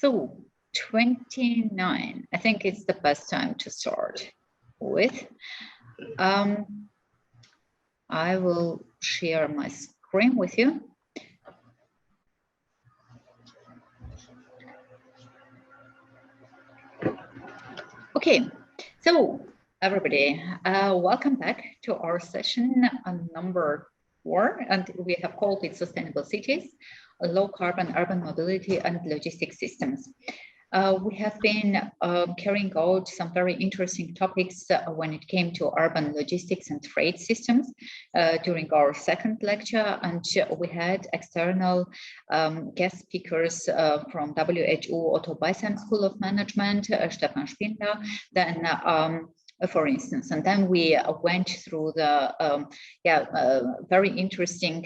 So 29, I think it's the best time to start with. I will share my screen with you. Okay, so everybody, welcome back to our session number 4, and we have called it Sustainable Cities, Low Carbon Urban Mobility and Logistics Systems. We have been carrying out some very interesting topics when it came to urban logistics and freight systems during our second lecture, and we had external guest speakers from WHO Otto Beisheim School of Management, Stefan Spindler, then for instance, and then we went through the very interesting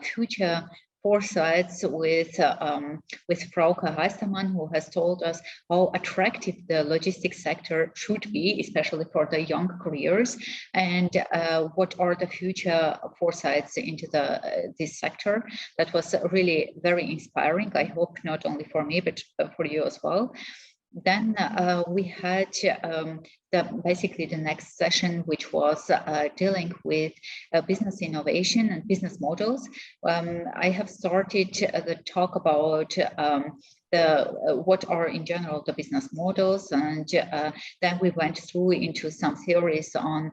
future foresights with Frauke Heistermann, who has told us how attractive the logistics sector should be, especially for the young careers, and what are the future foresights into this sector. That was really very inspiring. I hope not only for me, but for you as well. Then we had basically the next session, which was dealing with business innovation and business models. I have started the talk about what are in general the business models, and then we went through into some theories on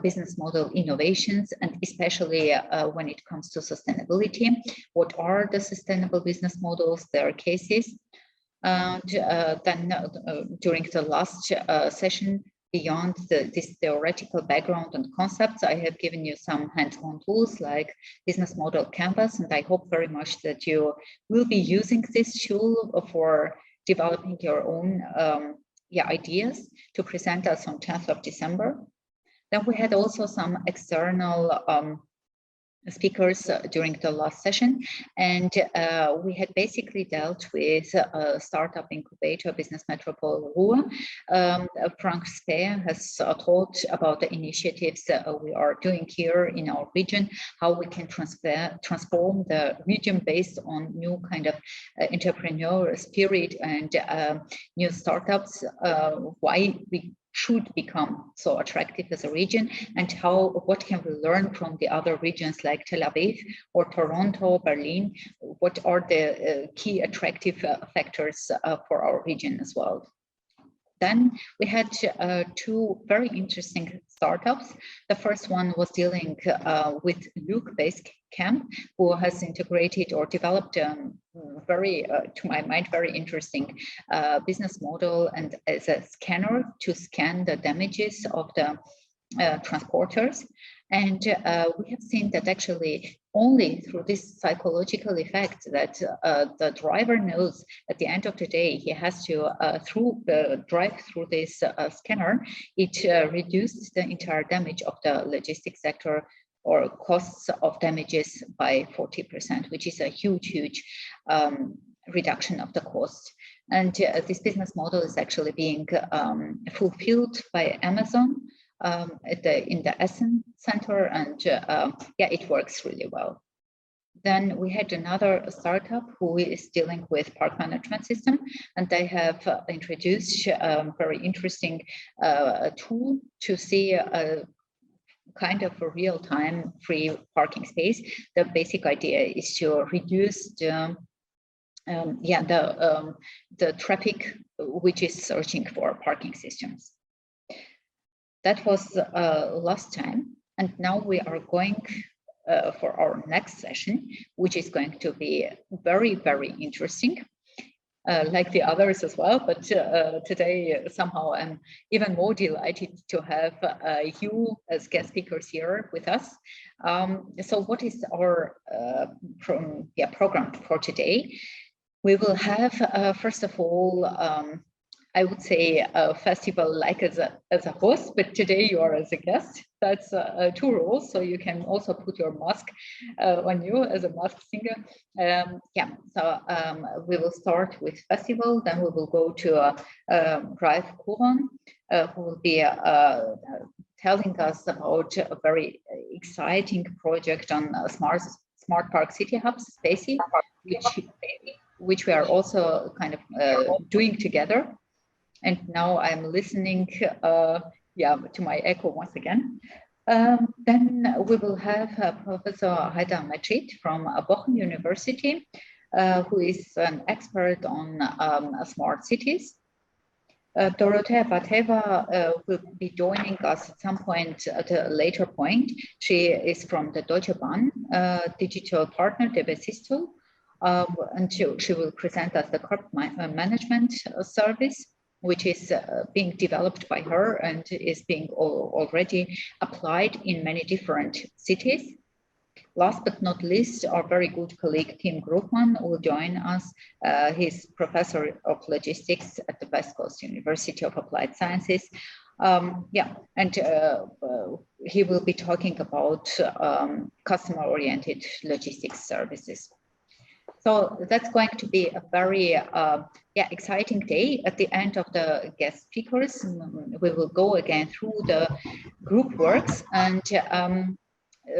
business model innovations, and especially when it comes to sustainability. What are the sustainable business models, their cases? And then during the last session, beyond this theoretical background and concepts, I have given you some hands-on tools like Business Model Canvas, and I hope very much that you will be using this tool for developing your own ideas to present us on 10th of December. Then we had also some external speakers during the last session, and we had basically dealt with a startup incubator, Business Metropolitan Ruhr. Frank SPaCiH has told about the initiatives we are doing here in our region, how we can transform the region based on new kind of entrepreneurial spirit and new startups, why we should become so attractive as a region, and what can we learn from the other regions like Tel Aviv or Toronto, Berlin? What are the key attractive factors for our region as well? Then we had 2 very interesting startups. The first one was dealing with Luke Basecamp, who has integrated or developed very, to my mind, very interesting business model, and as a scanner to scan the damages of the transporters. And we have seen that actually only through this psychological effect that the driver knows at the end of the day he has to drive through this scanner, it reduced the entire damage of the logistics sector or costs of damages by 40%, which is a huge reduction of the cost. And this business model is actually being fulfilled by Amazon in the Essen Center, and it works really well. Then we had another startup who is dealing with park management system, and they have introduced a very interesting tool to see a kind of a real-time free parking space. The basic idea is to reduce the traffic which is searching for parking systems. That was last time, and now we are going for our next session, which is going to be very interesting, like the others as well. But today somehow I'm even more delighted to have you as guest speakers here with us. So what is our program for today? We will have first of all, I would say a festival like as a host, but today you are as a guest. That's 2 rules, so you can also put your mask on you as a mask singer. We will start with festival, then we will go to Ralf Kuron, who will be telling us about a very exciting project on smart park city hubs, SPaCiH, which we are also kind of doing together. And now I'm listening to my echo once again. Then we will have Professor Haidar Majid from Bochum University, who is an expert on smart cities. Dorothea Bateva will be joining us at some point at a later point. She is from the Deutsche Bahn digital partner, the Systel, and she will present us the Curbside Management service, which is being developed by her and is being already applied in many different cities. Last but not least, our very good colleague Tim Grofman will join us. He's professor of logistics at the Westküste University of Applied Sciences. He will be talking about customer-oriented logistics services. So that's going to be a very exciting day. At the end of the guest speakers, we will go again through the group works, and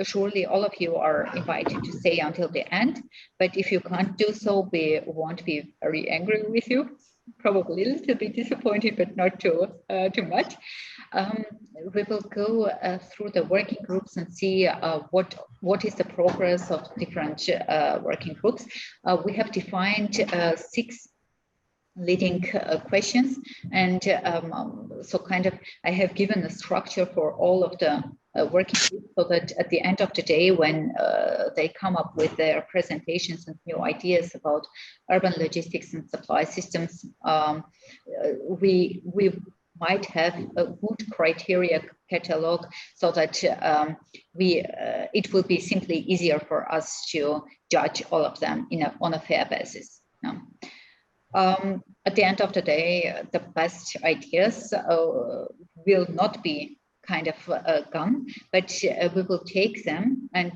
surely all of you are invited to stay until the end. But if you can't do so, we won't be very angry with you. Probably a little bit disappointed, but not too much. We will go through the working groups and see what is the progress of different working groups. We have defined 6 leading questions, and so kind of I have given a structure for all of the working groups, so that at the end of the day, when they come up with their presentations and new ideas about urban logistics and supply systems, we might have a good criteria catalog, so that it will be simply easier for us to judge all of them on a fair basis. At the end of the day, the best ideas will not be kind of gone, but we will take them, and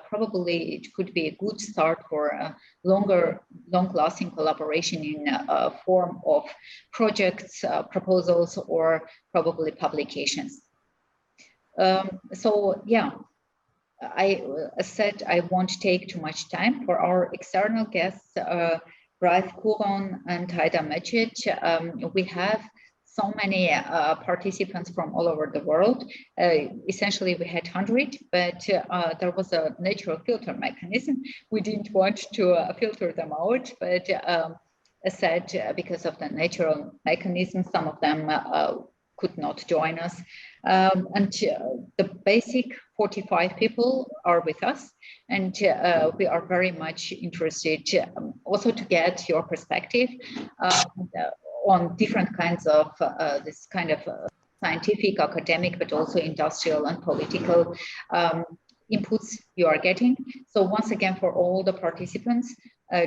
probably it could be a good start for a long-lasting collaboration in a form of projects, proposals, or probably publications. So yeah, I said I won't take too much time. For our external guests, Ralph Kuron and Haidar Majid, we have so many participants from all over the world. Essentially, we had 100, but there was a natural filter mechanism. We didn't want to filter them out, but as said, because of the natural mechanism, some of them could not join us. And the basic 45 people are with us, and we are very much interested also to get your perspective on different kinds of this kind of scientific, academic, but also industrial and political inputs you are getting. So once again, for all the participants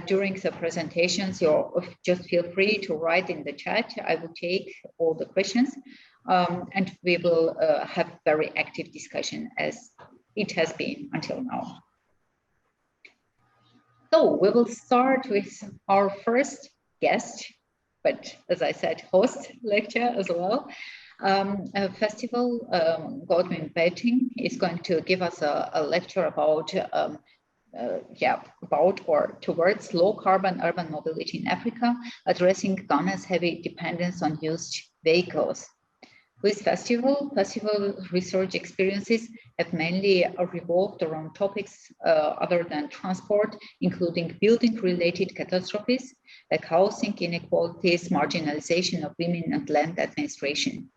during the presentations, you just feel free to write in the chat. I will take all the questions, and we will have very active discussion as it has been until now. So we will start with our first guest, but as I said, host lecture as well. A festival, Godwin Betting is going to give us a lecture about or towards low carbon urban mobility in Africa, addressing Ghana's heavy dependence on used vehicles. With festival research experiences have mainly revolved around topics other than transport, including building-related catastrophes like housing inequalities, marginalization of women, and land administration.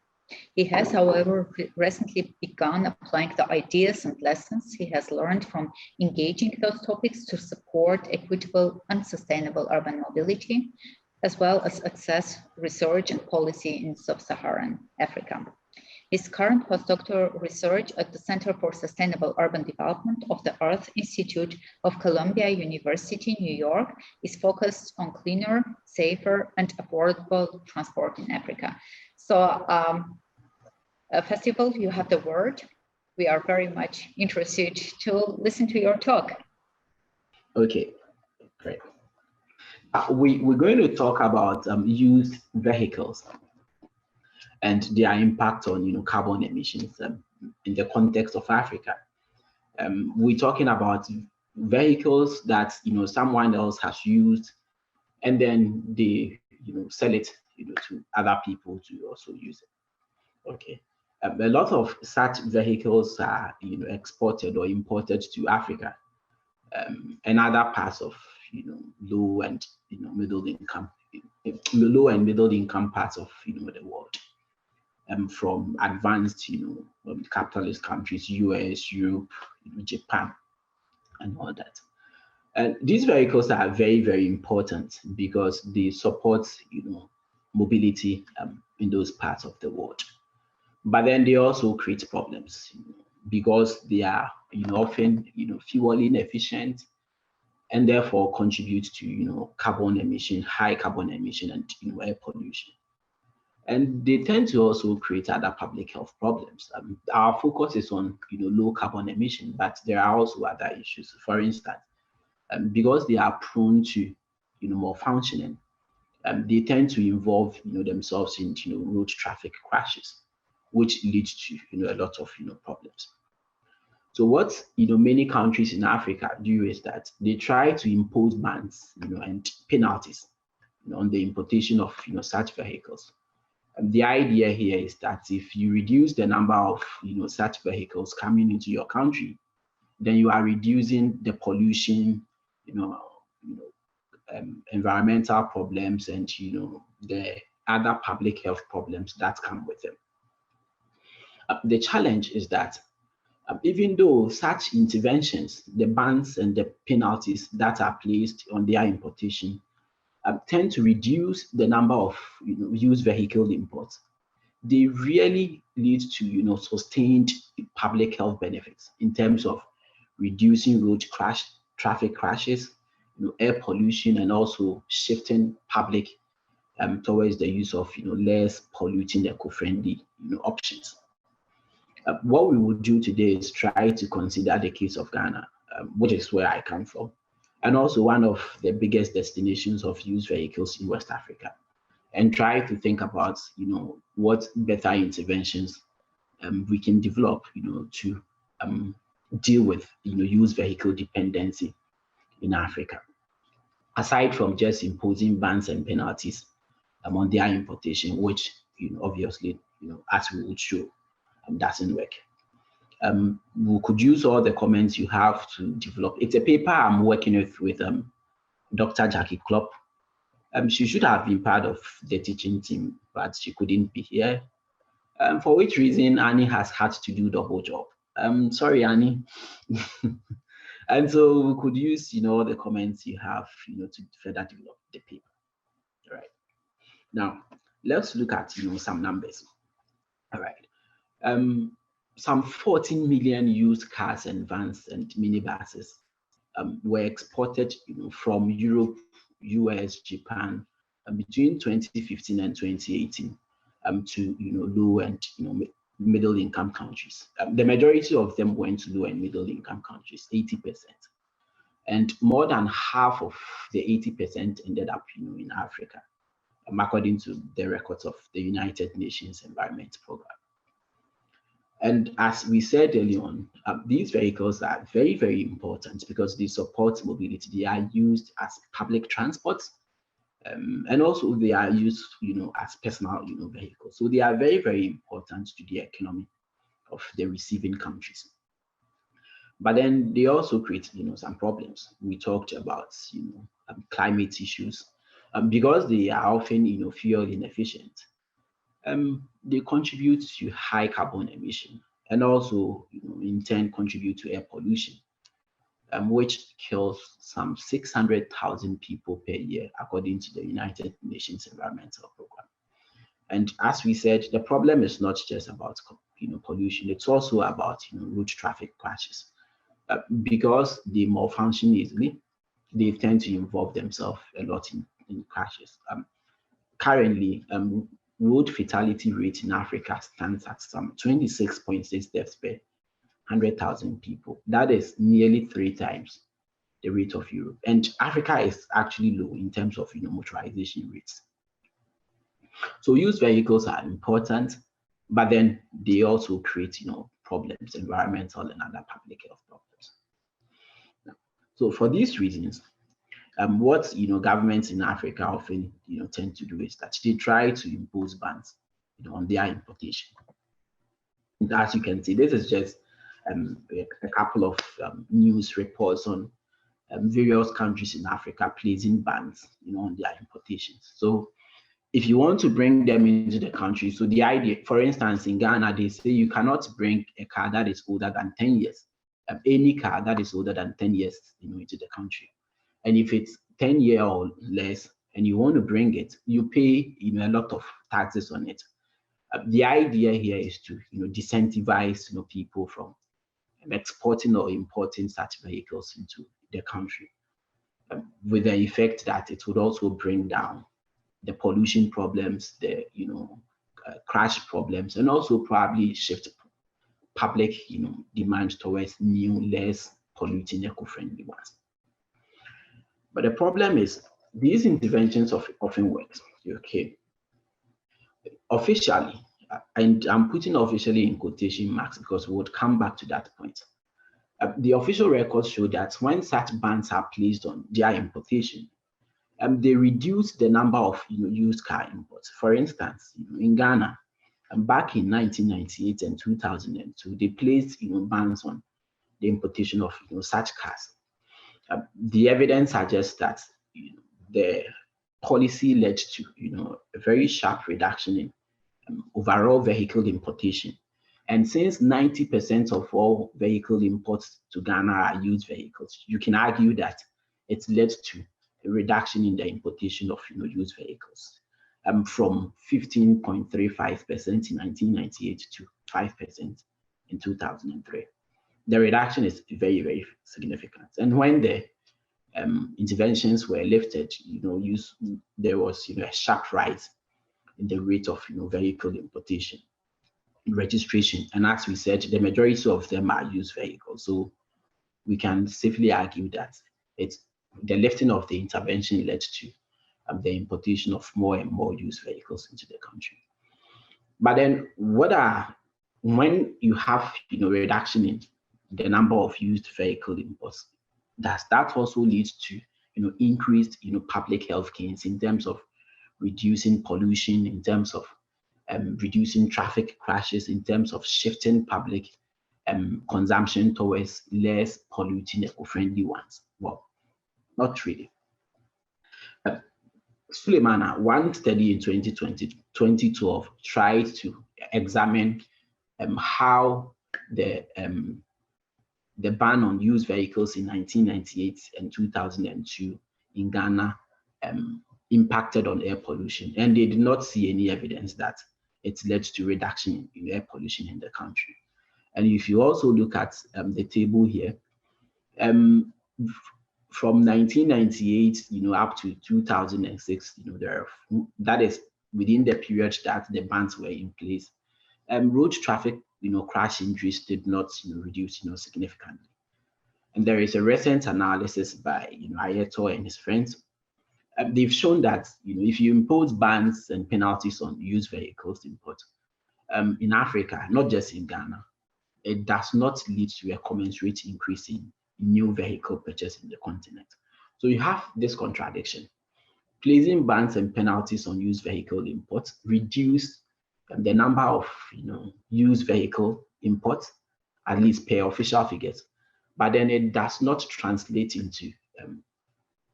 He has, however, recently begun applying the ideas and lessons he has learned from engaging those topics to support equitable and sustainable urban mobility, as well as access research and policy in sub-Saharan Africa. His current postdoctoral research at the Center for Sustainable Urban Development of the Earth Institute of Columbia University, New York, is focused on cleaner, safer, and affordable transport in Africa. So, Festival, you have the word. We are very much interested to listen to your talk. Okay, great. We're going to talk about used vehicles and their impact on carbon emissions in the context of Africa. We're talking about vehicles that someone else has used and then they sell it to other people to also use it. Okay. A lot of such vehicles are exported or imported to Africa and other parts of low and middle income parts of the world, from advanced capitalist countries, US, Europe, Japan, and all that. And these vehicles are very, very important because they support mobility in those parts of the world. But then they also create problems because they are often fuel inefficient, and therefore contribute to carbon emission, high carbon emission, and air pollution. And they tend to also create other public health problems. Our focus is on low carbon emission, but there are also other issues. For instance, because they are prone to malfunctioning, they tend to involve themselves in road traffic crashes, which leads to a lot of problems. So what many countries in Africa do is that they try to impose bans and penalties on the importation of such vehicles. And the idea here is that if you reduce the number of such vehicles coming into your country, then you are reducing the pollution, environmental problems, and the other public health problems that come with them. The challenge is that even though such interventions, the bans and the penalties that are placed on their importation tend to reduce the number of used vehicle imports, they really lead to sustained public health benefits in terms of reducing road traffic crashes, air pollution, and also shifting public towards the use of less polluting eco-friendly options. What we will do today is try to consider the case of Ghana, which is where I come from, and also one of the biggest destinations of used vehicles in West Africa, and try to think about what better interventions we can develop to deal with used vehicle dependency in Africa, aside from just imposing bans and penalties on their importation, which obviously as we would show doesn't work. We could use all the comments you have to develop. It's a paper I'm working with Dr. Jackie Klopp. She should have been part of the teaching team, but she couldn't be here. For which reason Annie has had to do the whole job. Sorry, Annie. And so we could use all the comments you have to further develop the paper. All right. Now let's look at some numbers. All right. Some 14 million used cars and vans and minibuses were exported from Europe, US, Japan between 2015 and 2018 to low and middle income countries. The majority of them went to low and middle income countries, 80%. And more than half of the 80% ended up in Africa, according to the records of the United Nations Environment Programme. And as we said earlier on, these vehicles are very, very important because they support mobility. They are used as public transport, and also they are used, as personal, vehicles. So they are very, very important to the economy of the receiving countries. But then they also create, some problems. We talked about, climate issues, because they are often, fuel inefficient. They contribute to high carbon emission, and also in turn contribute to air pollution, which kills some 600,000 people per year, according to the United Nations Environmental Programme. And as we said, the problem is not just about pollution; it's also about road traffic crashes, because they malfunction easily. They tend to involve themselves a lot in crashes. Currently, road fatality rate in Africa stands at some 26.6 deaths per 100,000 people. That is nearly 3 times the rate of Europe. And Africa is actually low in terms of motorization rates. So used vehicles are important, but then they also create problems, environmental and other public health problems. So for these reasons, What governments in Africa often tend to do is that they try to impose bans on their importation. And as you can see, this is just a couple of news reports on various countries in Africa placing bans on their importations. So if you want to bring them into the country, so the idea, for instance, in Ghana, they say you cannot bring a car that is older than 10 years, any car that is older than 10 years into the country. And if it's 10 years or less and you want to bring it, you pay a lot of taxes on it. The idea here is to disincentivize people from exporting or importing such vehicles into the country, with the effect that it would also bring down the pollution problems, the crash problems, and also probably shift public demand towards new, less polluting, eco-friendly ones. But the problem is these interventions often work. Okay, officially, and I'm putting officially in quotation marks because we would come back to that point. The official records show that when such bans are placed on their importation, they reduce the number of used car imports. For instance, in Ghana, back in 1998 and 2002, they placed bans on the importation of such cars. The evidence suggests that the policy led to a very sharp reduction in overall vehicle importation. And since 90% of all vehicle imports to Ghana are used vehicles, you can argue that it's led to a reduction in the importation of used vehicles, from 15.35% in 1998 to 5% in 2003. The reduction is very, very significant. And when the interventions were lifted, there was a sharp rise in the rate of vehicle importation, registration, and as we said, the majority of them are used vehicles. So we can safely argue that it's the lifting of the intervention led to the importation of more and more used vehicles into the country. But then, when you have reduction in the number of used vehicle imports, does that also lead to increased public health gains in terms of reducing pollution, in terms of reducing traffic crashes, in terms of shifting public consumption towards less polluting, eco-friendly ones? Well, not really. Suleimana, one study in 2012 tried to examine how the ban on used vehicles in 1998 and 2002 in Ghana impacted on air pollution, and they did not see any evidence that it led to reduction in air pollution in the country. And if you also look at the table here, from 1998, up to 2006, that is within the period that the bans were in place, road traffic, crash injuries did not, reduce, significantly. And there is a recent analysis by, Ayeto and his friends. They've shown that, if you impose bans and penalties on used vehicles import in Africa, not just in Ghana, it does not lead to a commensurate increase in new vehicle purchase in the continent. So you have this contradiction. Placing bans and penalties on used vehicle imports reduce the number of used vehicle imports, at least per official figures, but then it does not translate into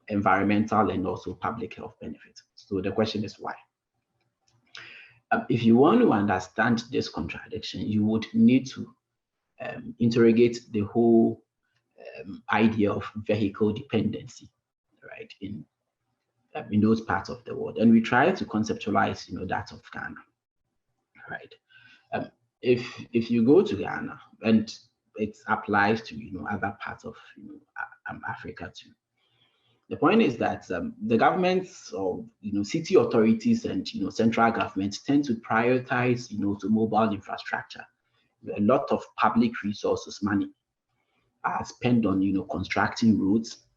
environmental and also public health benefits. So the question is why? If you want to understand this contradiction, you would need to interrogate the whole idea of vehicle dependency, right, in those parts of the world. And we try to conceptualize, that of Ghana, right? If you go to Ghana, and it applies to, other parts of, Africa too. The point is that the governments or city authorities and central governments tend to prioritize automobile infrastructure. A lot of public resources, money, are spent on constructing roads,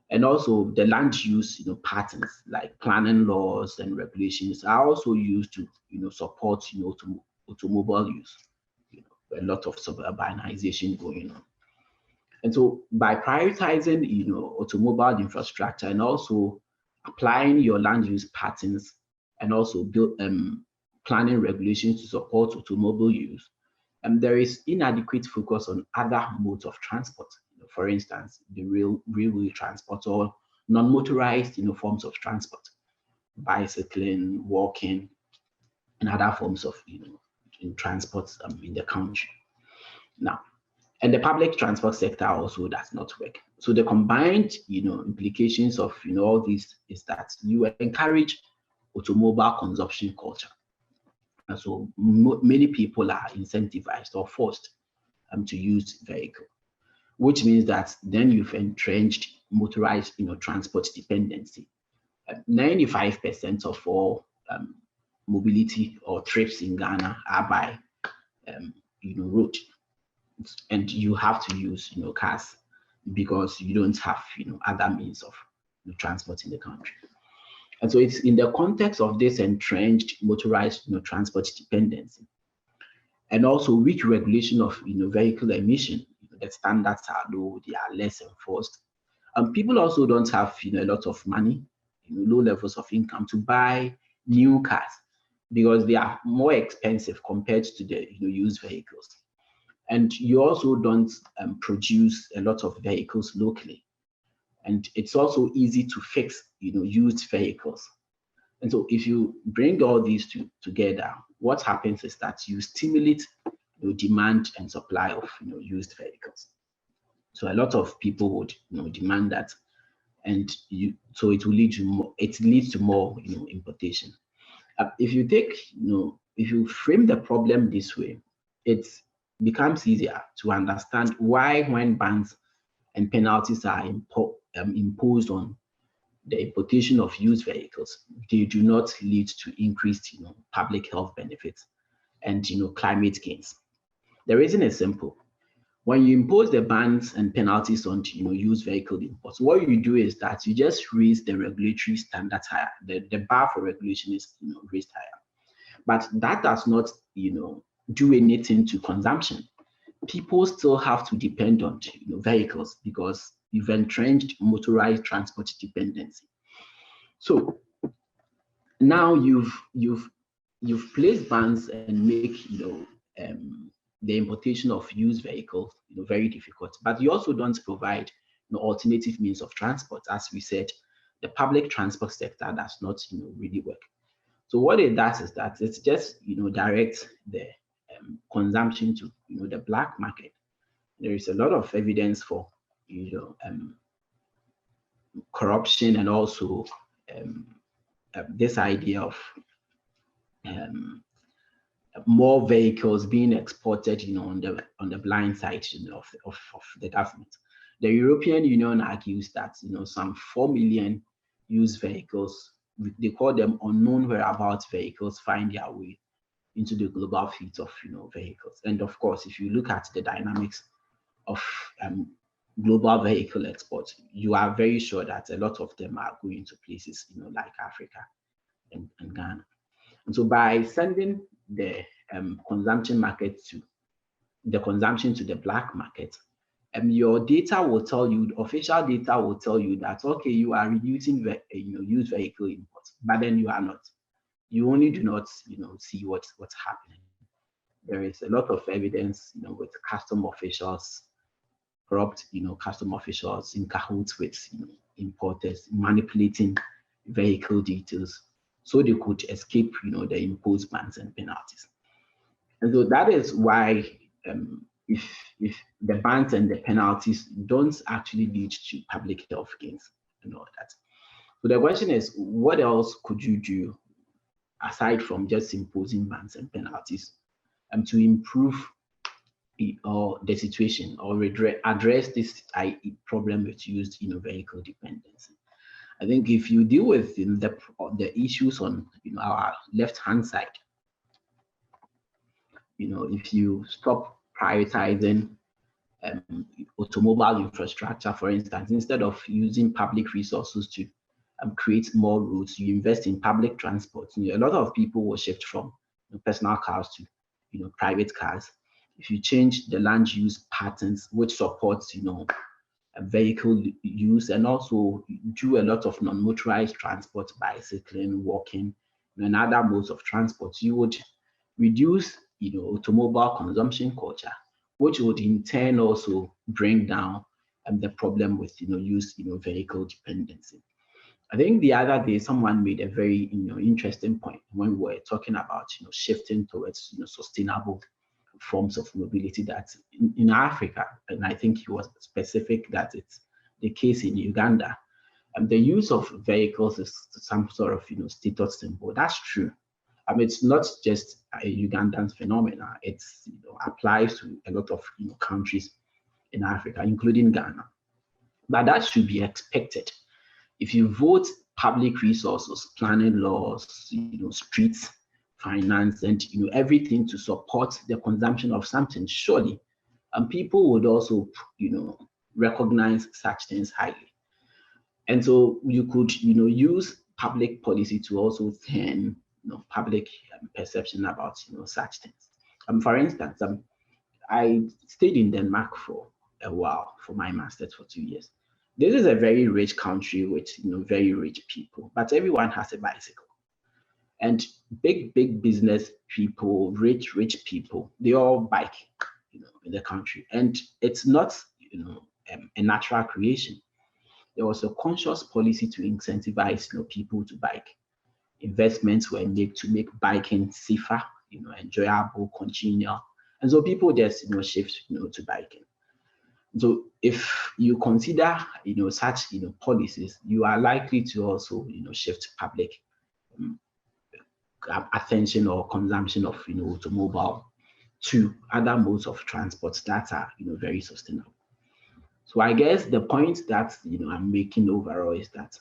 and also the land use patterns like planning laws and regulations are also used to support automobile use. A lot of suburbanization going on. And so by prioritizing, automobile infrastructure and also applying your land use patterns and also planning regulations to support automobile use, there is inadequate focus on other modes of transport. For instance, the railway transport or non-motorized, forms of transport, bicycling, walking, and other forms of, in transport in the country. Now, and the public transport sector also does not work. So the combined, implications of, all this is that you encourage automobile consumption culture. And so many people are incentivized or forced to use vehicle, which means that then you've entrenched motorized, transport dependency. 95% of all mobility or trips in Ghana are by, road, and you have to use, cars because you don't have, other means of transport in the country. And so it's in the context of this entrenched motorized, transport dependency, and also weak regulation of, vehicle emission. The standards are low; they are less enforced. People also don't have, a lot of money, low levels of income to buy new cars because they are more expensive compared to the, used vehicles. And you also don't produce a lot of vehicles locally. And it's also easy to fix, used vehicles. And so if you bring all these together, what happens is that you stimulate demand and supply of, used vehicles. So a lot of people would, demand that, and so it will lead to more. It leads to more, importation. If you take, if you frame the problem this way, it becomes easier to understand why, when bans and penalties are imposed on the importation of used vehicles, they do not lead to increased, public health benefits and, climate gains. The reason is simple. When you impose the bans and penalties on, used vehicle imports, what you do is that you just raise the regulatory standards higher. The bar for regulation is, raised higher. But that does not, do anything to consumption. People still have to depend on, vehicles because you've entrenched motorized transport dependency. So now you've placed bans and make, the importation of used vehicles, very difficult. But you also don't provide, alternative means of transport. As we said, the public transport sector does not, really work. So what it does is that it's just, direct the consumption to, the black market. There is a lot of evidence for, corruption and also this idea of more vehicles being exported, on the blind side, of the government. The European Union argues that, some 4 million used vehicles, they call them unknown whereabouts vehicles, find their way into the global fleet of, vehicles. And of course, if you look at the dynamics of global vehicle exports, you are very sure that a lot of them are going to places, like Africa and Ghana. And so by sending the consumption to the black market, your data will tell you, official data will tell you that, okay, you are reducing used vehicle imports, but then you are not. You only do not, see what's happening. There is a lot of evidence, with custom officials, corrupt, custom officials in cahoots with, importers, manipulating vehicle details so they could escape, the imposed bans and penalties. And so that is why if the bans and the penalties don't actually lead to public health gains and all that. So the question is, what else could you do aside from just imposing bans and penalties to improve the situation or address this problem with used vehicle dependency? I think if you deal with the issues on our left-hand side, if you stop prioritizing automobile infrastructure, for instance, instead of using public resources to create more roads, you invest in public transport. A lot of people will shift from personal cars to private cars. if you change the land use patterns, which supports, vehicle use, and also do a lot of non-motorized transport, bicycling, walking, and other modes of transport, you would reduce, automobile consumption culture, which would in turn also bring down the problem with, vehicle dependency. I think the other day someone made a very, interesting point when we were talking about, shifting towards, sustainable forms of mobility that in Africa, and I think he was specific that it's the case in Uganda, and the use of vehicles is some sort of, status symbol. That's true. I mean, it's not just a Ugandan phenomena. It's applies to a lot of countries in Africa, including Ghana. But that should be expected. If you vote public resources, planning laws, streets, finance, and everything to support the consumption of something, surely, people would also recognize such things highly. And so you could use public policy to also turn public perception about such things. For instance, I stayed in Denmark for a while for my master's for 2 years. This is a very rich country with very rich people, but everyone has a bicycle. And big business people, rich people, they all bike, in the country. And it's not, a natural creation. There was a conscious policy to incentivize, people to bike. Investments were made to make biking safer, enjoyable, congenial. And so people just, shift, to biking. So if you consider, such, policies, you are likely to also, shift public attention or consumption of, automobile to other modes of transport that are, very sustainable. So I guess the point that, I'm making overall is that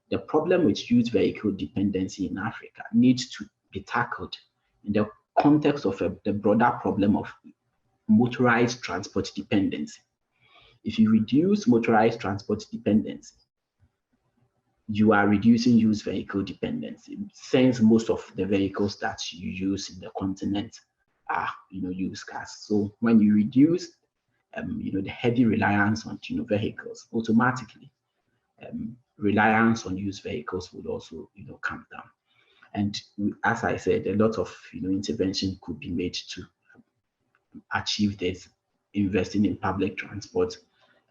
the problem with youth vehicle dependency in Africa needs to be tackled in the context of the broader problem of motorized transport dependency. If you reduce motorized transport dependency, you are reducing used vehicle dependency, since most of the vehicles that you use in the continent are, used cars. So when you reduce, the heavy reliance on, vehicles, automatically, reliance on used vehicles would also, come down. And as I said, a lot of, intervention could be made to achieve this, investing in public transport,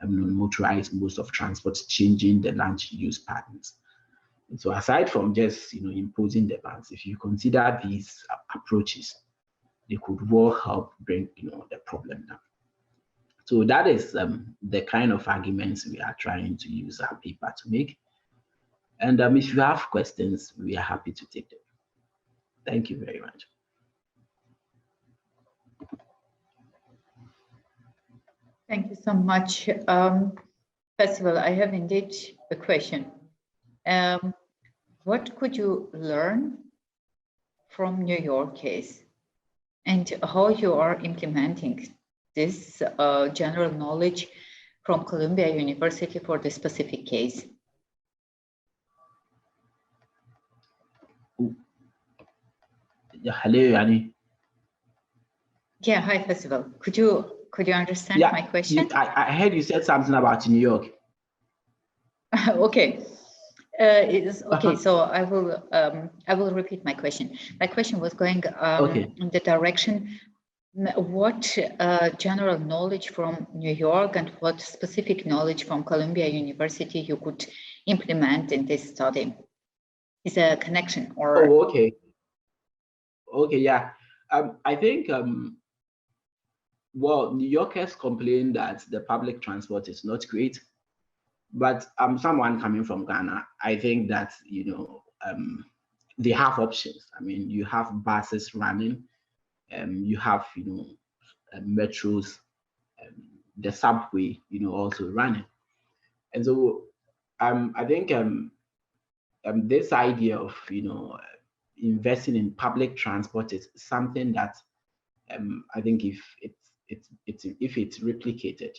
motorized modes of transport, changing the land use patterns. And so aside from just imposing the bans, if you consider these approaches, they could well help bring the problem down. So that is the kind of arguments we are trying to use our paper to make. And if you have questions, we are happy to take them. Thank you very much. Thank you so much. Percival, I have indeed a question. What could you learn from New York case, and how you are implementing this general knowledge from Columbia University for the specific case? Yeah, hello, Yanni. Yeah, hi, Percival. Could you understand my question? I heard you said something about New York. Okay. Okay. So I will repeat my question. My question was going in the direction, what general knowledge from New York and what specific knowledge from Columbia University you could implement in this study? Is a connection or? Oh, okay. Okay, yeah. I think well, New Yorkers complain that the public transport is not great, but someone coming from Ghana, I think that they have options. I mean, you have buses running, you have metros, the subway, also running, and so I think this idea of investing in public transport is something that I think if it's replicated,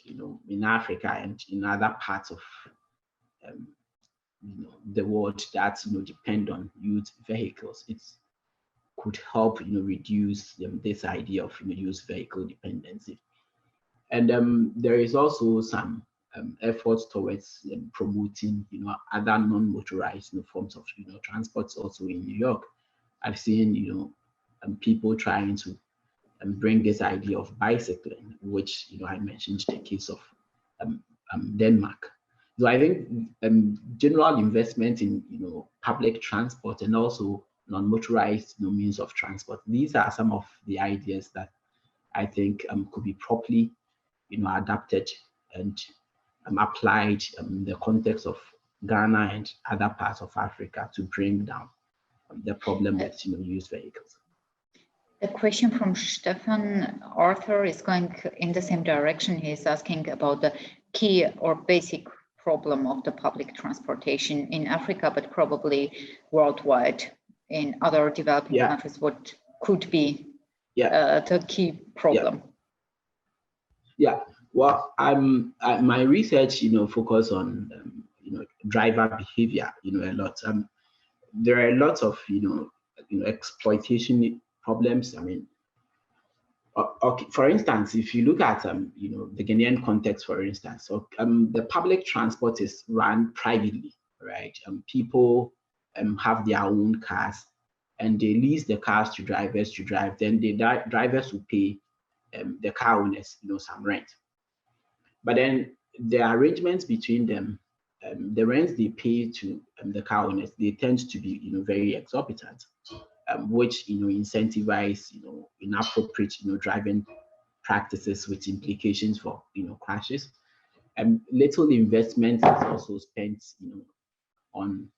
in Africa and in other parts of the world that depend on youth vehicles, it could help reduce this idea of used vehicle dependency. And there is also some efforts towards promoting other non-motorized forms of transports also in New York. I've seen people trying to bring this idea of bicycling, which I mentioned the case of Denmark. So I think general investment in public transport and also non-motorized means of transport. These are some of the ideas that I think could be properly adapted and applied in the context of Ghana and other parts of Africa to bring down the problem with used vehicles. The question from Stefan Arthur is going in the same direction. He's asking about the key or basic problem of the public transportation in Africa, but probably worldwide in other developing countries. What could be the key problem? Well, my research, focus on driver behavior, a lot. There are lots of exploitation problems. I mean, okay, for instance, if you look at the Ghanaian context, for instance, so the public transport is run privately, right? People have their own cars, and they lease the cars to drivers to drive. Then the drivers will pay the car owners, some rent. But then the arrangements between them, the rents they pay to the car owners, they tend to be very exorbitant, which incentivize inappropriate driving practices with implications for crashes. Little investment is also spent on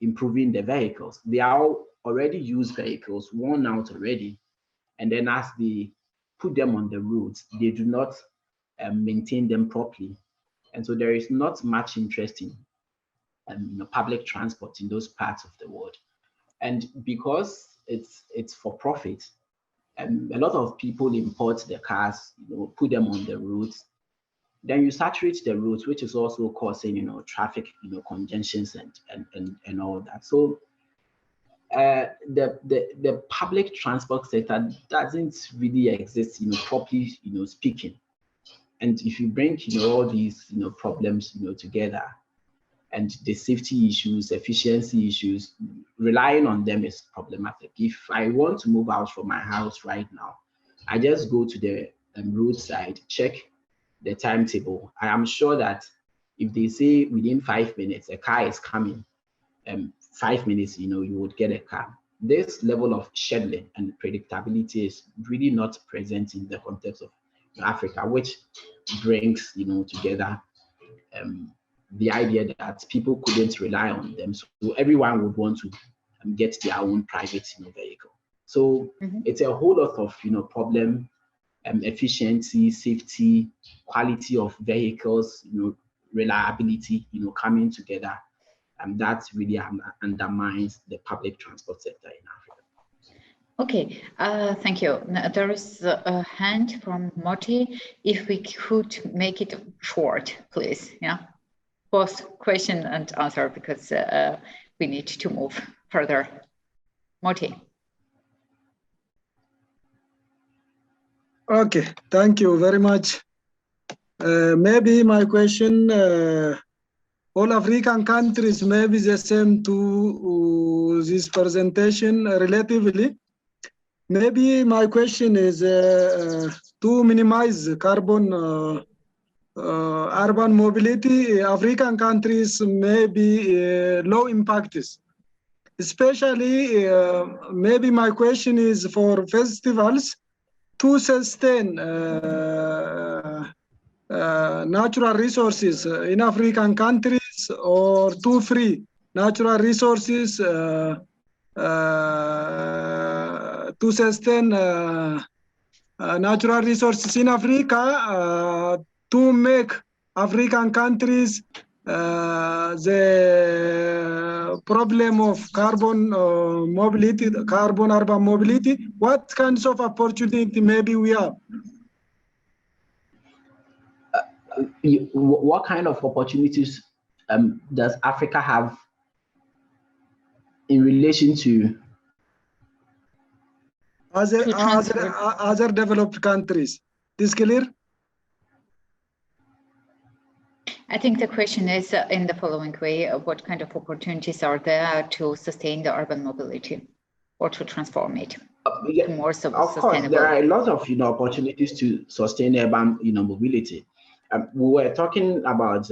improving the vehicles. They are already used vehicles, worn out already, and then as they put them on the roads, they do not maintain them properly, and so there is not much interest in public transport in those parts of the world. And because it's for profit, a lot of people import the cars, put them on the roads. Then you saturate the roads, which is also causing traffic congestions and all that. So the public transport sector doesn't really exist properly speaking. And if you bring all these problems together, and the safety issues, efficiency issues, relying on them is problematic. If I want to move out from my house right now, I just go to the roadside, check the timetable. I am sure that if they say within 5 minutes a car is coming, 5 minutes, you would get a car. This level of scheduling and predictability is really not present in the context of Africa, which brings together the idea that people couldn't rely on them, so everyone would want to get their own private vehicle. So it's a whole lot of problem, efficiency, safety, quality of vehicles, reliability, coming together, and that really undermines the public transport sector in Africa. Okay, thank you. Now, there is a hand from Moti. If we could make it short, please. Yeah, both question and answer, because we need to move further. Moti. Okay, thank you very much. Maybe my question, all African countries may be the same to this presentation relatively. Maybe my question is to minimize carbon urban mobility, African countries may be low impacts. Especially, maybe my question is for festivals to sustain natural resources in African countries, or to free natural resources to sustain natural resources in Africa, to make African countries the problem of carbon mobility, carbon urban mobility. What kinds of opportunity maybe we have? What kind of opportunities does Africa have in relation to other developed countries. This clear? I think the question is in the following way: what kind of opportunities are there to sustain the urban mobility or to transform it? Yeah, more of course, there are a lot of opportunities to sustain urban mobility. We were talking about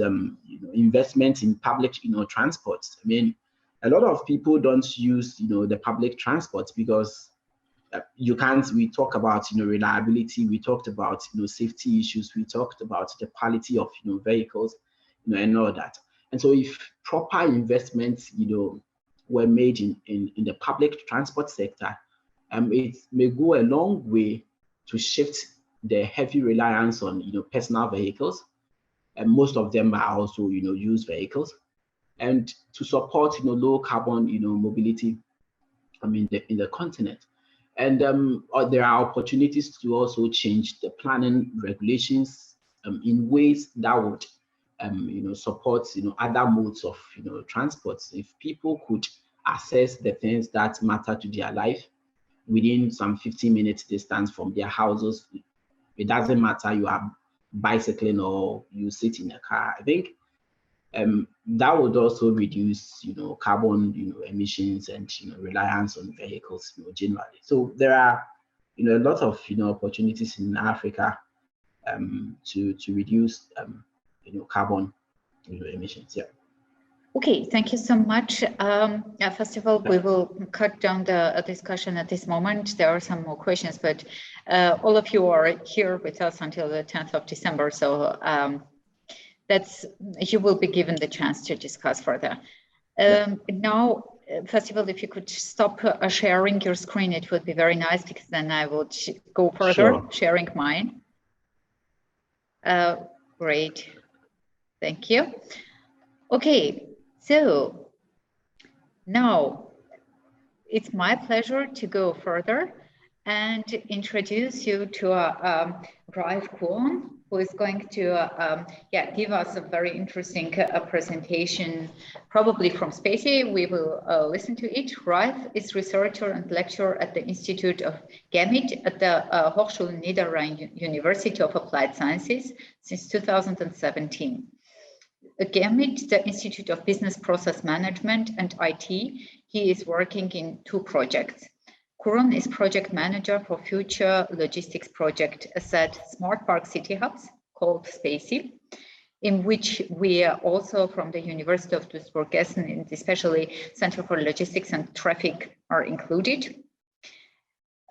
investment in public transport. I mean, a lot of people don't use the public transport because you can't. We talk about reliability. We talked about safety issues. We talked about the quality of vehicles, and all that. And so, if proper investments were made in the public transport sector, it may go a long way to shift the heavy reliance on personal vehicles, and most of them are also used vehicles, and to support low carbon mobility in the continent. And there are opportunities to also change the planning regulations in ways that would support other modes of transport. If people could access the things that matter to their life within some 15-minute distance from their houses, it doesn't matter you are bicycling or you sit in a car. I think that would also reduce carbon emissions and reliance on vehicles generally. So there are a lot of opportunities in Africa to reduce carbon emissions. Yeah. Okay, thank you so much. First of all, we will cut down the discussion at this moment. There are some more questions, but all of you are here with us until the 10th of December. So you will be given the chance to discuss further. Now, first of all, if you could stop sharing your screen, it would be very nice, because then I would go further, sharing mine. Great, thank you. Okay, so now it's my pleasure to go further and introduce you to Ralf Kuhn, who is going to give us a very interesting presentation, probably from SPaCiH. We will listen to it. Ralf is researcher and lecturer at the Institute of GAMIT at the Hochschule Niederrhein University of Applied Sciences since 2017. GAMIT, the Institute of Business Process Management and IT, he is working in 2 projects. Kuron is project manager for future logistics project at Smart Park City Hubs called SPaCiH, in which we are also from the University of Duisburg-Essen, and especially Center for Logistics and Traffic are included.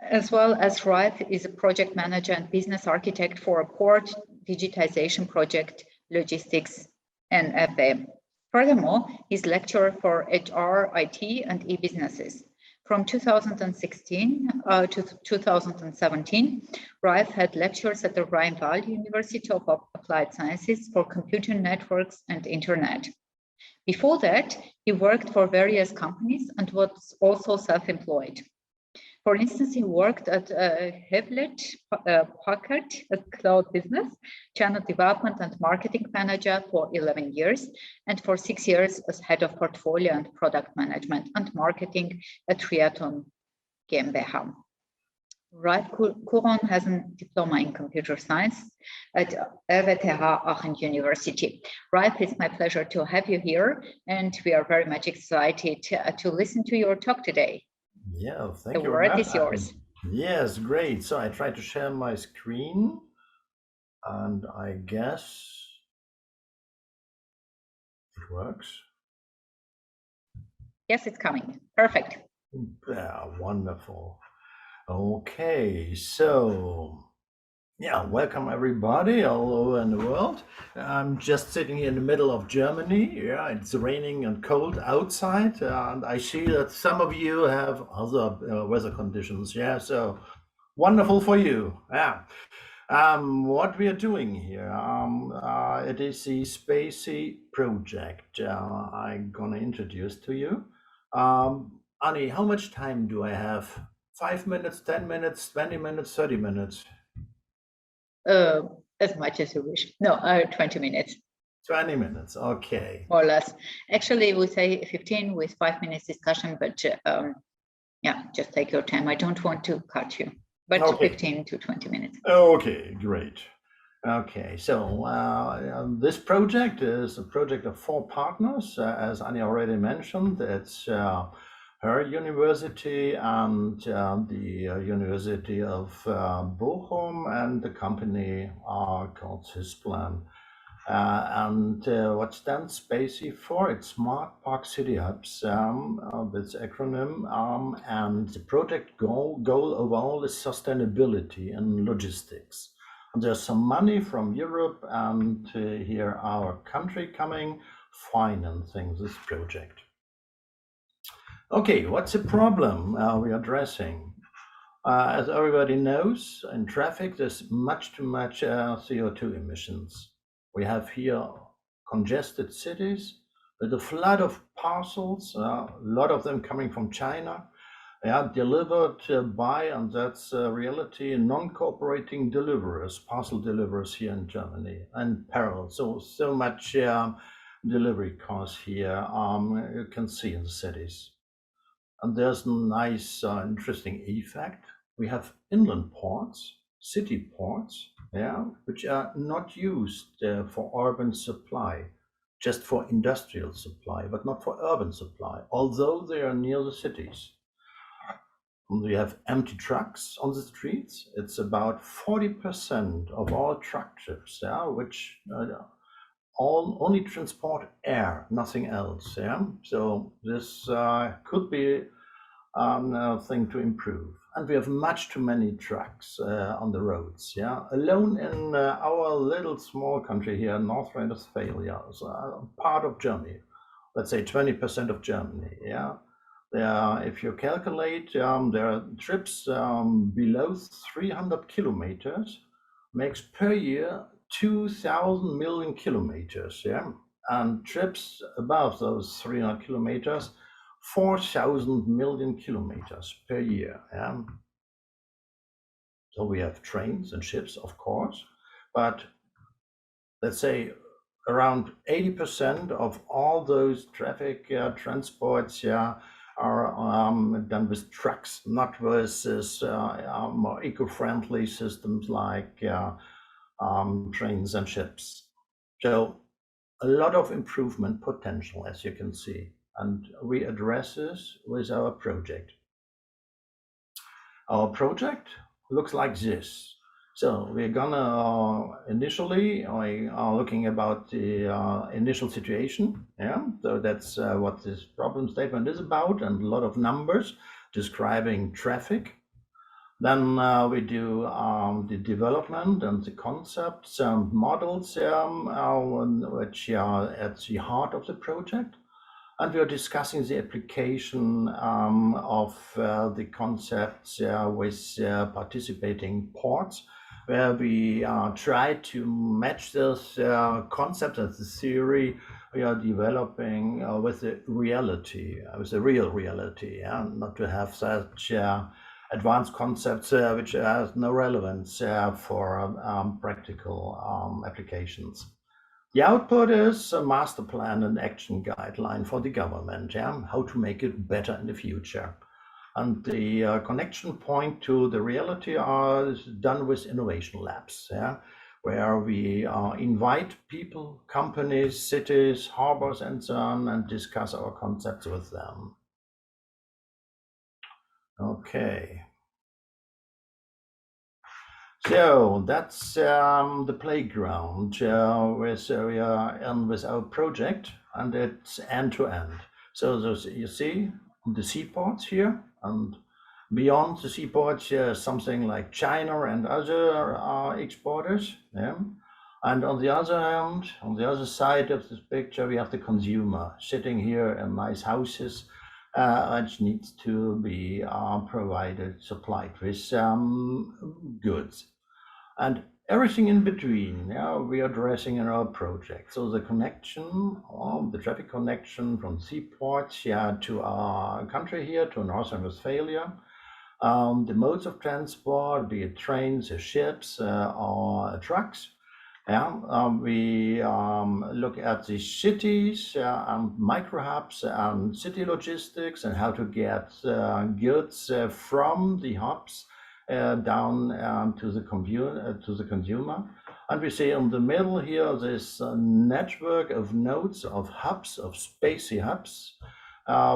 As well as Ralf is a project manager and business architect for a port digitization project, logistics NFA. Furthermore, he's lecturer for HR, IT, and e-businesses. From 2016 to 2017, Ralf had lectures at the Rhine-Waal University of Applied Sciences for computer networks and internet. Before that, he worked for various companies and was also self-employed. For instance, he worked at Hewlett-Packard at Cloud Business, Channel Development and Marketing Manager for 11 years, and for 6 years as Head of Portfolio and Product Management and Marketing at Triathlon GmbH. Ralf Kuron has a diploma in computer science at RWTH Aachen University. Ralf, it's my pleasure to have you here, and we are very much excited to listen to your talk today. Yeah, thank you. The word is yours. Yes, great. So I try to share my screen, and I guess it works. Yes, it's coming. Perfect. Yeah, wonderful. Okay, so yeah, welcome everybody all over in the world. I'm just sitting in the middle of Germany. Yeah, it's raining and cold outside, and I see that some of you have other weather conditions. Yeah, so wonderful for you. Yeah. What we are doing here, it is the SPaCiH project. I'm gonna introduce to you. Annie, how much time do I have? 5 minutes, 10 minutes, 20 minutes, 30 minutes? As much as you wish. No, 20 minutes. 20 minutes, okay. More or less. Actually, we say 15 with 5 minutes discussion, but Yeah, just take your time. I don't want to cut you, but Okay. 15 to 20 minutes. Okay, great. Okay, so this project is a project of 4 partners, as Anja already mentioned. It's her university and the University of Bochum and the company called Systel. What stands SPaCiH for? It's Smart Park City Hubs, this acronym, and the project goal of all is sustainability and logistics. And there's some money from Europe and here our country coming financing this project. Okay, what's the problem we're addressing? As everybody knows, in traffic, there's much too much CO2 emissions. We have here congested cities with a flood of parcels, a lot of them coming from China, delivered by, and that's reality, non-cooperating deliverers, parcel deliverers here in Germany, and parallel. So much delivery costs here you can see in the cities. And there's a nice, interesting effect. We have inland ports, city ports, which are not used for urban supply, just for industrial supply, but not for urban supply, although they are near the cities. And we have empty trucks on the streets. It's about 40% of all truck trips, which only transport air, nothing else. So this could be a thing to improve. And we have much too many trucks on the roads. Alone in our little small country here, North Rhine-Westphalia, part of Germany, let's say 20% of Germany. If you calculate, there are trips below 300 kilometers, makes per year 2,000 million kilometers, and trips above those 300 kilometers, 4,000 million kilometers per year. So we have trains and ships, of course, but let's say around 80% of all those traffic transports are done with trucks, not with more eco-friendly systems like trains and ships. So a lot of improvement potential, as you can see, and we address this with our project. Our project looks like this. So we're gonna initially, we are looking about the initial situation. So that's what this problem statement is about, and a lot of numbers describing traffic. Then we do the development and the concepts and models, which are at the heart of the project. And we are discussing the application of the concepts with participating ports, where we try to match this concept and the theory we are developing with the reality, with the real reality, not to have such advanced concepts which has no relevance for practical applications. The output is a master plan and action guideline for the government, how to make it better in the future. And the connection point to the reality is done with innovation labs, where we invite people, companies, cities, harbors, and so on, and discuss our concepts with them. Okay. So that's the playground with we are in with our project, and it's end to end. So there's, you see the seaports here, and beyond the seaports, something like China and other exporters. And on the other hand, on the other side of this picture, we have the consumer sitting here in nice houses, which needs to be provided, supplied with goods. And everything in between, we are addressing in our project. So the connection, the traffic connection from seaports to our country here, to North Rhine-Westphalia, the modes of transport, be it trains or ships or trucks, We look at the cities and micro hubs and city logistics and how to get goods from the hubs down to the consumer. And we see in the middle here this network of nodes, of hubs, of SPaCiH hubs,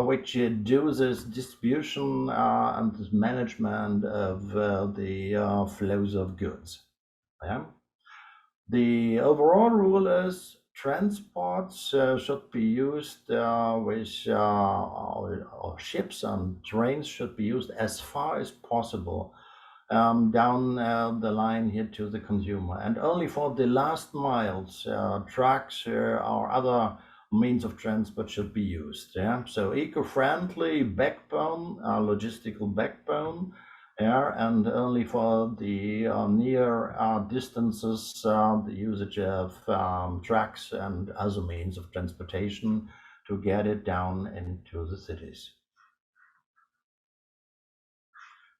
which do this distribution and this management of the flows of goods. The overall rule is transports should be used or ships and trains should be used as far as possible down the line here to the consumer, and only for the last miles, trucks or other means of transport should be used. So eco-friendly backbone, logistical backbone. And only for the near distances, the usage of trucks and other means of transportation to get it down into the cities.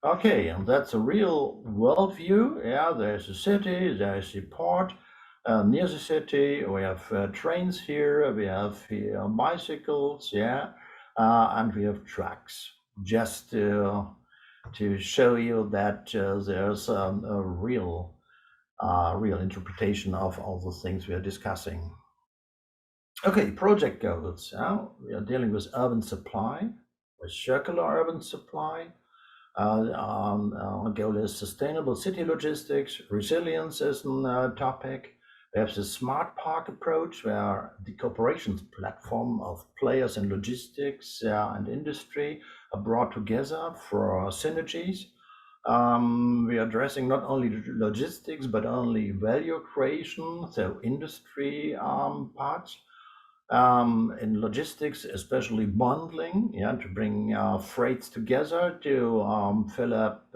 Okay, and that's a real world view. There's a city, there's a port near the city. We have trains here, we have here bicycles, and we have trucks. Just to show you that there's a real interpretation of all the things we are discussing. Okay, project goals. We are dealing with urban supply, with circular urban supply. Our goal is sustainable city logistics. Resilience is a topic. We have the smart park approach, where the cooperations platform of players in logistics and industry are brought together for synergies. We are addressing not only logistics, but only value creation, so industry parts. In logistics, especially bundling, to bring freights together to fill up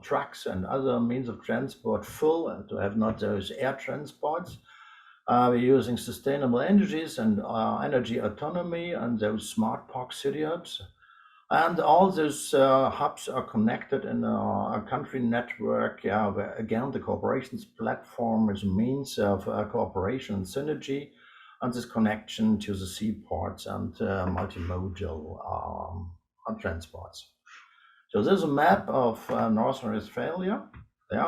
trucks and other means of transport full, and to have not those air transports. We're using sustainable energies and energy autonomy and those smart park city hubs. And all those hubs are connected in a country network, where again the cooperations platform is a means of cooperation and synergy, and this connection to the seaports and multimodal transports. So there's a map of Northern Australia,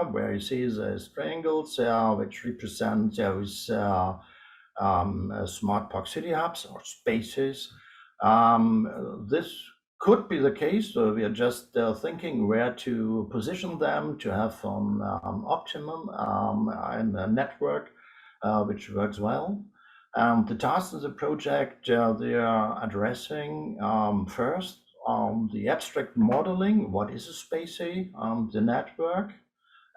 where you see those triangles, which represent those smart park city hubs or spaces. This could be the case, so we are just thinking where to position them to have optimum in a network which works well. The tasks of the project, they are addressing first the abstract modeling, what is a SPaCiH, the network,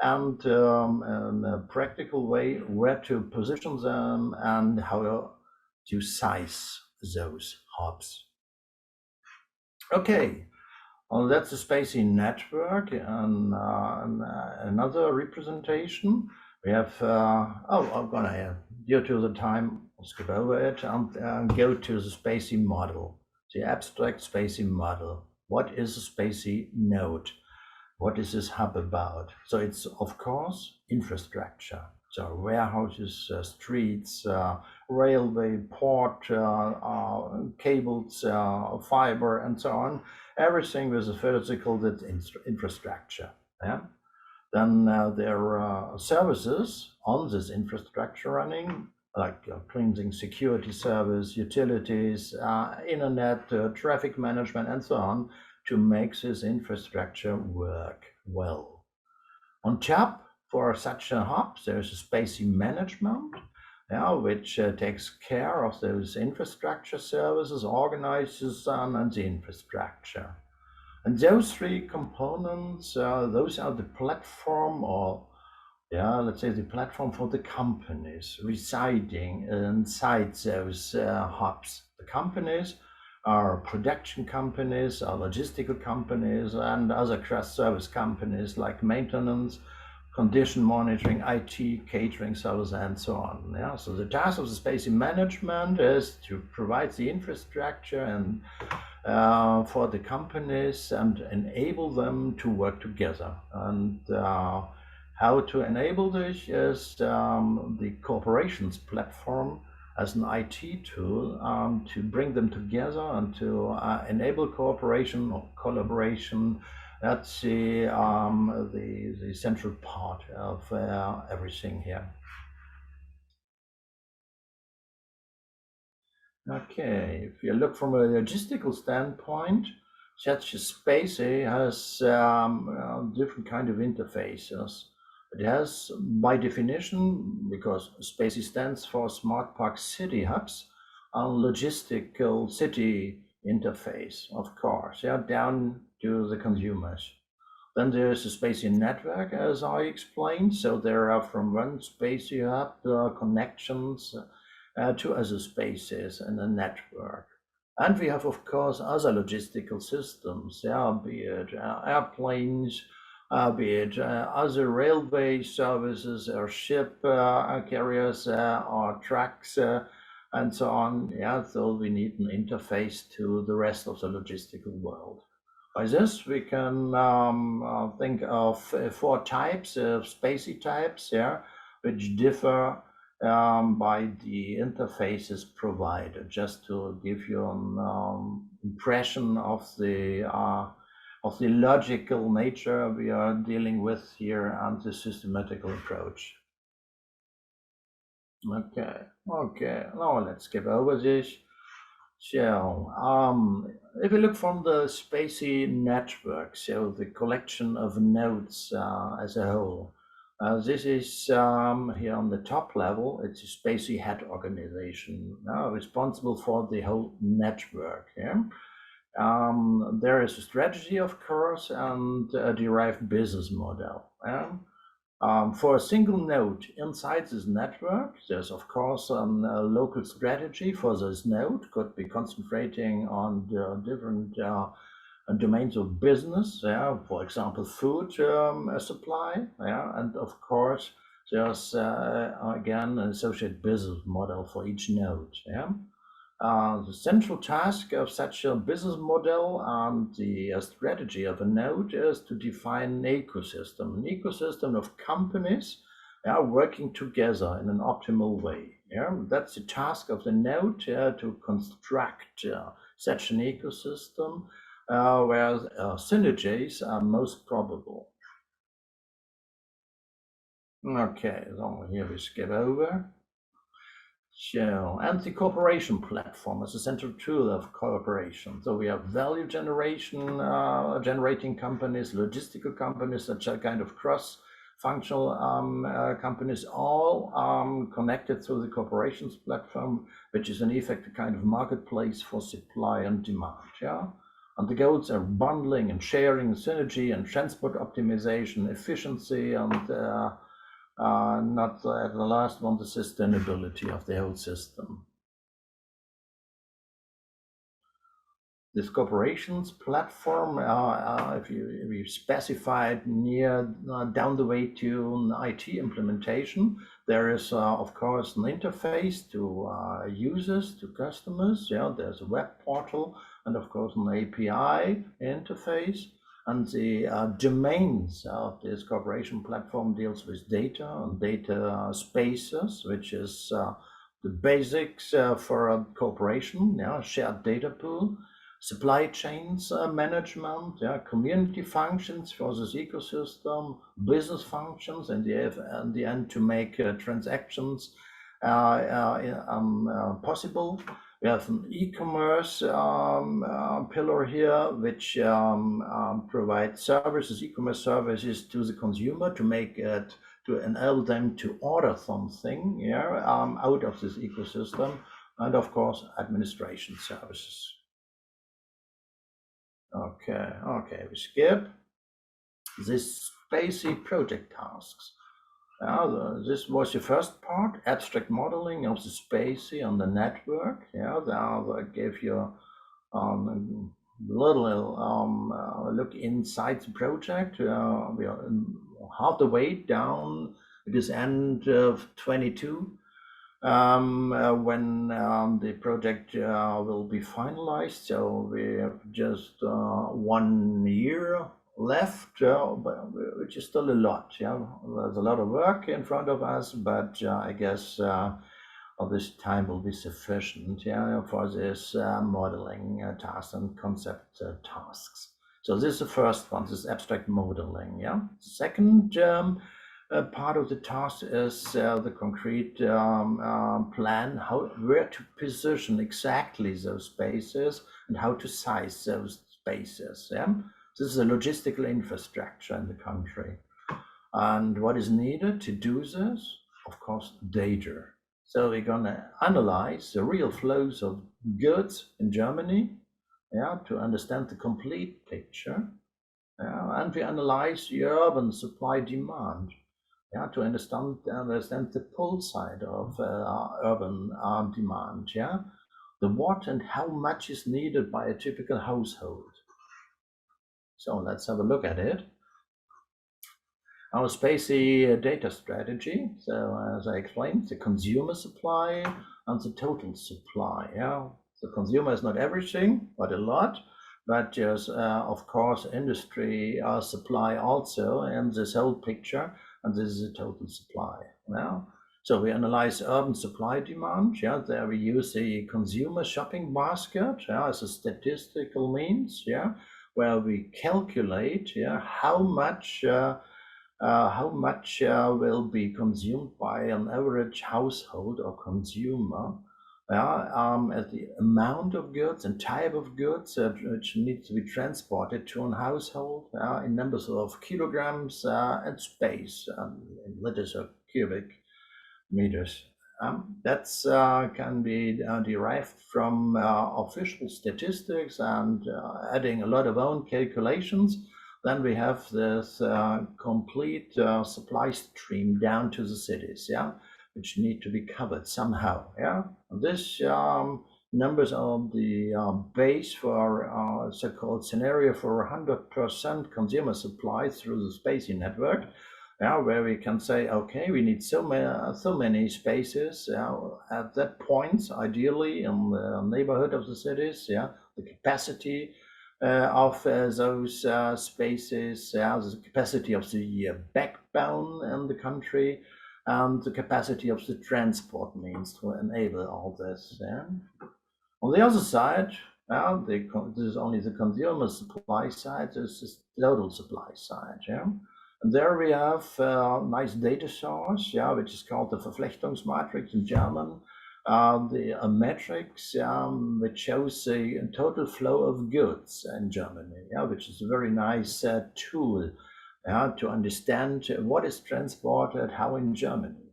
and in a practical way where to position them and how to size those hubs. Okay, well, that's the SPaCiH network, and another representation. We have, I'm gonna, due to the time, I'll skip over it and go to the SPaCiH model, the abstract SPaCiH model. What is a SPaCiH node? What is this hub about? So it's, of course, infrastructure. So warehouses, streets, railway, port, cables, fiber, and so on. Everything with a physical infrastructure. Then there are services on this infrastructure running, like cleansing security service, utilities, internet, traffic management, and so on, to make this infrastructure work well. On top, for such a hub, there's a SPaCiH management, which takes care of those infrastructure services, organizes them, and the infrastructure. And those three components, those are the platform, or let's say the platform for the companies residing inside those hubs. The companies are production companies, are logistical companies, and other cross-service companies like maintenance, condition monitoring, IT, catering service, and so on. So the task of the SPaCiH management is to provide the infrastructure and for the companies and enable them to work together and How to enable this is the cooperations platform as an IT tool to bring them together and to enable cooperation or collaboration. That's the central part of everything here. Okay, if you look from a logistical standpoint, such as SPaCiH has different kind of interfaces. It has, by definition, because SPaCiH stands for Smart Park City Hubs, a logistical city interface, of course, yeah, down to the consumers. Then there's a SPaCiH network, as I explained. So there are from one SPaCiH hub connections to other spaces in a network. And we have, of course, other logistical systems, yeah, be it airplanes, be it other railway services or ship carriers or trucks and so on. Yeah, so we need an interface to the rest of the logistical world. By this, we can think of 4 types of SPaCiH types, yeah, which differ by the interfaces provided, just to give you an impression of the logical nature we are dealing with here and the systematical approach. Okay, now let's skip over this. So, if we look from the SPaCiH network, so the collection of nodes as a whole, this is here on the top level. It's a SPaCiH head organization responsible for the whole network. Yeah? There is a strategy, of course, and a derived business model. Yeah? For a single node inside this network, there's of course a local strategy for this node, could be concentrating on the different domains of business, yeah, for example, food supply, yeah, and of course there's again an associated business model for each node. Yeah. The central task of such a business model and the strategy of a node is to define an ecosystem of companies working together in an optimal way. Yeah? That's the task of the node to construct such an ecosystem where synergies are most probable. Okay, so here we skip over. So, and the cooperation platform is a central tool of cooperation. So we have value generation, generating companies, logistical companies, such a kind of cross-functional companies, all connected through the cooperations platform, which is in effect a kind of marketplace for supply and demand. Yeah. And the goals are bundling and sharing, synergy and transport optimization, efficiency, and not the last one, the sustainability of the whole system. This cooperations platform, if you specify it near down the way to an IT implementation, there is of course an interface to users, to customers. Yeah, there's a web portal and of course an API interface. And the domains of this cooperation platform deals with data and data spaces, which is the basics for a cooperation, shared data pool, supply chains management, community functions for this ecosystem, business functions, and the end to make transactions possible. We have an e-commerce pillar here, which provides services, e-commerce services to the consumer to make it, to enable them to order something out of this ecosystem, and of course, administration services. Okay, we skip. This SPaCiH project tasks. This was the first part, abstract modeling of the SPaCiH on the network. Yeah, I gave you a little look inside the project. We are half the way down. It is end of 22 when the project will be finalized. So we have just 1 year left, which is still a lot. Yeah, there's a lot of work in front of us, but I guess this time will be sufficient, yeah, for this modeling tasks and concept tasks. So this is the first one, this abstract modeling. Yeah. Second part of the task is the concrete plan, where to position exactly those spaces and how to size those spaces. Yeah. This is a logistical infrastructure in the country. And what is needed to do this? Of course, data. So we're going to analyze the real flows of goods in Germany, yeah, to understand the complete picture. And we analyze the urban supply demand, yeah, to understand the pull side of urban demand, yeah, the what and how much is needed by a typical household. So let's have a look at it. Our SPaCiH data strategy. So as I explained, the consumer supply and the total supply. Yeah, the consumer is not everything, but a lot. But there's of course industry supply also in this whole picture, and this is the total supply. Yeah. So we analyze urban supply demand. Yeah, there we use the consumer shopping basket, yeah, as a statistical means. Yeah, where we calculate, yeah, how much will be consumed by an average household or consumer, as the amount of goods and type of goods which needs to be transported to an household in numbers of kilograms and space in liters or cubic meters. That's can be derived from official statistics and adding a lot of own calculations. Then we have this complete supply stream down to the cities, yeah, which need to be covered somehow, yeah. And this numbers are the base for so-called scenario for 100% consumer supply through the SPaCiH network, yeah, where we can say, okay, we need so many spaces at that point, ideally in the neighborhood of the cities, yeah, the capacity of those spaces, the capacity of the backbone in the country, and the capacity of the transport means to enable all this. Yeah. On the other side, this is only the consumer supply side, this is the total supply side. Yeah. And there we have a nice data source, yeah, which is called the Verflechtungsmatrix in German. The matrix which shows the total flow of goods in Germany, yeah, which is a very nice tool to understand what is transported how in Germany.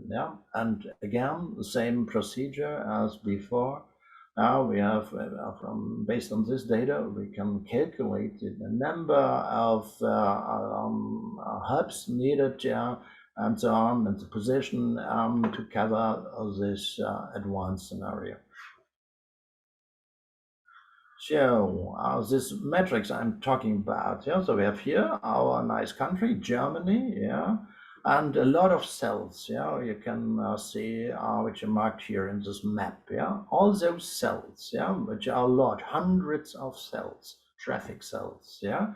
Yeah, and again, the same procedure as before. We have, based on this data, we can calculate the number of hubs needed, and so on, and the position to cover this advanced scenario. So this matrix I'm talking about, yeah. So we have here our nice country, Germany, yeah, and a lot of cells, yeah. You can see which are marked here in this map, yeah. All those cells, yeah, which are a lot, hundreds of cells, traffic cells, yeah.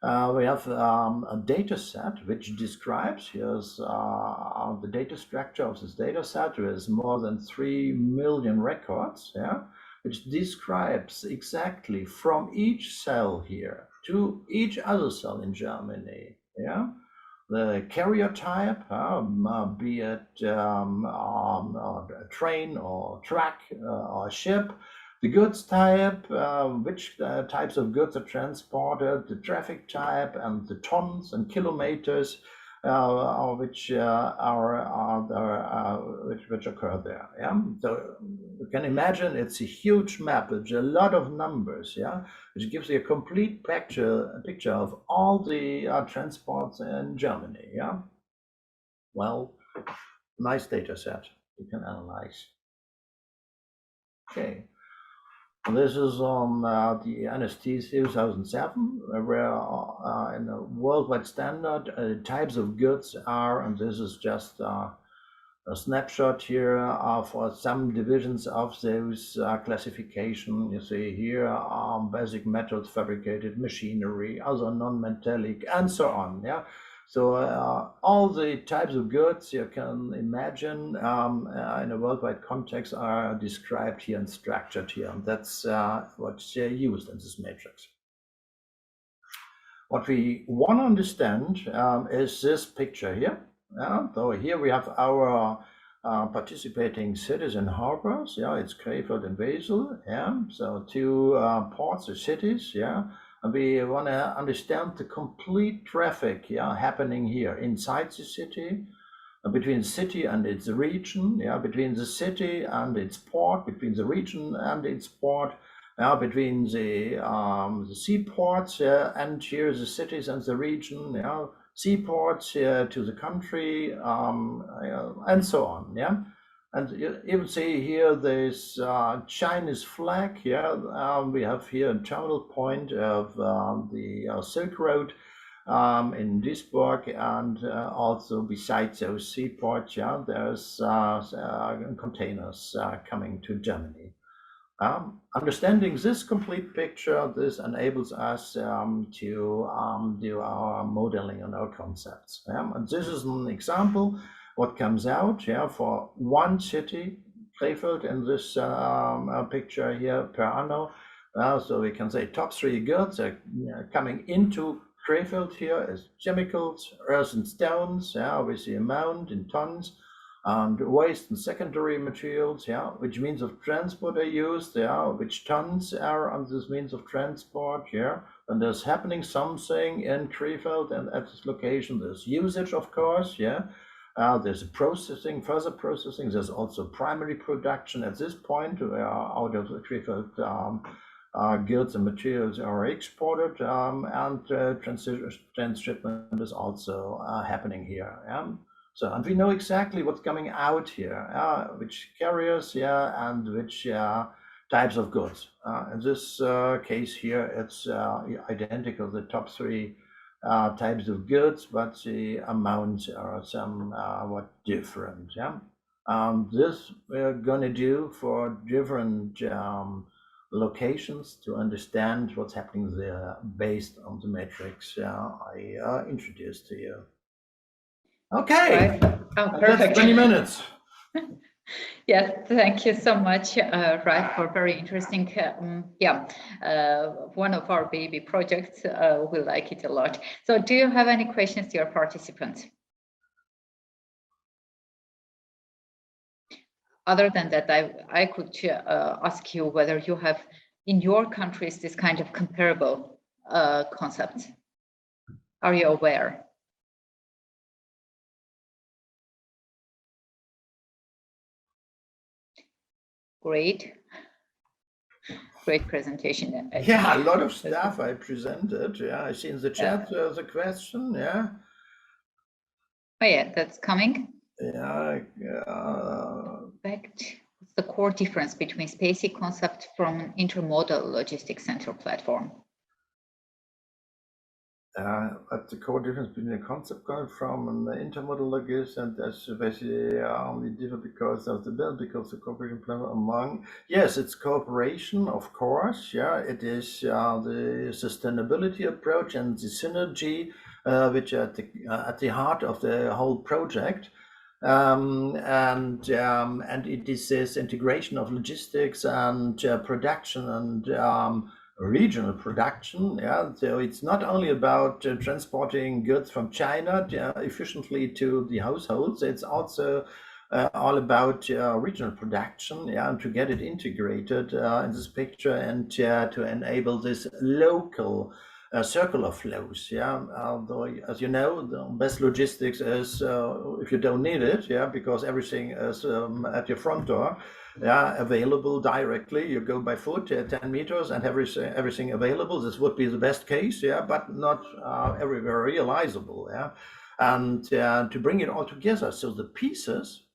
We have a data set which describes, here's the data structure of this data set with more than 3 million records, yeah, which describes exactly from each cell here to each other cell in Germany, yeah, the carrier type, be it a train or truck or a ship, the goods type, which types of goods are transported, the traffic type, and the tons and kilometers which occur there. Yeah, so you can imagine it's a huge map with a lot of numbers. Yeah, which gives you a complete picture of all the transports in Germany. Yeah, well, nice data set you can analyze. Okay. This is on the NST 2007, where in a worldwide standard, types of goods are, and this is just a snapshot here for some divisions of those classification. You see here basic metals, fabricated machinery, other non-metallic, and so on. Yeah. So all the types of goods you can imagine in a worldwide context are described here and structured here. And that's what's used in this matrix. What we want to understand is this picture here. So here we have our participating cities and harbors. Yeah, it's Krefeld and Wesel. Yeah, so two ports or cities. Yeah, and we want to understand the complete traffic. Yeah, happening here inside the city, between the city and its region. Yeah, between the city and its port, between the region and its port. Between the seaports and here the cities and the region, seaports to the country, and so on. Yeah, and you will see here this Chinese flag. Yeah, we have here a terminal point of the Silk Road in Duisburg, and also besides those seaports, yeah, there's containers coming to Germany. Understanding this complete picture, this enables us to do our modeling and our concepts. And this is an example what comes out for one city, Krefeld, in this picture here per anno. So we can say top 3 goods are coming into Krefeld here as chemicals, earth and stones, with the amount in tons. And waste and secondary materials, which means of transport are used, which tons are on this means of transport, and there's happening something in Krefeld and at this location. There's usage, of course, there's processing, further processing. There's also primary production at this point out of the Krefeld goods and materials are exported, and transshipment is also happening here. So, and we know exactly what's coming out here, which carriers, and which types of goods. In this case here, it's identical, the top 3 types of goods, but the amounts are somewhat different. This we're going to do for different locations to understand what's happening there based on the matrix I introduced to you. Okay, right. Oh, perfect. That's 20 minutes. Yes, thank you so much, Ralph, for very interesting. One of our baby projects. We like it a lot. So do you have any questions to your participants? Other than that, I could ask you whether you have in your countries this kind of comparable concepts. Are you aware? Great presentation. Yeah, a lot of stuff I presented. I see in the chat the question. Oh yeah, that's coming. What's the core difference between SPaCiH concept from an intermodal logistics center platform? But the core difference between the concept coming from an intermodal logistics, and that's basically only different because of the build, because the cooperation plan among, yes, it's cooperation, of course. It is the sustainability approach and the synergy, which are at the heart of the whole project. And it is this integration of logistics and production and regional production. So it's not only about transporting goods from China efficiently to the households, it's also all about regional production, and to get it integrated in this picture, and to enable this local circular flows. Although, as you know, the best logistics is if you don't need it, because everything is at your front door, available directly. You go by foot 10 meters and everything available. This would be the best case, but not everywhere realizable. And to bring it all together, so the pieces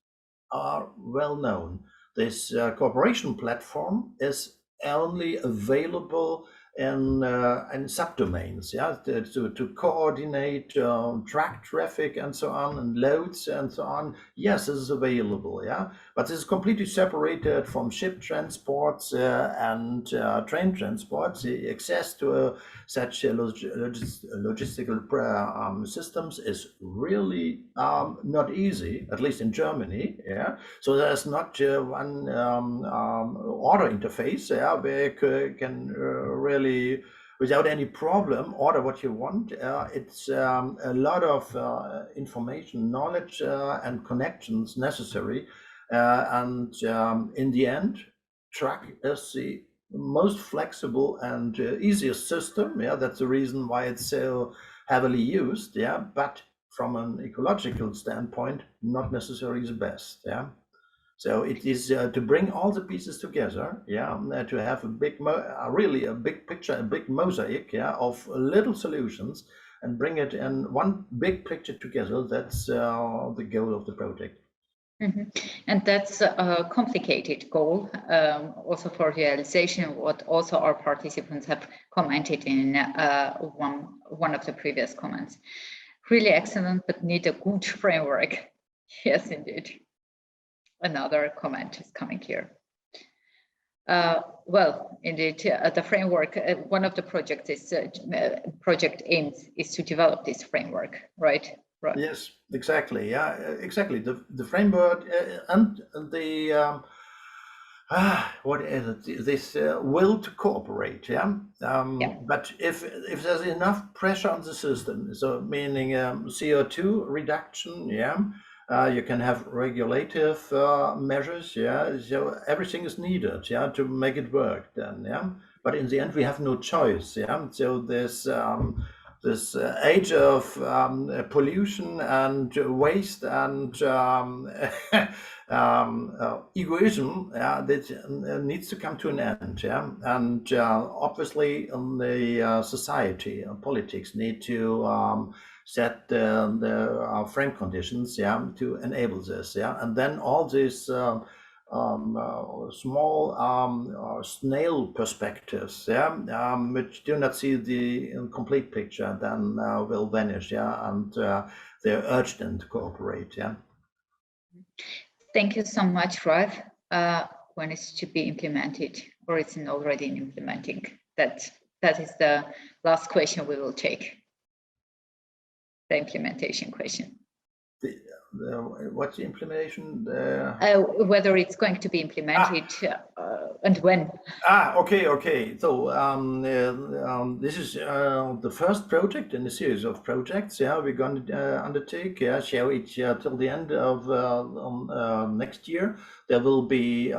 are well known. This cooperation platform is only available in subdomains, yeah, to coordinate track traffic and so on, and loads and so on. Yes, this is available, yeah, but this is completely separated from ship transports and train transports. The access to such logistical systems is really not easy, at least in Germany, yeah. So there's not one order interface, yeah, where you can really without any problem order what you want. It's a lot of information, knowledge, and connections necessary, and in the end, track is the most flexible and easiest system. Yeah, that's the reason why it's so heavily used. Yeah, but from an ecological standpoint, not necessarily the best. Yeah. So it is to bring all the pieces together, yeah, to have a big, really a big picture, a big mosaic, yeah, of little solutions, and bring it in one big picture together. That's the goal of the project. Mm-hmm. And that's a complicated goal, also for realization. What also our participants have commented in one of the previous comments. Really excellent, but need a good framework. Yes, indeed. Another comment is coming here. Well, indeed, the framework, one of the projects is project aims is to develop this framework, right? Right. Yes, exactly. Yeah, exactly. The framework and the what is it? This will to cooperate. Yeah. Yeah. But if there's enough pressure on the system, so meaning CO2 reduction, yeah. You can have regulative measures, yeah. So everything is needed, yeah, to make it work. Then, yeah. But in the end, we have no choice, yeah. So this age of pollution and waste and egoism, yeah, that needs to come to an end, yeah. And obviously, the society and politics need to set the frame conditions, yeah, to enable this, yeah. And then all these small snail perspectives, yeah, which do not see the complete picture, then will vanish, yeah. And they're urged then to cooperate, yeah. Thank you so much, Ralph. When it's to be implemented, or it's already in implementing? That is the last question we will take. The implementation question. What's the implementation? Whether it's going to be implemented and when. Okay. So this is the first project in a series of projects. Yeah, we're going to undertake. Yeah, SPaCiH till the end of next year. There will be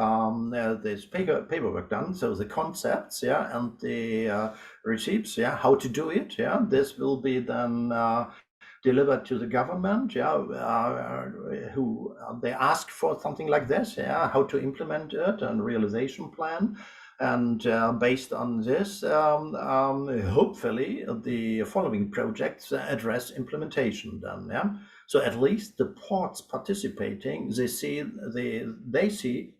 this paperwork done. So the concepts, yeah, and the receipts, yeah, how to do it. Yeah, this will be then delivered to the government, yeah, who they ask for something like this, yeah, how to implement it and realization plan. And based on this, hopefully the following projects address implementation then, yeah. So at least the ports participating, they see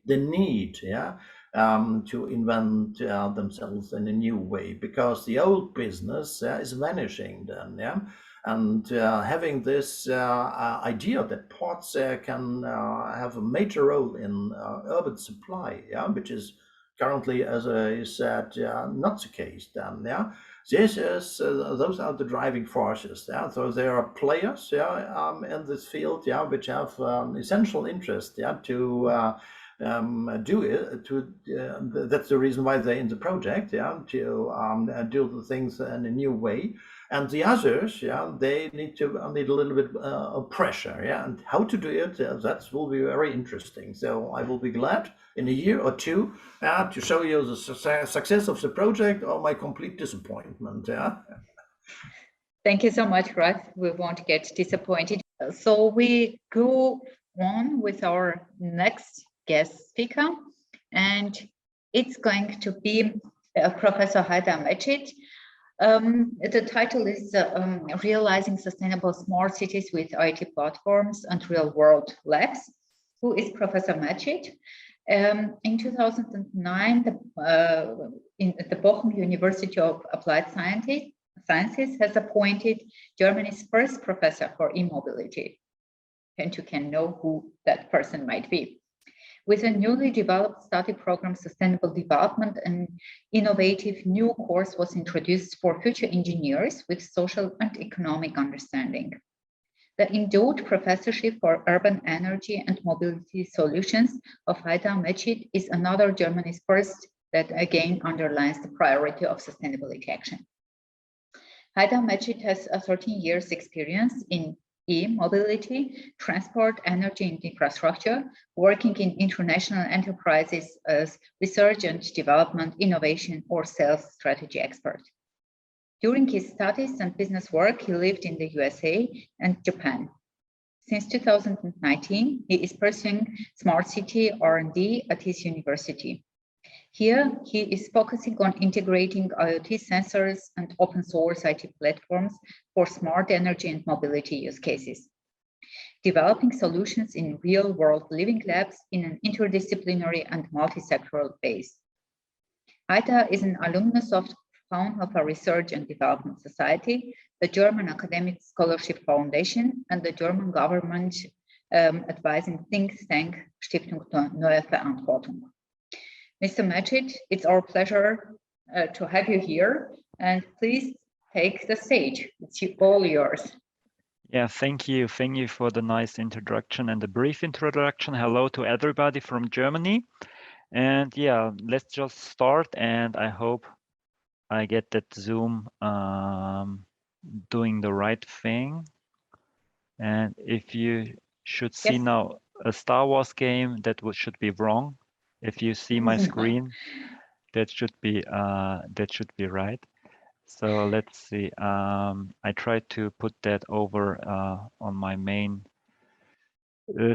the need, yeah, to invent themselves in a new way, because the old business is vanishing then, yeah. And having this idea that ports can have a major role in urban supply, yeah, which is currently, as I said, not the case. Then, yeah, this is those are the driving forces. Yeah, so there are players, yeah, in this field, yeah, which have essential interest, yeah, to do it. That's the reason why they're in the project, yeah, to do the things in a new way. And the others, yeah, they need a little bit of pressure, yeah, and how to do it, that will be very interesting. So I will be glad in a year or two to show you the success of the project or my complete disappointment, yeah. Thank you so much, Ralph. We won't get disappointed. So we go on with our next guest speaker, and it's going to be Professor Haydar Mecit. The title is Realizing Sustainable Smart Cities with IT Platforms and Real-World Labs. Who is Professor Mecit? In 2009, the Bochum University of Applied Sciences has appointed Germany's first professor for e-mobility. And you can know who that person might be. With a newly developed study program, Sustainable Development, an innovative new course was introduced for future engineers with social and economic understanding. The endowed professorship for urban energy and mobility solutions of SPaCiH is another Germany's first that again underlines the priority of sustainability action. SPaCiH has 13 years experience in e-mobility, transport, energy and infrastructure, working in international enterprises as research and development, innovation or sales strategy expert. During his studies and business work, he lived in the USA and Japan. Since 2019, he is pursuing smart city R&D at his university. Here, he is focusing on integrating IoT sensors and open source IT platforms for smart energy and mobility use cases, developing solutions in real-world living labs in an interdisciplinary and multi-sectoral base. Aita is an alumnus of Fraunhofer Research and Development Society, the German Academic Scholarship Foundation, and the German government advising think tank Stiftung Neue Verantwortung. Mr. SPaCiH, it's our pleasure to have you here, and please take the stage. It's all yours. Yeah, thank you. Thank you for the nice introduction and the brief introduction. Hello to everybody from Germany. And yeah, let's just start, and I hope I get that Zoom doing the right thing. And if you should see now a Star Wars game, that should be wrong. If you see my screen, that should be right. So let's see. I tried to put that over on my main.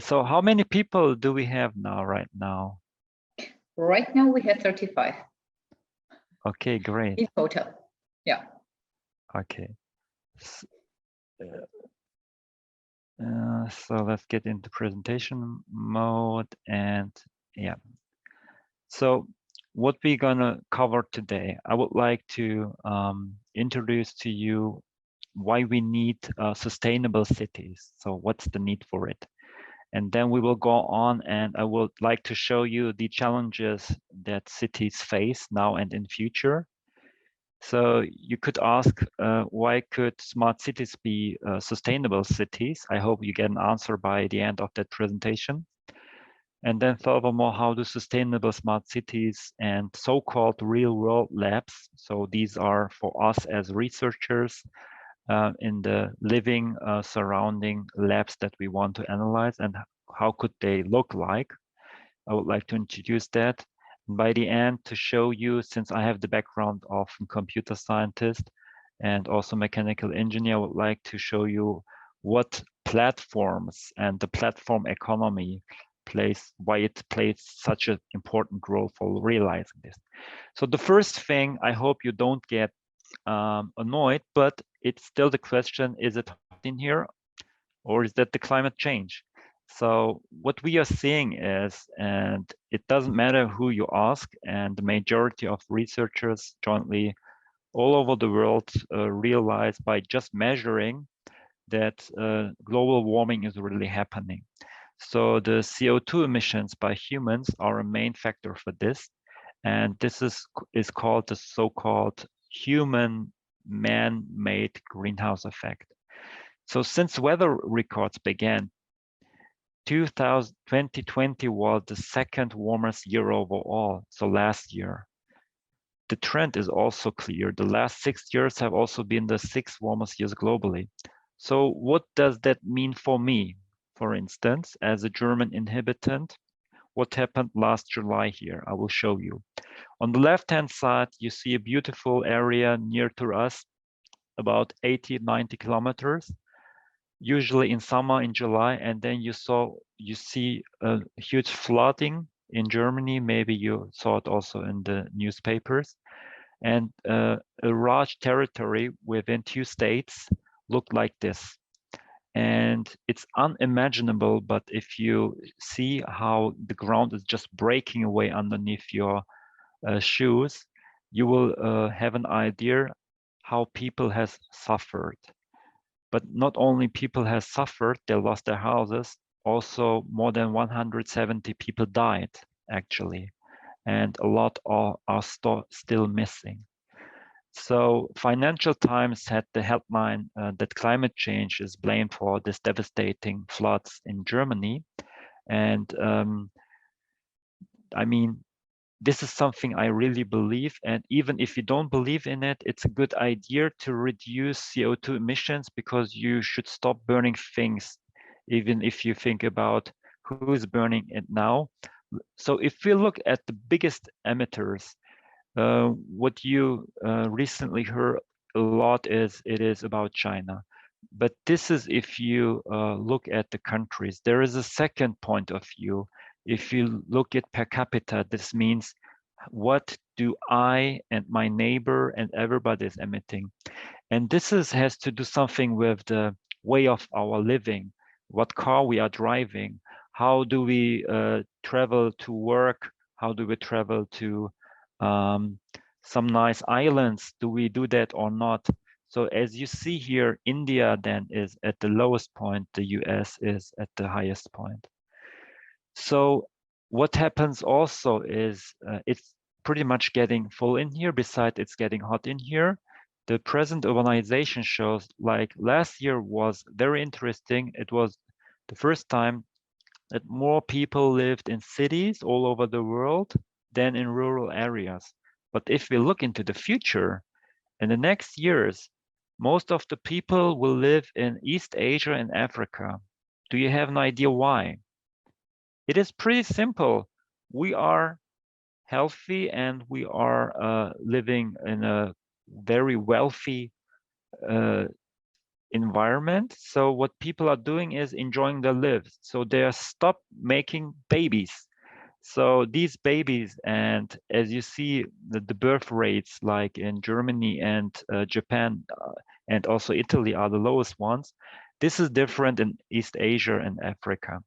So how many people do we have now? Right now? Right now we have 35. Okay, great. In total, yeah. Okay. So let's get into presentation mode, and yeah. So what we're gonna cover today, I would like to introduce to you why we need sustainable cities. So what's the need for it? And then we will go on, and I would like to show you the challenges that cities face now and in future. So you could ask, why could smart cities be sustainable cities? I hope you get an answer by the end of that presentation. And then furthermore, how do sustainable smart cities and so-called real-world labs, so these are for us as researchers in the living surrounding labs that we want to analyze, and how could they look like? I would like to introduce that. And by the end, to show you, since I have the background of a computer scientist and also mechanical engineer, I would like to show you what platforms and the platform economy why it plays such an important role for realizing this. So the first thing, I hope you don't get annoyed, but it's still the question, is it hot in here or is that the climate change? So what we are seeing is, and it doesn't matter who you ask, and the majority of researchers jointly all over the world realize by just measuring that global warming is really happening. So the CO2 emissions by humans are a main factor for this. And this is called the so-called human man-made greenhouse effect. So since weather records began, 2020 was the second warmest year overall, so last year. The trend is also clear. The last 6 years have also been the 6 warmest years globally. So what does that mean for me? For instance, as a German inhabitant, what happened last July here? I will show you. On the left-hand side, you see a beautiful area near to us, about 80, 90 kilometers, usually in summer in July. And then you see a huge flooding in Germany. Maybe you saw it also in the newspapers. And a large territory within 2 states looked like this. And it's unimaginable, but if you see how the ground is just breaking away underneath your shoes, you will have an idea how people has suffered. But not only people has suffered, they lost their houses, also more than 170 people died, actually. And a lot are still missing. So Financial Times had the headline that climate change is blamed for this devastating floods in Germany. And I mean, this is something I really believe. And even if you don't believe in it, it's a good idea to reduce CO2 emissions, because you should stop burning things, even if you think about who is burning it now. So if we look at the biggest emitters, what you recently heard a lot is it is about China. But this is if you look at the countries. There is a second point of view. If you look at per capita, this means what do I and my neighbor and everybody is emitting. And this has to do something with the way of our living, what car we are driving, how do we travel to work, how do we travel to some nice islands, do we do that or not? So as you see here, India then is at the lowest point, the US is at the highest point. So what happens also is it's pretty much getting full in here, besides it's getting hot in here. The present urbanization shows, like last year was very interesting. It was the first time that more people lived in cities all over the world than in rural areas. But if we look into the future, in the next years, most of the people will live in East Asia and Africa. Do you have an idea why? It is pretty simple. We are healthy and we are living in a very wealthy environment. So what people are doing is enjoying their lives. So they are stop making babies. So these babies, and as you see, the birth rates like in Germany and Japan and also Italy are the lowest ones. This is different in East Asia and Africa.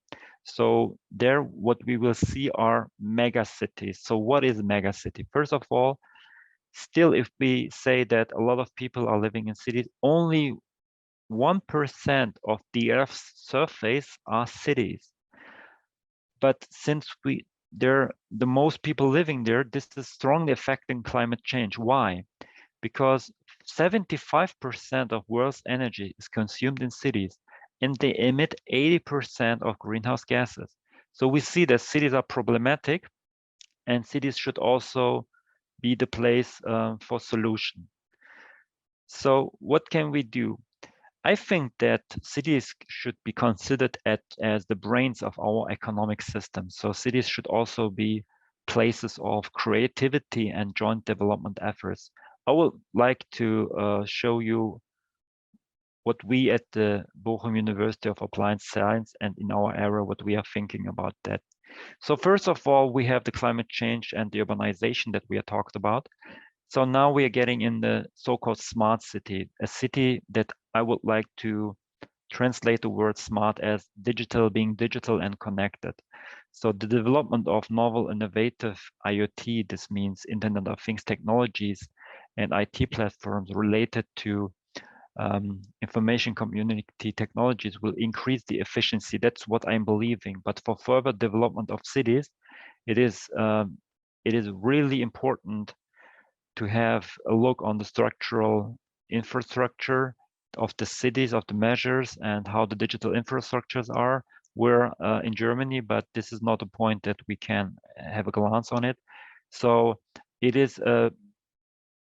So there, what we will see are mega cities. So what is a mega city? First of all, still, if we say that a lot of people are living in cities, only 1% of the Earth's surface are cities. But since the most people living there, this is strongly affecting climate change. Why? Because 75% of world's energy is consumed in cities, and they emit 80% of greenhouse gases. So we see that cities are problematic, and cities should also be the place for solution. So what can we do? I think that cities should be considered as the brains of our economic system. So cities should also be places of creativity and joint development efforts. I would like to show you what we at the Bochum University of Applied Science and in our area, what we are thinking about that. So first of all, we have the climate change and the urbanization that we are talked about. So now we are getting in the so-called smart city, a city that I would like to translate the word smart as digital, being digital and connected. So the development of novel, innovative IoT, this means Internet of Things technologies and IT platforms related to information community technologies will increase the efficiency. That's what I'm believing. But for further development of cities, it is really important to have a look on the structural infrastructure of the cities, of the measures, and how the digital infrastructures are. We're in Germany, but this is not a point that we can have a glance on it. So it is a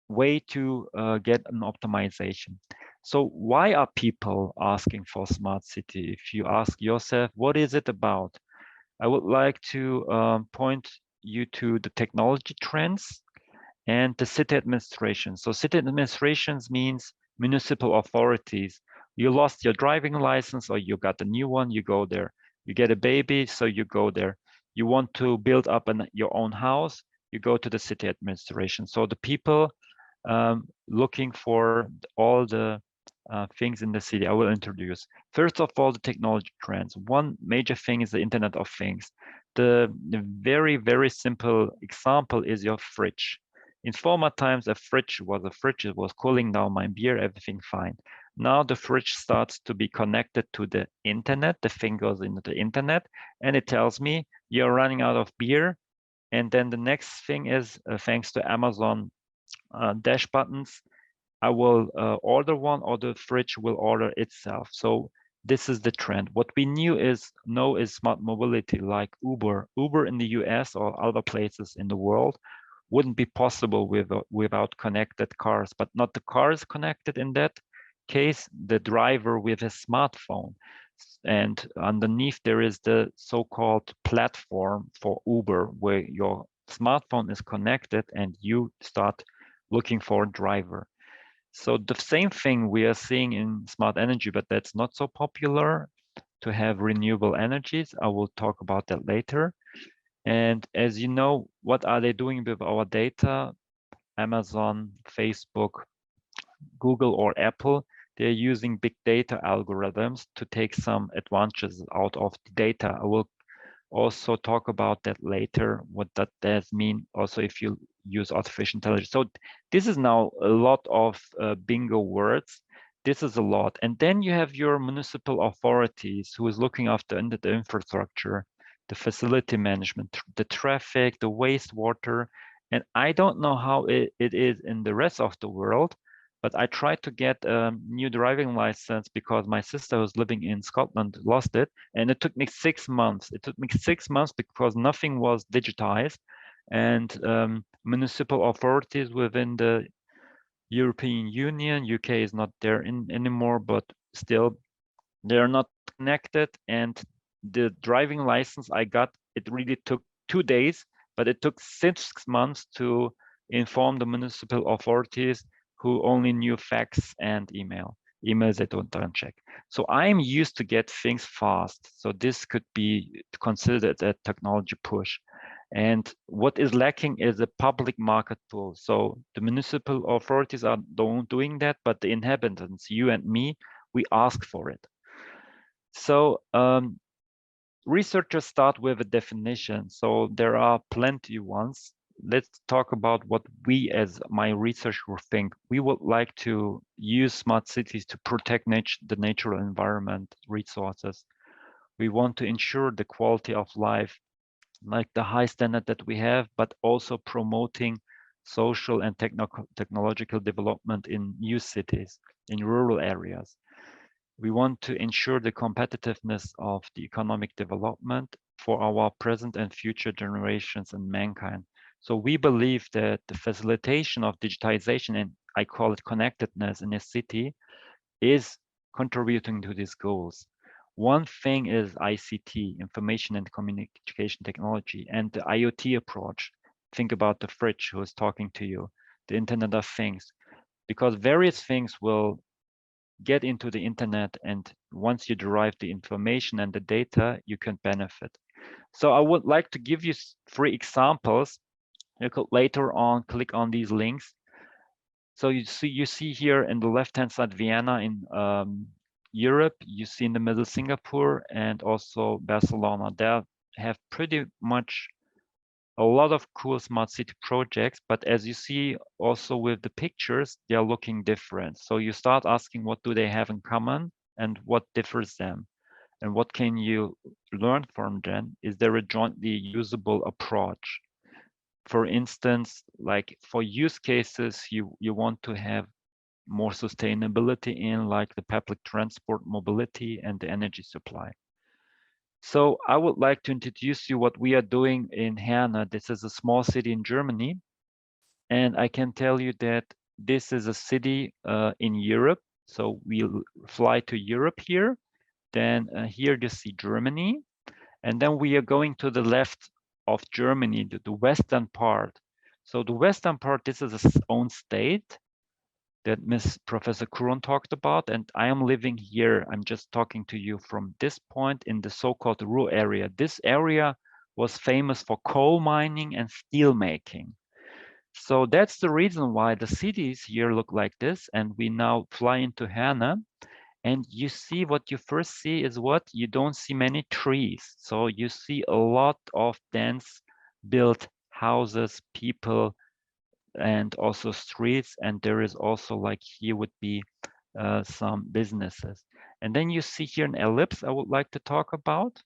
way to get an optimization. So why are people asking for smart city? If you ask yourself, what is it about? I would like to point you to the technology trends and the city administration. So city administrations means municipal authorities. You lost your driving license or you got a new one, you go there. You get a baby, so you go there. You want to build up your own house, you go to the city administration. So the people looking for all the things in the city I will introduce. First of all, the technology trends. One major thing is the Internet of Things. The very, very simple example is your fridge. In former times, a fridge, it was cooling down my beer, everything fine. Now the fridge starts to be connected to the internet. The thing goes into the internet and it tells me you're running out of beer. And then the next thing is, thanks to Amazon dash buttons, I will order one, or the fridge will order itself. So this is the trend. What we know is smart mobility, like Uber. Uber in the US or other places in the world wouldn't be possible without connected cars, but not the car is connected in that case, the driver with a smartphone. And underneath there is the so-called platform for Uber, where your smartphone is connected and you start looking for a driver. So the same thing we are seeing in smart energy, but that's not so popular to have renewable energies. I will talk about that later. And as you know, what are they doing with our data? Amazon, Facebook, Google, or Apple, they're using big data algorithms to take some advantages out of the data. I will also talk about that later, what that does mean also if you use artificial intelligence. So this is now a lot of bingo words. This is a lot. And then you have your municipal authorities who is looking after the infrastructure, the facility management, the traffic, the wastewater. And I don't know how it is in the rest of the world, but I tried to get a new driving license because my sister who's living in Scotland lost it. And it took me 6 months. It took me 6 months because nothing was digitized. And municipal authorities within the European Union, UK is not there anymore, but still they're not connected. And the driving license I got, it really took 2 days, but it took 6 months to inform the municipal authorities who only knew fax and emails they don't check. So I'm used to get things fast. So this could be considered a technology push. And what is lacking is a public market tool. So the municipal authorities are doing that, but the inhabitants, you and me, we ask for it. So researchers start with a definition. So there are plenty ones. Let's talk about what we as my researcher think. We would like to use smart cities to protect the natural environment, resources. We want to ensure the quality of life, like the high standard that we have, but also promoting social and technological development in new cities, in rural areas. We want to ensure the competitiveness of the economic development for our present and future generations and mankind. So we believe that the facilitation of digitization, and I call it connectedness in a city, is contributing to these goals. One thing is ICT, information and communication technology, and the IoT approach. Think about the fridge who is talking to you, the Internet of Things, because various things will get into the internet, and once you derive the information and the data, you can benefit. So I would like to give you 3 examples. You could later on click on these links. So you see here in the left-hand side Vienna in Europe, you see in the middle Singapore and also Barcelona. They have pretty much a lot of cool smart city projects, but as you see also with the pictures, they are looking different. So you start asking what do they have in common and what differs them, and what can you learn from them? Is there a jointly usable approach? For instance, like for use cases, you want to have more sustainability in, like the public transport, mobility, and the energy supply. So I would like to introduce you what we are doing in Herne. This is a small city in Germany. And I can tell you that this is a city in Europe. So we'll fly to Europe here. Then here you see Germany. And then we are going to the left of Germany, the western part. So the western part, this is its own state that Professor Kuron talked about, and I am living here. I'm just talking to you from this point in the so-called Ruhr area. This area was famous for coal mining and steel making. So that's the reason why the cities here look like this. And we now fly into Herne, and you see what you first see is what you don't see many trees. So you see a lot of dense built houses, people, and also streets. And there is also, like, here would be some businesses. And then you see here an ellipse I would like to talk about.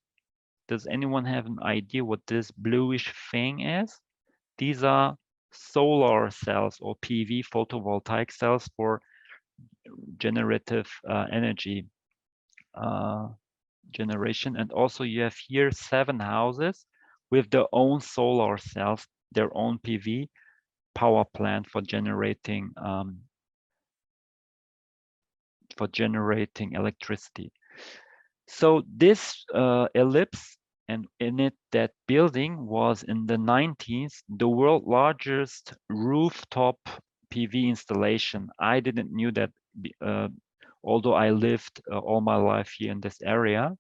Does anyone have an idea what this bluish thing is? These are solar cells or PV, photovoltaic cells, for generative energy generation. And also you have here 7 houses with their own solar cells, their own PV power plant for generating electricity. So this ellipse, and in it, that building was in the 90s the world's largest rooftop PV installation. I didn't knew that, although I lived all my life here in this area,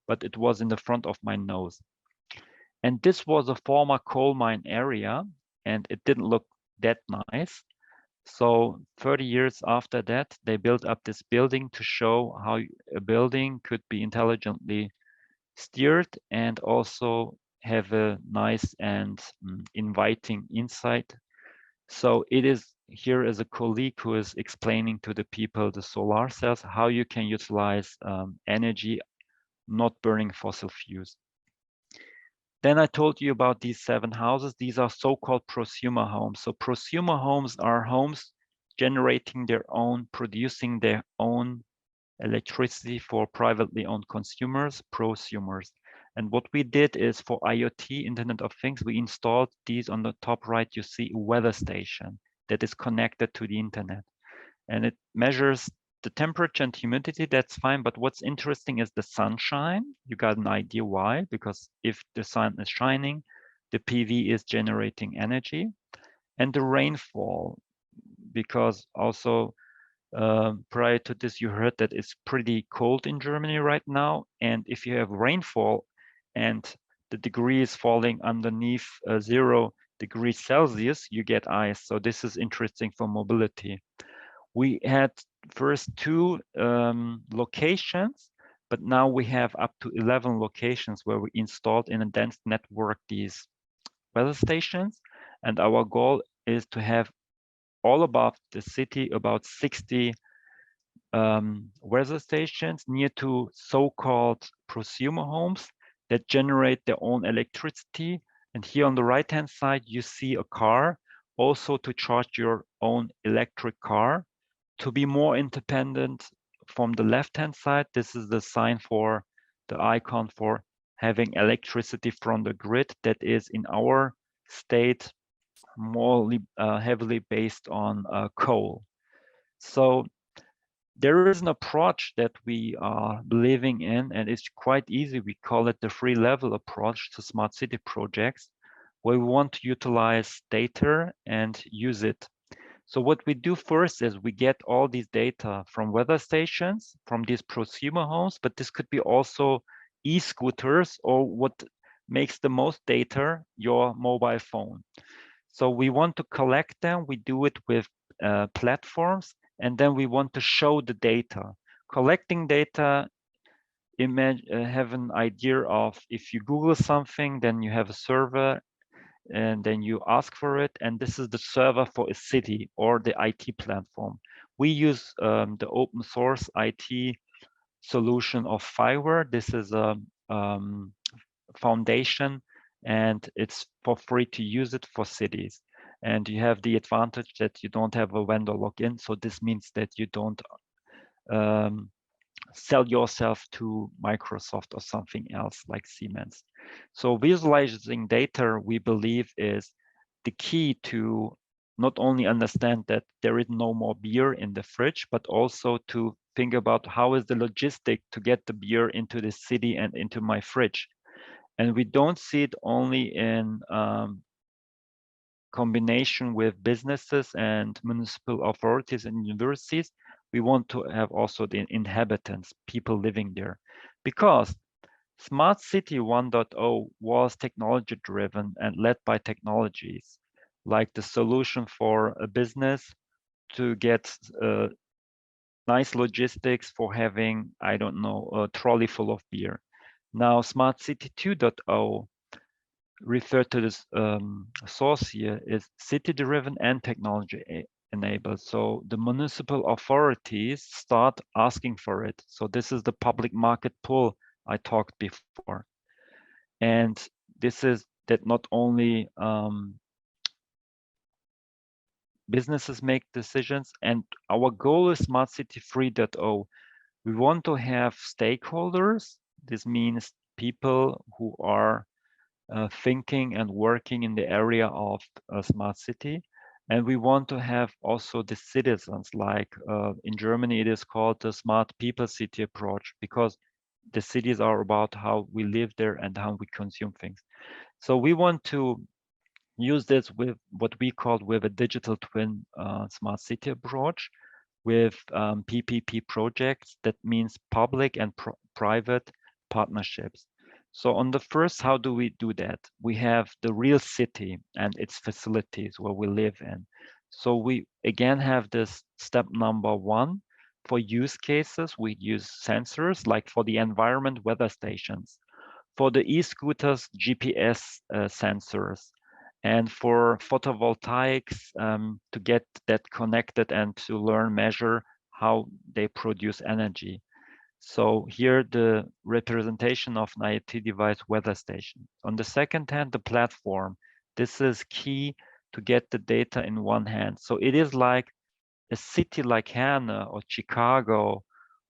but it was in the front of my nose. And this was a former coal mine area, and it didn't look that nice. So 30 years after that, they built up this building to show how a building could be intelligently steered and also have a nice and inviting inside. So it is here as a colleague who is explaining to the people, the solar cells, how you can utilize energy, not burning fossil fuels. Then I told you about these 7 houses. These are so-called prosumer homes. So prosumer homes are homes generating their own, producing their own electricity for privately owned consumers, prosumers. And what we did is, for IoT, Internet of Things, we installed these. On the top right, you see a weather station that is connected to the internet. And it measures the temperature and humidity. That's fine. But what's interesting is the sunshine. You got an idea why? Because if the sun is shining, the PV is generating energy. And the rainfall, because also prior to this, you heard that it's pretty cold in Germany right now. And if you have rainfall and the degree is falling underneath 0 degrees Celsius, you get ice. So this is interesting for mobility. We had first 2 locations, but now we have up to 11 locations where we installed in a dense network these weather stations. And our goal is to have all above the city about 60 weather stations near to so-called prosumer homes that generate their own electricity. And here on the right-hand side, you see a car, also to charge your own electric car. To be more independent, from the left-hand side, this is the sign for the icon for having electricity from the grid that is in our state more heavily based on coal. So there is an approach that we are believing in, and it's quite easy. We call it the 3-level approach to smart city projects, where we want to utilize data and use it. So what we do first is we get all these data from weather stations, from these prosumer homes, but this could be also e-scooters, or what makes the most data, your mobile phone. So we want to collect them. We do it with platforms, and then we want to show the data. Collecting data, have an idea of, if you Google something, then you have a server, and then you ask for it, and this is the server for a city or the IT platform. We use the open source IT solution of Fiverr. This is a foundation, and it's for free to use it for cities. And you have the advantage that you don't have a vendor login. So this means that you don't sell yourself to Microsoft or something else like Siemens. So visualizing data, we believe, is the key to not only understand that there is no more beer in the fridge, but also to think about how is the logistic to get the beer into the city and into my fridge. And we don't see it only in combination with businesses and municipal authorities and universities. We want to have also the inhabitants, people living there, because Smart City 1.0 was technology driven and led by technologies. like the solution for a business to get nice logistics for having, I don't know, a trolley full of beer. Now, Smart City 2.0, referred to this source here, is city-driven and technology enabled. So the municipal authorities start asking for it. So this is the public market pull I talked before. And this is that not only businesses make decisions, and our goal is Smart City 3.0. We want to have stakeholders. This means people who are thinking and working in the area of a smart city. And we want to have also the citizens, like in Germany, it is called the smart people city approach, because the cities are about how we live there and how we consume things. So we want to use this with what we call with a digital twin smart city approach with PPP projects. That means public and private partnerships. So on the first, how do we do that? We have the real city and its facilities where we live in. So we again have this step number one. For use cases, we use sensors, like for the environment, weather stations. For the e-scooters, GPS sensors. And for photovoltaics, to get that connected and to learn, measure how they produce energy. So here the representation of an IoT device weather station. On the second hand, the platform. This is key to get the data in one hand. So it is like a city like Herne or Chicago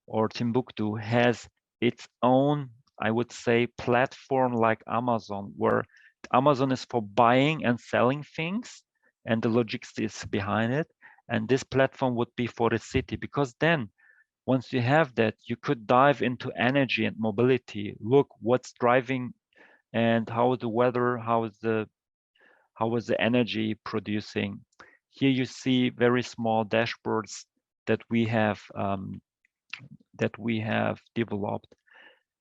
or Timbuktu has its own, I would say, platform like Amazon, where Amazon is for buying and selling things and the logistics behind it. And this platform would be for the city, because then once you have that, you could dive into energy and mobility. Look what's driving and how is the weather, how is the energy producing. Here you see very small dashboards that we have developed.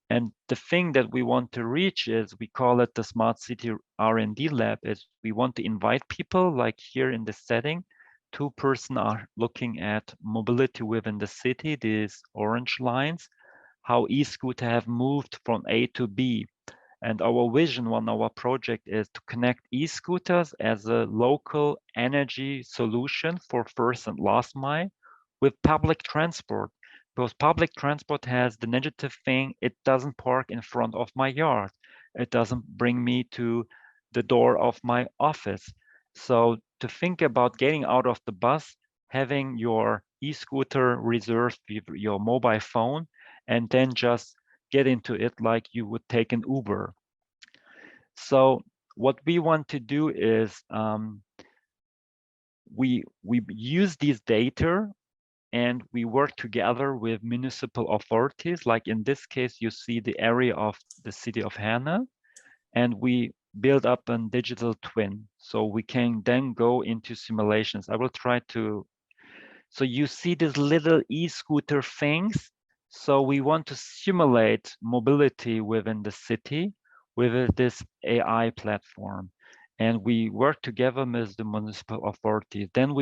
And the thing that we want to reach is, we call it the Smart City R&D Lab, is we want to invite people, like here in this setting. 2 persons are looking at mobility within the city, these orange lines, how e-scooter have moved from A to B. And our vision on our project is to connect e-scooters as a local energy solution for first and last mile with public transport. Because public transport has the negative thing, it doesn't park in front of my yard. It doesn't bring me to the door of my office. So to think about getting out of the bus, having your e-scooter reserved with your mobile phone, and then just get into it like you would take an Uber. So what we want to do is we use these data and we work together with municipal authorities. Like in this case, you see the area of the city of Herne, and we build up a digital twin. So we can then go into simulations. I will try to, so you see these little e-scooter things. So we want to simulate mobility within the city with this AI platform. And we work together with the municipal authorities. Then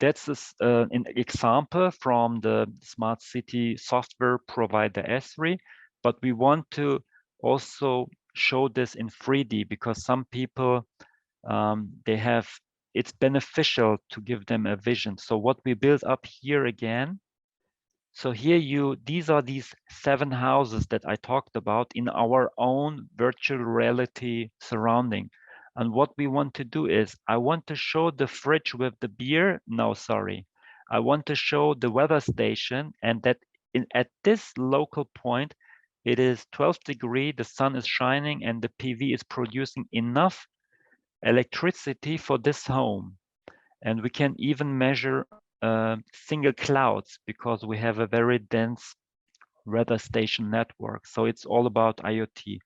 that's an example from the smart city software provider Esri, but we want to also show this in 3D, because some people, it's beneficial to give them a vision. So what we build up here again, so here these are these 7 houses that I talked about in our own virtual reality surrounding. And what we want to do is, I want to show the fridge with the beer. No, sorry. I want to show the weather station, and that at this local point, it is 12 degrees, the sun is shining, and the PV is producing enough electricity for this home. And we can even measure single clouds, because we have a very dense weather station network. So it's all about IoT.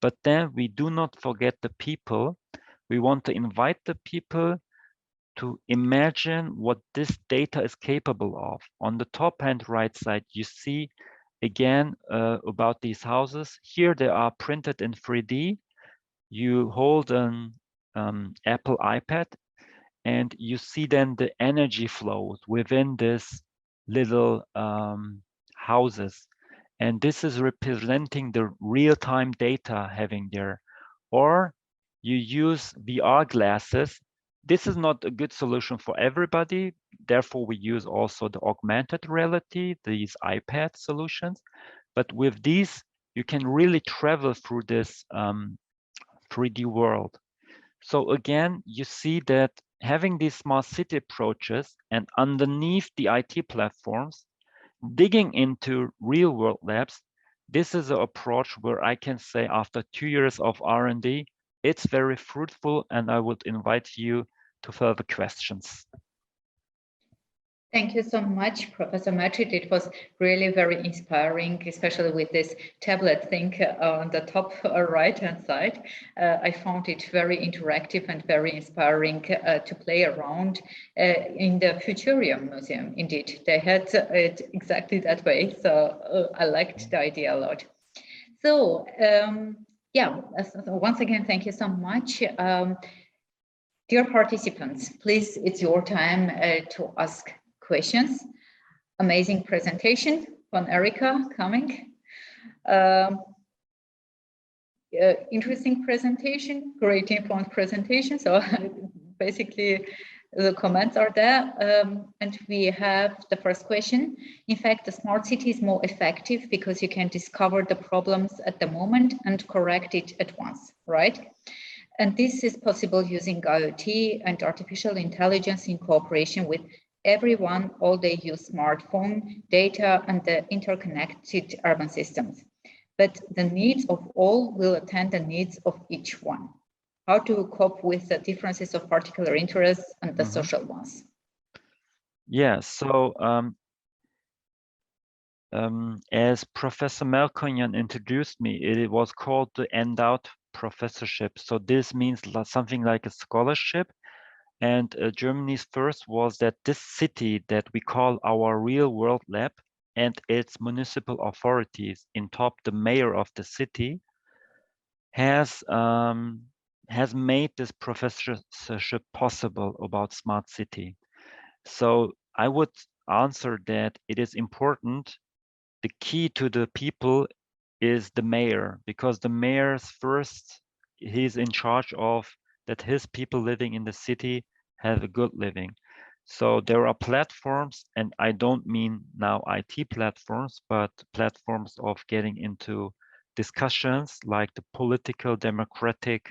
But then we do not forget the people. We want to invite the people to imagine what this data is capable of. On the top hand right side, you see again about these houses. Here they are printed in 3D. You hold an Apple iPad. and you see then the energy flows within this little houses. And this is representing the real-time data having there. Or you use VR glasses. This is not a good solution for everybody. Therefore, we use also the augmented reality, these iPad solutions. But with these, you can really travel through this 3D world. So again, you see that having these smart city approaches and underneath the IT platforms, digging into real world labs, this is an approach where I can say after 2 years of R&D, it's very fruitful, and I would invite you to further questions. Thank you so much, Professor Matrit. It was really very inspiring, especially with this tablet thing on the top right-hand side. I found it very interactive and very inspiring to play around in the Futurium Museum. Indeed, they had it exactly that way. So I liked the idea a lot. So yeah, once again, thank you so much. Dear participants, please, it's your time to ask questions. Amazing presentation from Erika coming. Interesting presentation, great informed presentation. So basically the comments are there. And we have the first question. In fact, the smart city is more effective because you can discover the problems at the moment and correct it at once, right? And this is possible using IoT and artificial intelligence in cooperation with everyone. All they use smartphone data and the interconnected urban systems. But the needs of all will attend the needs of each one. How to cope with the differences of particular interests and the social ones? Yeah, so as Professor Melkonyan introduced me, it was called the endowed professorship. So this means something like a scholarship. And Germany's first was that this city that we call our real world lab and its municipal authorities, in top the mayor of the city, has made this professorship possible about smart city. So I would answer that it is important. The key to the people is the mayor, because the mayor's first, he's in charge of that his people living in the city have a good living. So there are platforms, and I don't mean now IT platforms, but platforms of getting into discussions like the political democratic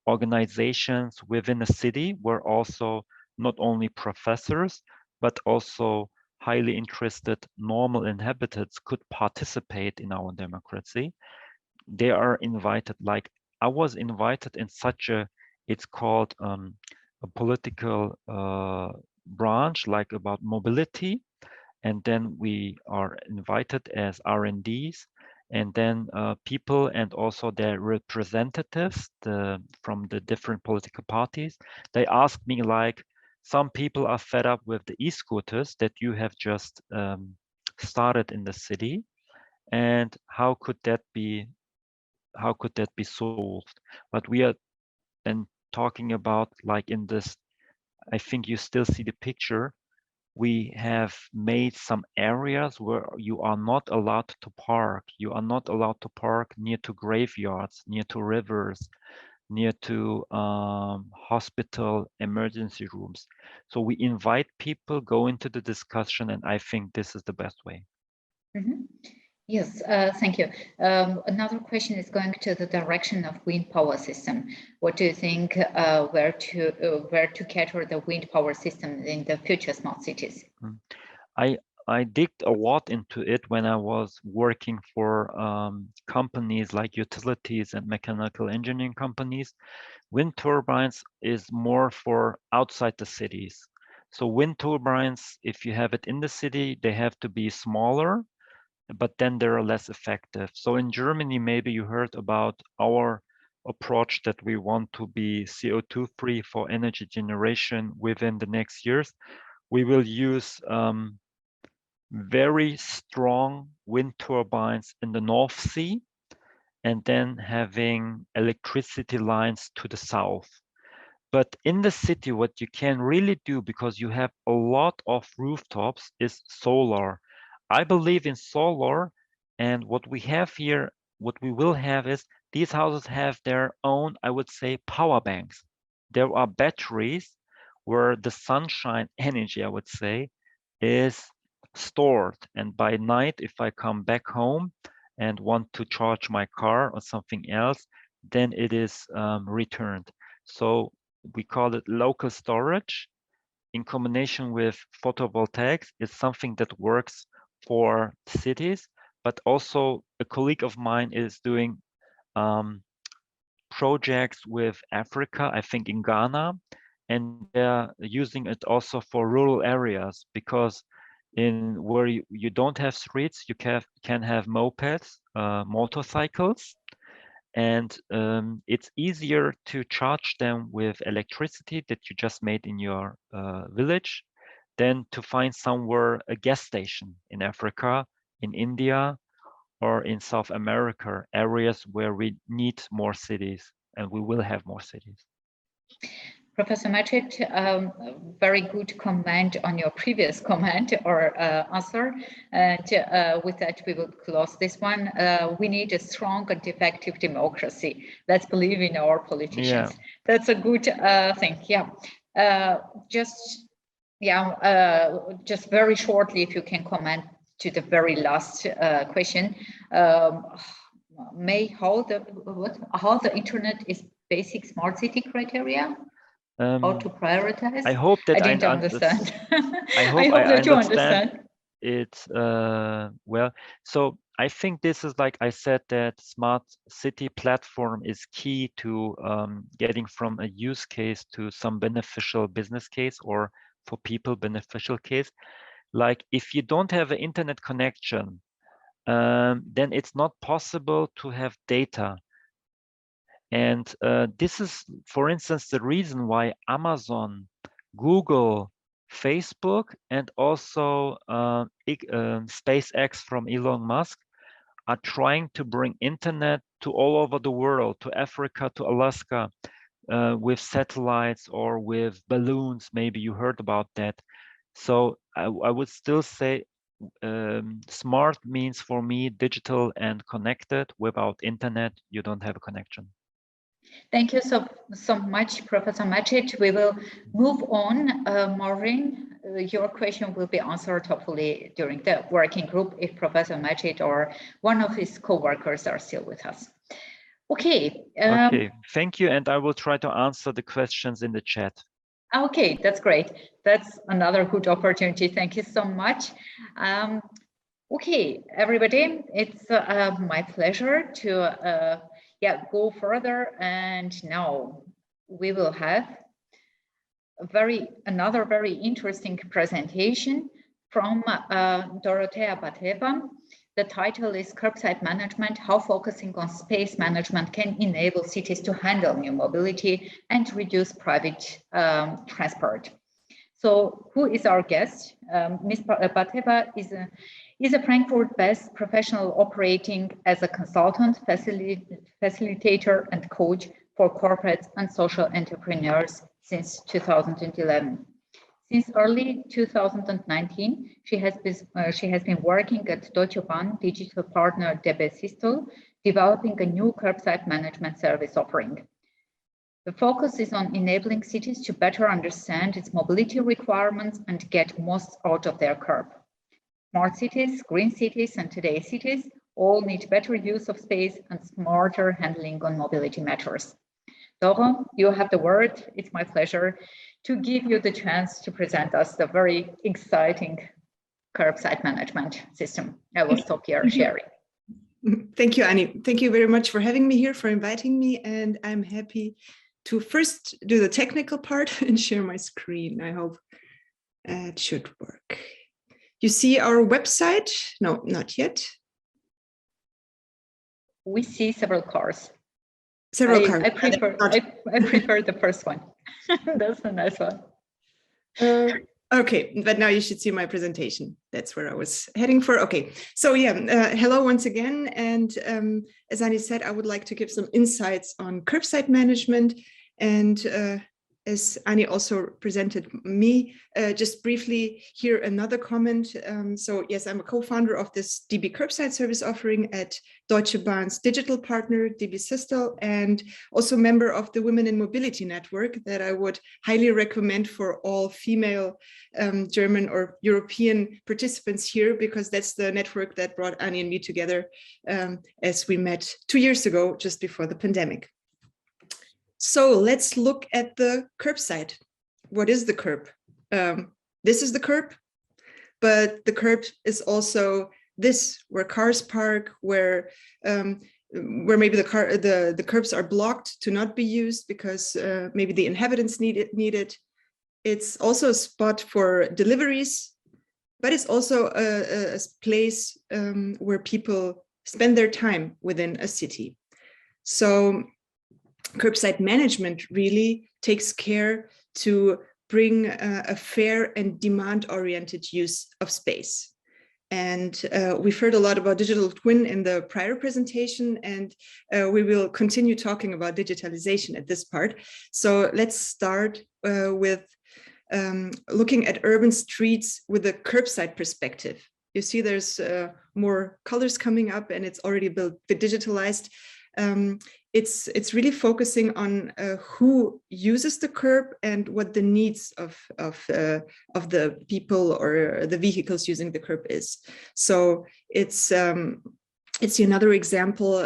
organizations within a city, where also not only professors, but also highly interested normal inhabitants could participate in our democracy. They are invited, like I was invited in such a, it's called a political branch, like about mobility. And then we are invited as R&Ds, and then people and also their representatives from the different political parties. They asked me, like, some people are fed up with the e-scooters that you have just started in the city, and how could that be solved? But we are then talking about, like, in this, I think you still see the picture, we have made some areas where you are not allowed to park. You are not allowed to park near to graveyards, near to rivers, near to hospital emergency rooms. So we invite people, go into the discussion, and I think this is the best way. Mm-hmm. Yes, thank you. Another question is going to the direction of wind power system. What do you think where to cater the wind power system in the future smart cities? I digged a lot into it when I was working for companies like utilities and mechanical engineering companies. Wind turbines is more for outside the cities. So wind turbines, if you have it in the city, they have to be smaller, but then they're less effective. So in Germany, maybe you heard about our approach that we want to be CO2 free for energy generation within the next years. We will use very strong wind turbines in the North Sea, and then having electricity lines to the south. But in the city, what you can really do, because you have a lot of rooftops, is solar. I believe in solar, and what we have here, what we will have is these houses have their own, I would say, power banks. There are batteries where the sunshine energy, I would say, is stored. And by night, if I come back home and want to charge my car or something else, then it is returned. So we call it local storage in combination with photovoltaics. Is something that works for cities, but also a colleague of mine is doing projects with Africa, I think in Ghana, and they're using it also for rural areas, because in where you don't have streets, you can have mopeds, motorcycles, and it's easier to charge them with electricity that you just made in your village than to find somewhere a gas station in Africa, in India, or in South America, areas where we need more cities, and we will have more cities. Professor Macic, very good comment on your previous comment or answer. And with that, we will close this one. We need a strong and effective democracy. Let's believe in our politicians. Yeah. That's a good thing. Yeah. Just very shortly, if you can comment to the very last question. How the internet is basic smart city criteria? How to prioritize? I hope that I didn't understand. I hope that you understand. It's well, so I think this is, like I said, that smart city platform is key to getting from a use case to some beneficial business case, or for people beneficial case. Like if you don't have an internet connection, then it's not possible to have data. And this is, for instance, the reason why Amazon, Google, Facebook, and also SPaceX from Elon Musk are trying to bring internet to all over the world, to Africa, to Alaska, with satellites or with balloons. Maybe you heard about that. So I would still say smart means for me digital and connected. Without internet, you don't have a connection. Thank you so much, Professor Macic. We will move on. Maureen, your question will be answered hopefully during the working group if Professor Macic or one of his co-workers are still with us. Okay. Okay, thank you. And I will try to answer the questions in the chat. Okay, that's great. That's another good opportunity. Thank you so much. Okay, everybody, it's my pleasure to go further, and now we will have another very interesting presentation from Dorothea Bateva. The title is Curbside Management, how focusing on space management can enable cities to handle new mobility and reduce private transport. So who is our guest? Ms. Bateva is a Frankfurt-based professional operating as a consultant, facilitator, and coach for corporates and social entrepreneurs since 2011. Since early 2019, she has been working at Deutsche Bahn digital partner DB Systel, developing a new curbside management service offering. The focus is on enabling cities to better understand its mobility requirements and get most out of their curb. Smart cities, green cities, and today's cities all need better use of space and smarter handling on mobility matters. Doro, you have the word. It's my pleasure to give you the chance to present us the very exciting curbside management system. I will stop here sharing. Thank you, Annie. Thank you very much for having me here, for inviting me. And I'm happy to first do the technical part and share my screen. I hope it should work. You see our website? No, not yet. We see several cars. Several cars. I prefer the first one. That's a nice one. Okay, but now you should see my presentation. That's where I was heading for. Okay, so yeah, hello once again. And as Annie said, I would like to give some insights on curbside management. And as Annie also presented me, just briefly here another comment. So yes, I'm a co-founder of this DB Curbside service offering at Deutsche Bahn's digital partner, DB Systel, and also member of the Women in Mobility Network that I would highly recommend for all female German or European participants here, because that's the network that brought Annie and me together as we met 2 years ago, just before the pandemic. So let's look at the curbside. What is the curb? This is the curb, but the curb is also this, where cars park, where maybe the curbs are blocked to not be used because maybe the inhabitants need it. It's also a spot for deliveries, but it's also a place where people spend their time within a city. So curbside management really takes care to bring a fair and demand-oriented use of space. And we've heard a lot about digital twin in the prior presentation, and we will continue talking about digitalization at this part. So let's start with looking at urban streets with a curbside perspective. You see there's more colors coming up, and it's already been digitalized. It's really focusing on who uses the curb and what the needs of the people or the vehicles using the curb is. So it's another example.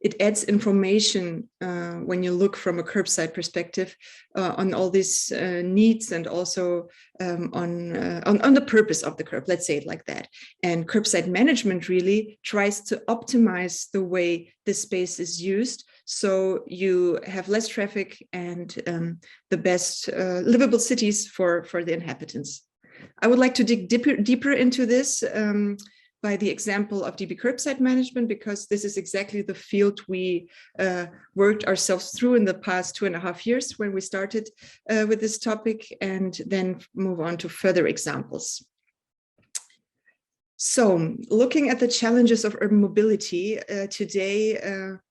It adds information when you look from a curbside perspective on all these needs, and also on the purpose of the curb, let's say it like that. And curbside management really tries to optimize the way the space is used, so you have less traffic and the best livable cities for the inhabitants. I would like to dig deeper into this by the example of DB Curbside Management, because this is exactly the field we worked ourselves through in the past 2.5 years when we started with this topic, and then move on to further examples. So looking at the challenges of urban mobility, today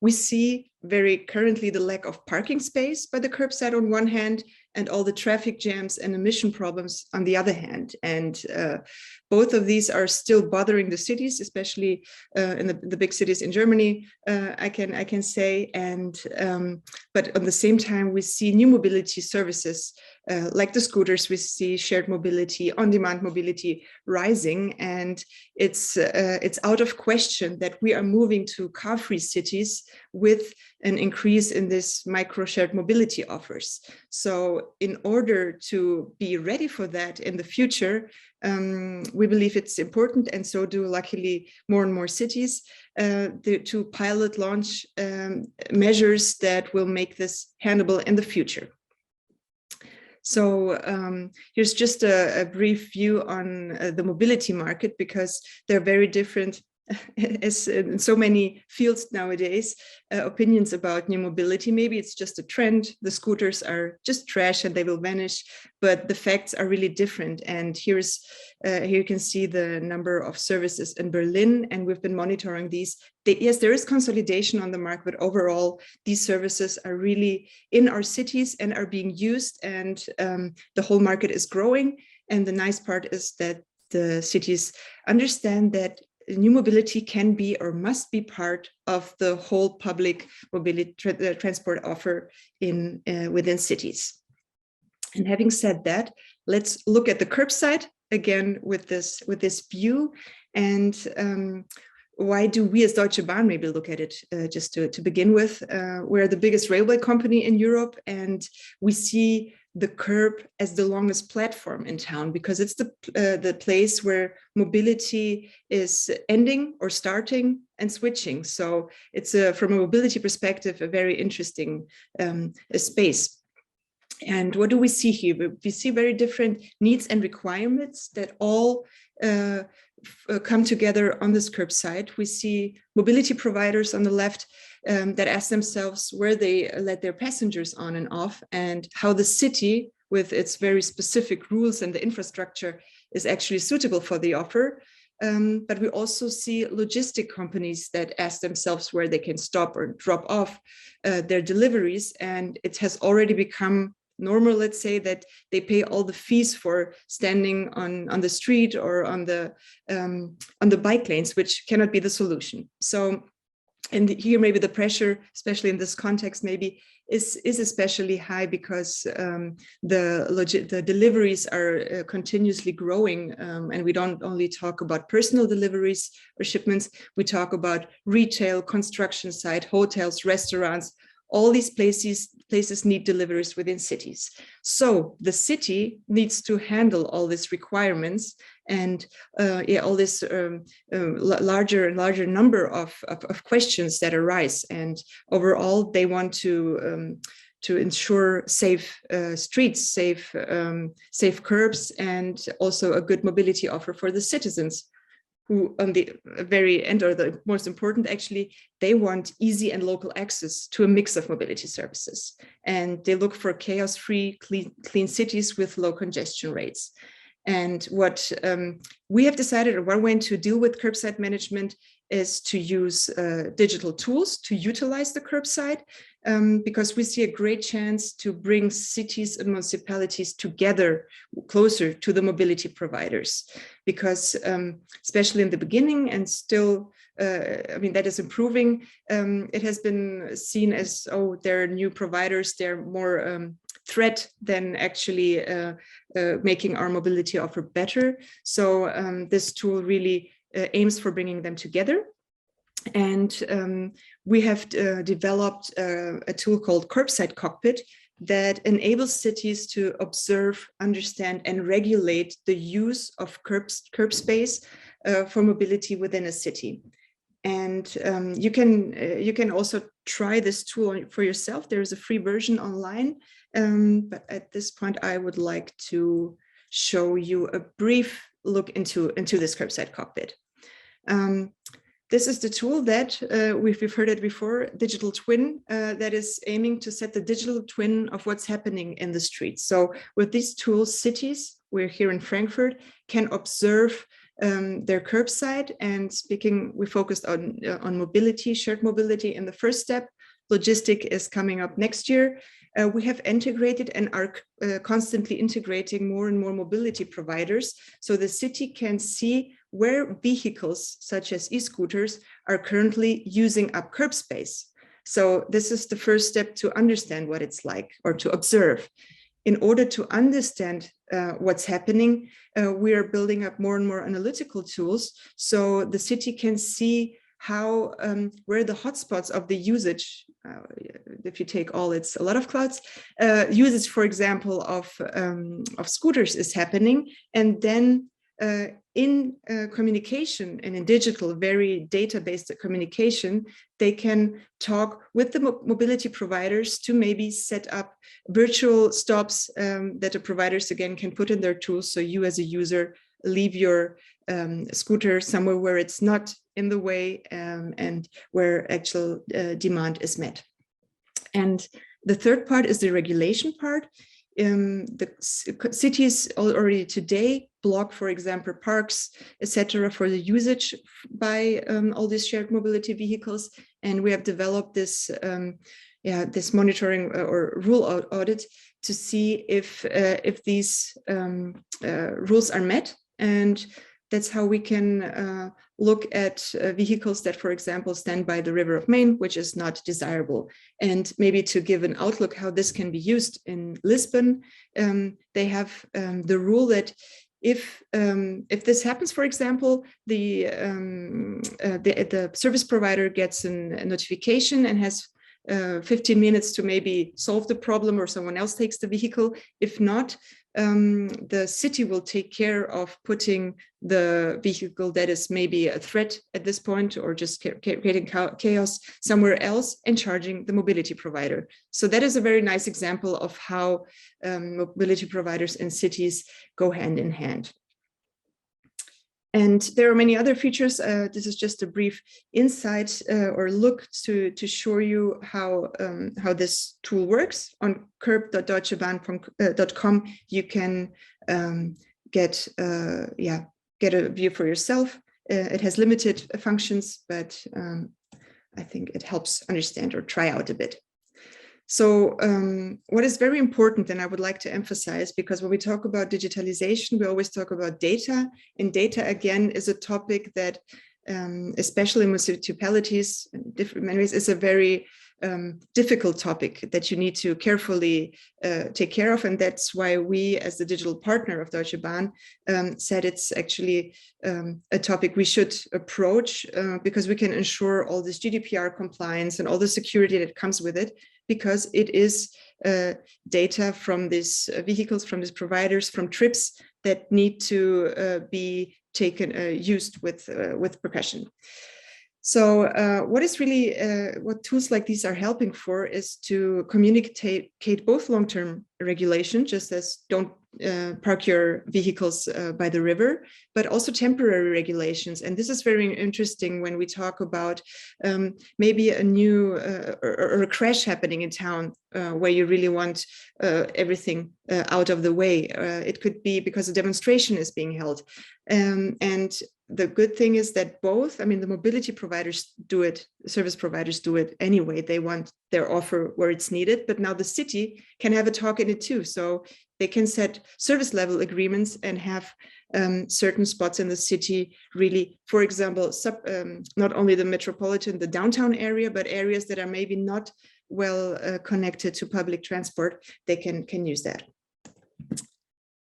we see very currently the lack of parking space by the curbside on one hand, and all the traffic jams and emission problems on the other hand. And both of these are still bothering the cities, especially in the big cities in Germany, I can say. And but at the same time, we see new mobility services like the scooters. We see shared mobility, on-demand mobility rising, and it's out of question that we are moving to car-free cities with an increase in this micro shared mobility offers. So in order to be ready for that in the future, we believe it's important, and so do luckily more and more cities, to pilot launch measures that will make this handleable in the future. So here's just a brief view on the mobility market, because they're very different as in so many fields nowadays, opinions about new mobility. Maybe it's just a trend, the scooters are just trash and they will vanish, but the facts are really different. And here you can see the number of services in Berlin, and we've been monitoring these. Yes, there is consolidation on the market, but overall these services are really in our cities and are being used, and the whole market is growing. And the nice part is that the cities understand that new mobility can be or must be part of the whole public mobility transport offer within cities. And having said that, let's look at the curbside again with this view. And why do we as Deutsche Bahn maybe look at it just to begin with? We're the biggest railway company in Europe, and we see the curb as the longest platform in town, because it's the place where mobility is ending or starting and switching. So it's from a mobility perspective a very interesting space. And what do we see here? We see very different needs and requirements that all come together on this curbside. We see mobility providers on the left that ask themselves where they let their passengers on and off, and how the city with its very specific rules and the infrastructure is actually suitable for the offer. But we also see logistic companies that ask themselves where they can stop or drop off their deliveries, and it has already become normal, let's say, that they pay all the fees for standing on the street or on the bike lanes, which cannot be the solution. So, and here maybe the pressure, especially in this context, maybe is especially high because the deliveries are continuously growing, and we don't only talk about personal deliveries or shipments, we talk about retail, construction site, hotels, restaurants. All these places need deliveries within cities. So the city needs to handle all these requirements and all this larger and larger number of questions that arise. And overall, they want to ensure safe streets, safe curbs, and also a good mobility offer for the citizens, who on the very end, or the most important actually, they want easy and local access to a mix of mobility services. And they look for chaos-free, clean cities with low congestion rates. And what we have decided, or one way to deal with curbside management, is to use digital tools to utilize the curbside, because we see a great chance to bring cities and municipalities together, closer to the mobility providers. Because especially in the beginning, and still, I mean, that is improving, it has been seen as, oh, there are new providers, they're more threat than actually making our mobility offer better. So this tool really aims for bringing them together. And we have developed a tool called Curbside Cockpit that enables cities to observe, understand, and regulate the use of curb space for mobility within a city. And you can also try this tool for yourself. There is a free version online, but at this point, I would like to show you a brief look into this Curbside Cockpit. This is the tool that we've heard it before, digital twin, that is aiming to set the digital twin of what's happening in the streets. So with these tools, cities, we're here in Frankfurt, can observe their curbside. And we focused on mobility, shared mobility in the first step. Logistic is coming up next year. We have integrated and are constantly integrating more and more mobility providers, so the city can see where vehicles such as e-scooters are currently using up curb space. So this is the first step to understand what it's like, or to observe. In order to understand what's happening, we are building up more and more analytical tools, so the city can see how where the hotspots of the usage, if you take all, it's a lot of clouds, usage, for example, of scooters is happening, and then in communication and in digital, very data-based communication, they can talk with the mobility providers to maybe set up virtual stops that the providers again can put in their tools, so you as a user leave your scooter somewhere where it's not in the way and where actual demand is met. And the third part is the regulation part. The cities already today block, for example, parks, etc., for the usage by all these shared mobility vehicles. And we have developed this this monitoring or rule audit to see if these rules are met. And that's how we can look at vehicles that, for example, stand by the River of Main, which is not desirable. And maybe to give an outlook how this can be used in Lisbon, they have the rule that if this happens, for example, the service provider gets a notification and has 15 minutes to maybe solve the problem, or someone else takes the vehicle. If not, the city will take care of putting the vehicle that is maybe a threat at this point, or just creating chaos, somewhere else, and charging the mobility provider. So that is a very nice example of how mobility providers and cities go hand in hand. And there are many other features. This is just a brief insight or look to show you how this tool works. On curb.deutschebahn.com, you can get a view for yourself. It has limited functions, but I think it helps understand or try out a bit. So what is very important, and I would like to emphasize, because when we talk about digitalization, we always talk about data, and data again is a topic that, especially in municipalities, in different ways, is a very difficult topic that you need to carefully take care of. And that's why we, as the digital partner of Deutsche Bahn, said it's actually a topic we should approach because we can ensure all this GDPR compliance and all the security that comes with it, because it is data from these vehicles, from these providers, from trips that need to be taken, used with precaution. So what is really, what tools like these are helping for is to communicate both long-term regulation, just as don't park your vehicles by the river, but also temporary regulations. And this is very interesting when we talk about maybe a new or a crash happening in town where you really want everything out of the way. It could be because a demonstration is being held. And the good thing is that both, I mean, the mobility providers do it, service providers do it anyway. They want their offer where it's needed, but now the city can have a talk in it too. So they can set service level agreements and have certain spots in the city really, for example, not only the Metropolitan, the downtown area, but areas that are maybe not well connected to public transport, they can use that.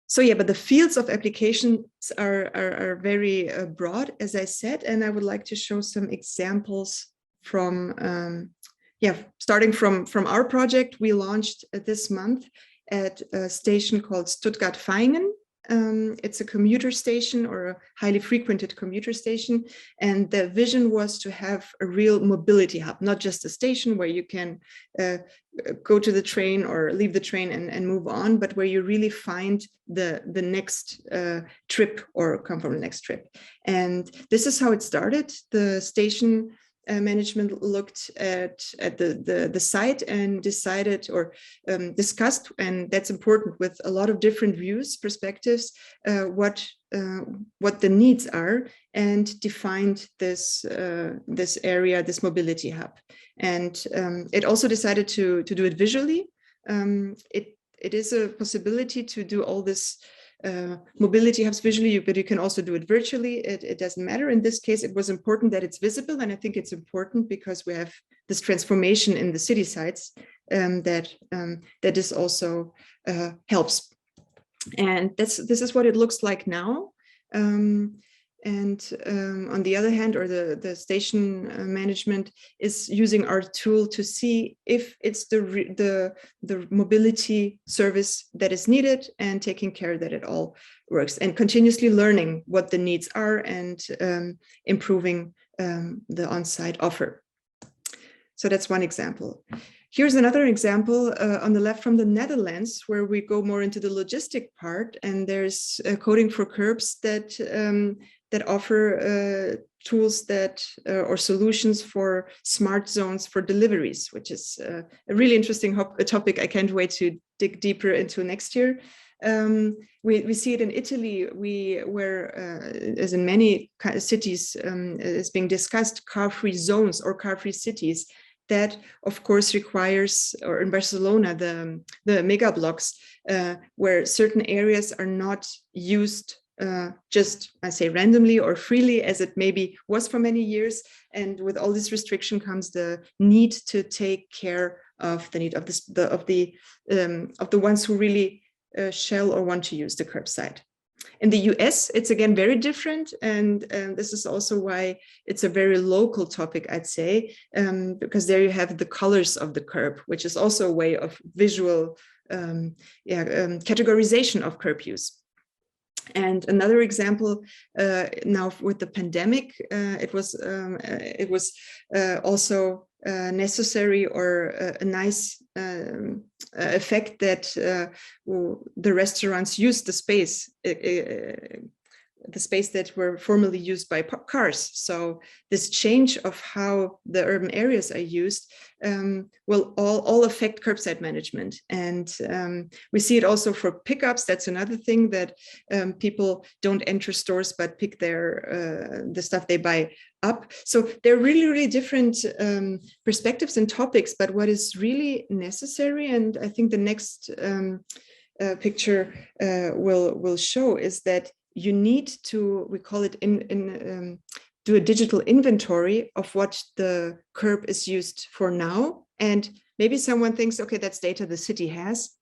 So yeah, but the fields of applications are very broad, as I said, and I would like to show some examples from, starting from our project. We launched this month at a station called Stuttgart-Vaihingen. It's a commuter station, or a highly frequented commuter station. And the vision was to have a real mobility hub, not just a station where you can go to the train or leave the train and move on, but where you really find the next trip or come from the next trip. And this is how it started. The station management looked at the site and decided or discussed, and that's important, with a lot of different views, perspectives, what the needs are, and defined this area, this mobility hub. And it also decided to do it visually. It is a possibility to do all this mobility hubs visually, but you can also do it virtually. It doesn't matter. In this case, it was important that it's visible, and I think it's important because we have this transformation in the city sites that this also helps. And this is what it looks like now. On the other hand, or the station management is using our tool to see if it's the mobility service that is needed, and taking care that it all works, and continuously learning what the needs are, and improving the on-site offer. So that's one example. Here's another example on the left from the Netherlands, where we go more into the logistic part, and there's coding for curbs that offer tools that or solutions for smart zones for deliveries, which is a really interesting topic. I can't wait to dig deeper into next year. We see it in Italy, where, as in many cities, is being discussed, car-free zones or car-free cities. That, of course, requires, or in Barcelona, the mega blocks, where certain areas are not used just, I say, randomly or freely, as it maybe was for many years. And with all this restriction comes the need to take care of the need of the ones who really shall or want to use the curbside. In the US, it's again very different, and this is also why it's a very local topic, I'd say, because there you have the colors of the curb, which is also a way of visual categorization of curb use. And another example, now with the pandemic, it was also necessary, or a nice effect that the restaurants used the space that were formerly used by cars. So this change of how the urban areas are used will all affect curbside management. And we see it also for pickups. That's another thing, that people don't enter stores but pick the stuff they buy up. So they're really, really different perspectives and topics, but what is really necessary, and I think the next picture will show, is that you need to, we call it do a digital inventory of what the curb is used for now. And maybe someone thinks, okay, that's data the city has.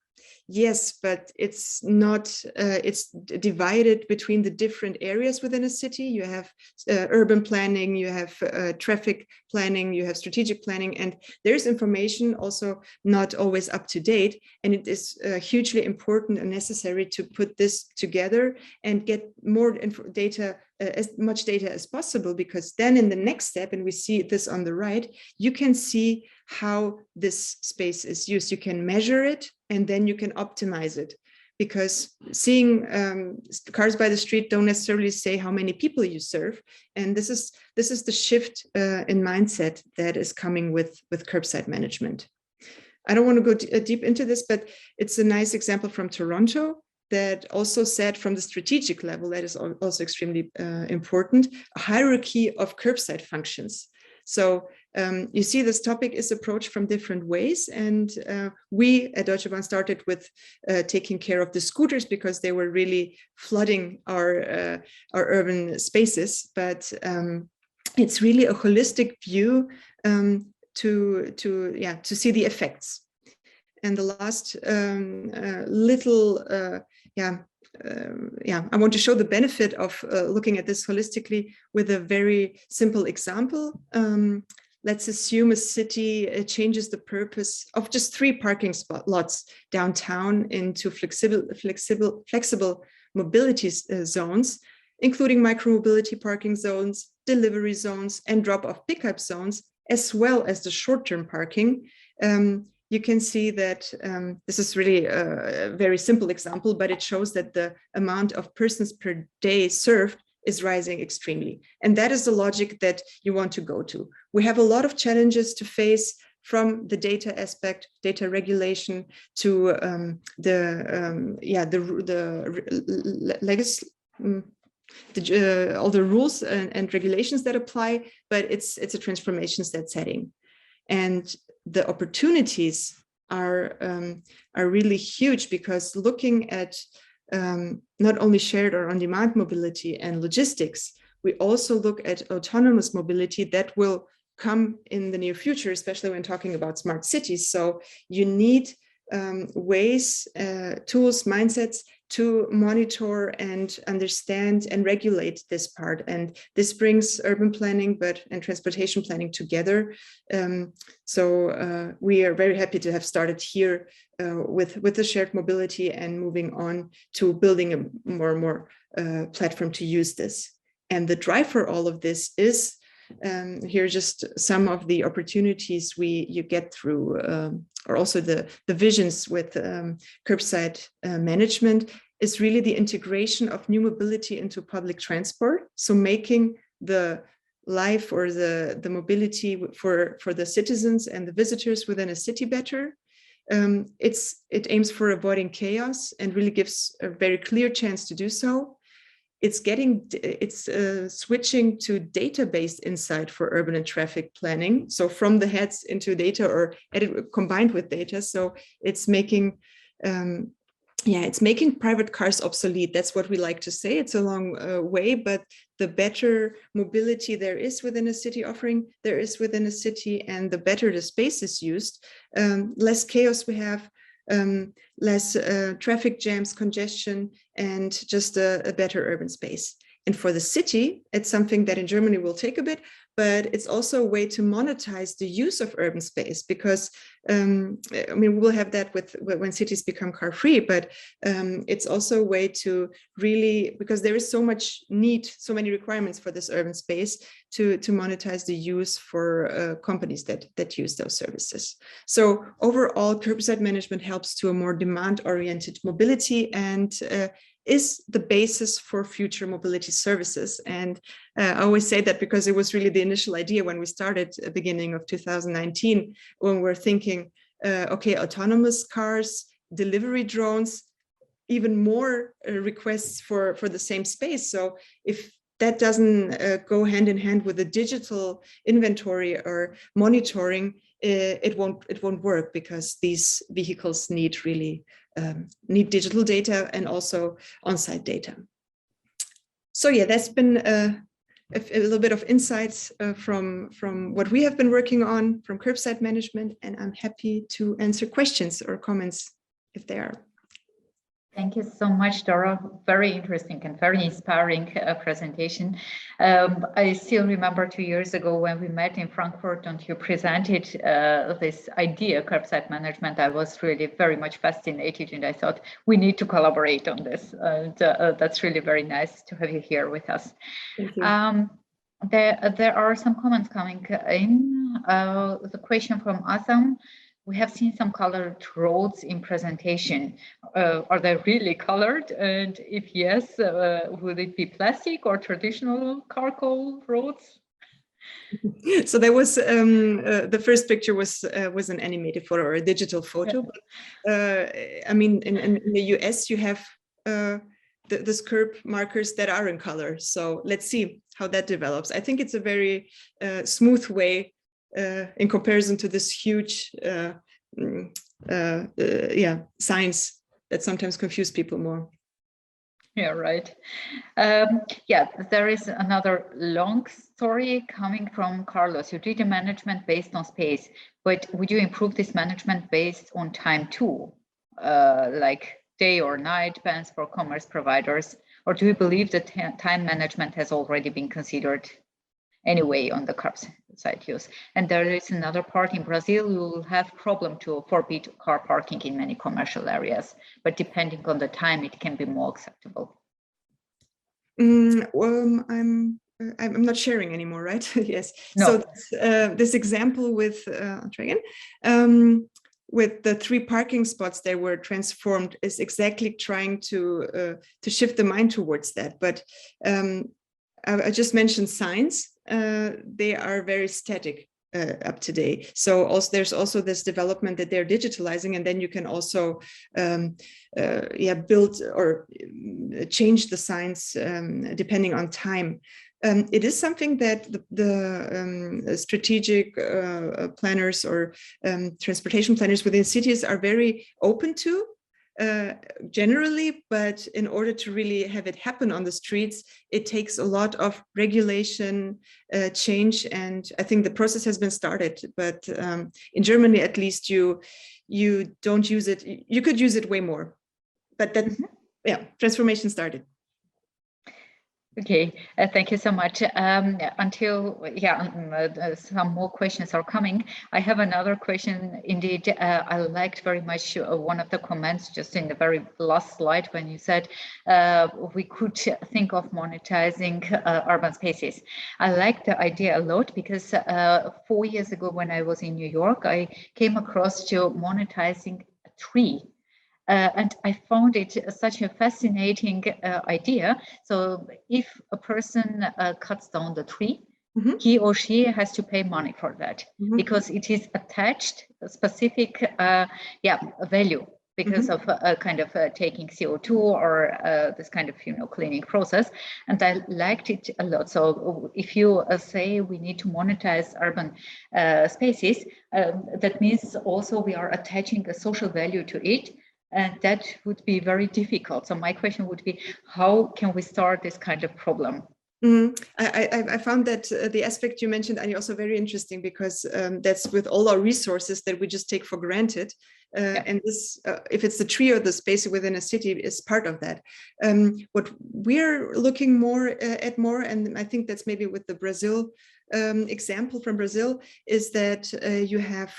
Yes, but it's not, it's divided between the different areas within a city. You have urban planning, you have traffic planning, you have strategic planning, and there's information also not always up to date. And it is hugely important and necessary to put this together and get more data, as much data as possible, because then in the next step, and we see this on the right, you can see how this space is used. You can measure it, and then you can optimize it, because seeing cars by the street don't necessarily say how many people you serve. And this is the shift in mindset that is coming with curbside management. I don't want to go deep into this, but it's a nice example from Toronto that also said, from the strategic level, that is also extremely important, a hierarchy of curbside functions. So you see, this topic is approached from different ways, and we at Deutsche Bahn started with taking care of the scooters, because they were really flooding our urban spaces. But it's really a holistic view to see the effects. And the last I want to show the benefit of looking at this holistically with a very simple example. Let's assume a city changes the purpose of just 3 parking lots downtown into flexible mobility zones, including micromobility parking zones, delivery zones, and drop-off pickup zones, as well as the short-term parking. You can see that this is really a very simple example, but it shows that the amount of persons per day served is rising extremely. And that is the logic that you want to go to. We have a lot of challenges to face, from the data aspect, data regulation, to all the rules and regulations that apply, but it's a transformation that's heading. And the opportunities are really huge, because looking at not only shared or on-demand mobility and logistics, we also look at autonomous mobility that will come in the near future, especially when talking about smart cities. So you need ways, tools, mindsets to monitor and understand and regulate this part. And this brings urban planning and transportation planning together. So we are very happy to have started here with the shared mobility, and moving on to building a more and more platform to use this. And the drive for all of this is, here are just some of the opportunities you get through, or also the visions with curbside management, is really the integration of new mobility into public transport. So making the life or the mobility for the citizens and the visitors within a city better. It aims for avoiding chaos and really gives a very clear chance to do so. It's switching to data-based insight for urban and traffic planning. So from the heads into data, or combined with data. So it's making, it's making private cars obsolete. That's what we like to say. It's a long way, but the better mobility there is within a city offering, there is within a city, and the better the space is used, less chaos we have, less traffic jams, congestion, and just a better urban space. And for the city, it's something that in Germany will take a bit, but it's also a way to monetize the use of urban space, because we'll have that when cities become car-free, but it's also a way to really, because there is so much need, so many requirements for this urban space, to monetize the use for companies that use those services. So overall, curbside management helps to a more demand-oriented mobility, and is the basis for future mobility services. And I always say that because it was really the initial idea when we started at the beginning of 2019, when we're thinking, okay, autonomous cars, delivery drones, even more requests for the same space. So if that doesn't go hand in hand with the digital inventory or monitoring, it won't work, because these vehicles need really need digital data and also on-site data. So yeah, that's been a little bit of insights from what we have been working on from Curbside Management, and I'm happy to answer questions or comments if there are. Thank you so much, Dora. Very interesting and very inspiring presentation. I still remember 2 years ago when we met in Frankfurt and you presented this idea, Curbside Management. I was really very much fascinated, and I thought we need to collaborate on this. And that's really very nice to have you here with us. Thank you. There are some comments coming in. The question from Assam. We have seen some colored roads in presentation. Are they really colored? And if yes, would it be plastic or traditional charcoal roads? So there was the first picture was an animated photo or a digital photo. But, I mean, in the US, you have the curb markers that are in color. So let's see how that develops. I think it's a very smooth way in comparison to this huge signs that sometimes confuse people more. Yeah, right. Yeah, there is another long story coming from Carlos. You did a management based on space, but would you improve this management based on time too? Like day or night bans for commerce providers? Or do you believe that time management has already been considered anyway on the curbside use? And there is another part in Brazil, you will have problem to forbid car parking in many commercial areas, but depending on the time, it can be more acceptable. Well, I'm not sharing anymore, right? Yes. No. So this example with, I'll try again, with the 3 parking spots that were transformed is exactly trying to shift the mind towards that. But I just mentioned signs. They are very static up to date. So also there's also this development that they're digitalizing, and then you can also build or change the signs depending on time. It is something that the strategic planners or transportation planners within cities are very open to. Generally, but in order to really have it happen on the streets, it takes a lot of regulation change, and I think the process has been started. But in Germany, at least, you don't use it. You could use it way more, but that transformation started. Okay, thank you so much. Until some more questions are coming. I have another question. Indeed, I liked very much one of the comments just in the very last slide when you said we could think of monetizing urban spaces. I like the idea a lot because 4 years ago when I was in New York, I came across to monetizing a tree. And I found it such a fascinating idea. So if a person cuts down the tree, he or she has to pay money for that because it is attached a specific value because of a kind of taking CO2 or this kind of cleaning process. And I liked it a lot. So if you say we need to monetize urban spaces, that means also we are attaching a social value to it. And that would be very difficult. So my question would be, how can we start this kind of problem? I found that the aspect you mentioned, Annie, also very interesting because that's with all our resources that we just take for granted. And this, if it's the tree or the space within a city, is part of that. What we're looking more at more, and I think that's maybe with the Brazil example from Brazil, is that you have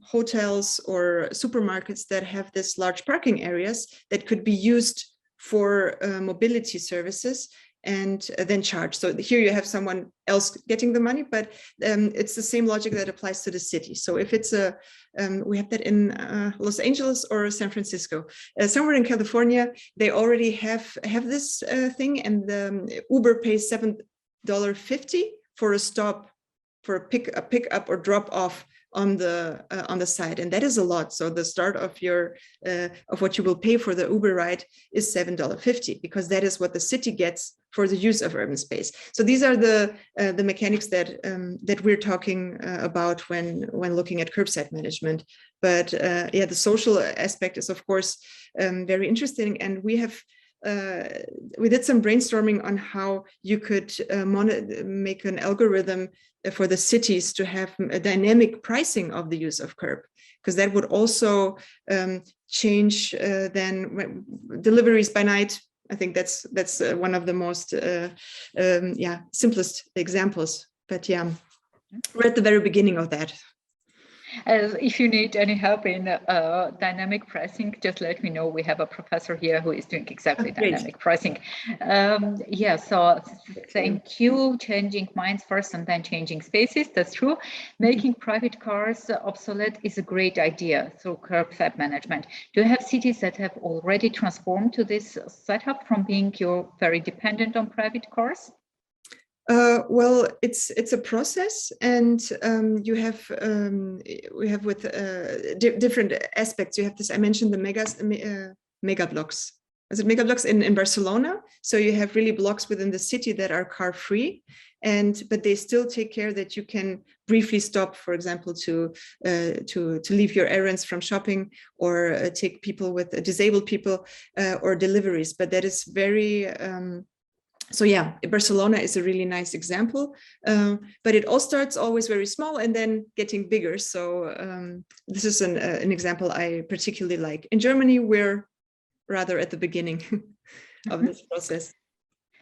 hotels or supermarkets that have this large parking areas that could be used for mobility services and then charge. So here you have someone else getting the money, but it's the same logic that applies to the city. So if it's we have that in Los Angeles or San Francisco, somewhere in California, they already have this thing, and Uber pays $7.50 for a stop, for a pickup or drop off on the side, and that is a lot. So the start of your of what you will pay for the Uber ride is $7.50, because that is what the city gets for the use of urban space. So these are the mechanics that that we're talking about when looking at curbside management. But yeah, the social aspect is of course very interesting, and we did some brainstorming on how you could make an algorithm for the cities to have a dynamic pricing of the use of curb, because that would also change then deliveries by night. I think that's one of the most simplest examples. But yeah, we're at the very beginning of that. If you need any help in dynamic pricing, just let me know. We have a professor here who is doing exactly dynamic pricing. Yeah, so thank you. Changing minds first and then changing spaces. That's true. Making private cars obsolete is a great idea through curbside management. Do you have cities that have already transformed to this setup from being very dependent on private cars? Well, it's a process, and we have with different aspects. You have this. I mentioned the mega blocks. Is it mega blocks in Barcelona? So you have really blocks within the city that are car free, but they still take care that you can briefly stop, for example, to leave your errands from shopping, or take people with disabled people or deliveries. But that is very so yeah, Barcelona is a really nice example, but it all starts always very small and then getting bigger. So this is an example I particularly like. In Germany, we're rather at the beginning of this process.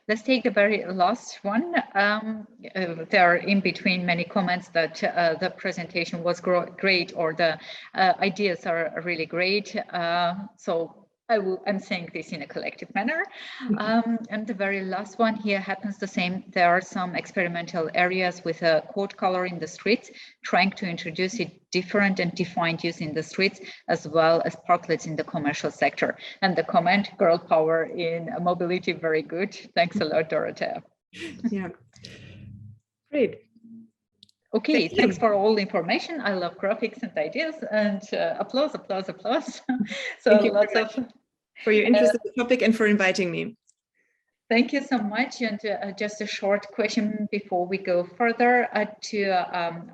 Let's take the very last one. There are in between many comments that the presentation was great, or the ideas are really great. So I'm saying this in a collective manner. And the very last one here happens the same. There are some experimental areas with a code color in the streets, trying to introduce a different and defined use in the streets, as well as parklets in the commercial sector. And the comment, girl power in mobility, very good. Thanks a lot, Dorothea. Yeah, great. Okay, thanks for all the information. I love graphics and ideas, and applause. So thank you lots of for your interest in the topic and for inviting me. Thank you so much. And just a short question before we go further to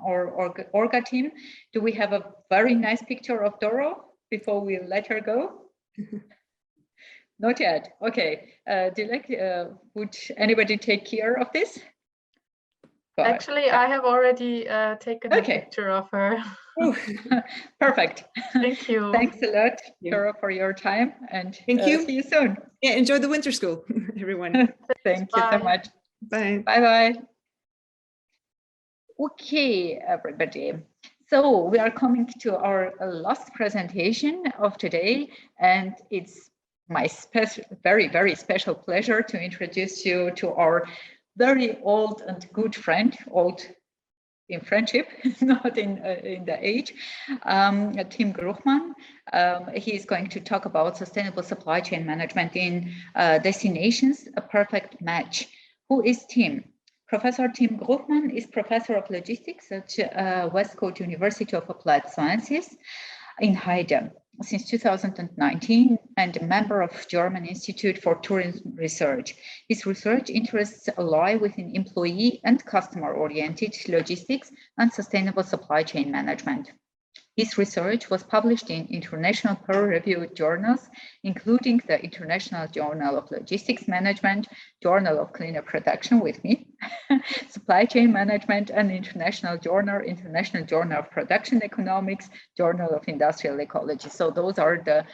our Orga team. Do we have a very nice picture of Doro before we let her go? Not yet. Okay. Would anybody take care of this? Actually, I have already taken a picture of her. Oh, perfect. Thank you. Thanks a lot, Doro, for your time, and thank you. See you soon. Yeah, enjoy the winter school, everyone. Thank you so much. Bye. Bye-bye. Okay, everybody. So we are coming to our last presentation of today, and it's my very, very special pleasure to introduce you to our very old and good friend, old in friendship, not in the age, Tim Gruchmann. He is going to talk about sustainable supply chain management in destinations, a perfect match. Who is Tim? Professor Tim Gruchmann is professor of logistics at Westküste University of Applied Sciences in Heide since 2019, and a member of German Institute for Tourism Research. His research interests lie within employee and customer-oriented logistics and sustainable supply chain management. His research was published in international peer-reviewed journals, including the International Journal of Logistics Management, Journal of Cleaner Production with me, Supply Chain Management, and International Journal of Production Economics, Journal of Industrial Ecology. So those are the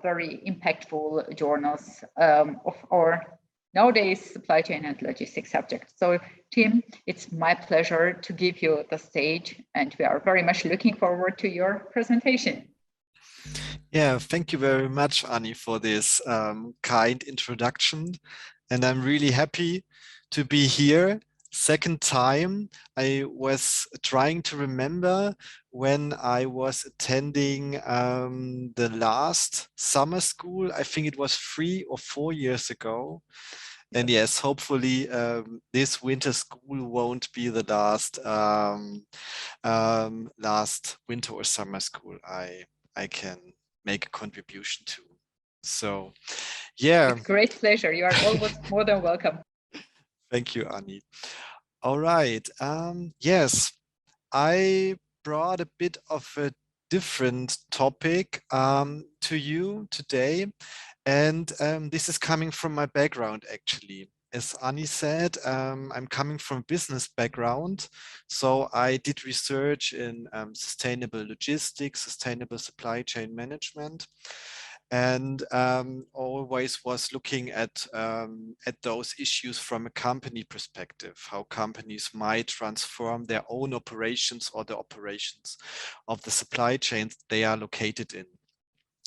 very impactful journals of our nowadays supply chain and logistics subject. So Tim, it's my pleasure to give you the stage, and we are very much looking forward to your presentation. Yeah, thank you very much, Annie, for this kind introduction. And I'm really happy to be here. Second time. I was trying to remember when I was attending the last summer school. I think it was 3 or 4 years ago. And yes, hopefully this winter school won't be the last winter or summer school I can make a contribution to. So, yeah. With great pleasure. You are always more than welcome. Thank you, Annie. All right. Yes, I brought a bit of a different topic to you today. And this is coming from my background, actually. As Annie said, I'm coming from a business background. So I did research in sustainable logistics, sustainable supply chain management, and always was looking at those issues from a company perspective, how companies might transform their own operations or the operations of the supply chains they are located in.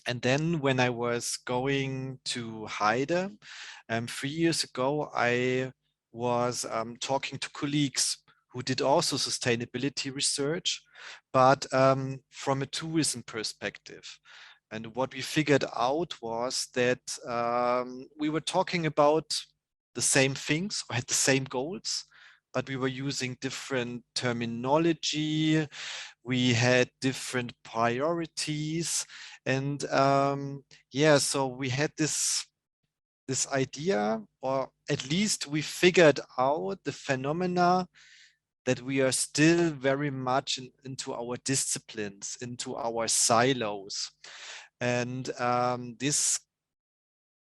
And then when I was going to Heide 3 years ago, I was talking to colleagues who did also sustainability research, but from a tourism perspective. And what we figured out was that we were talking about the same things or had the same goals, but we were using different terminology. We had different priorities. And yeah, so we had this idea, or at least we figured out the phenomena that we are still very much into our disciplines, into our silos. And this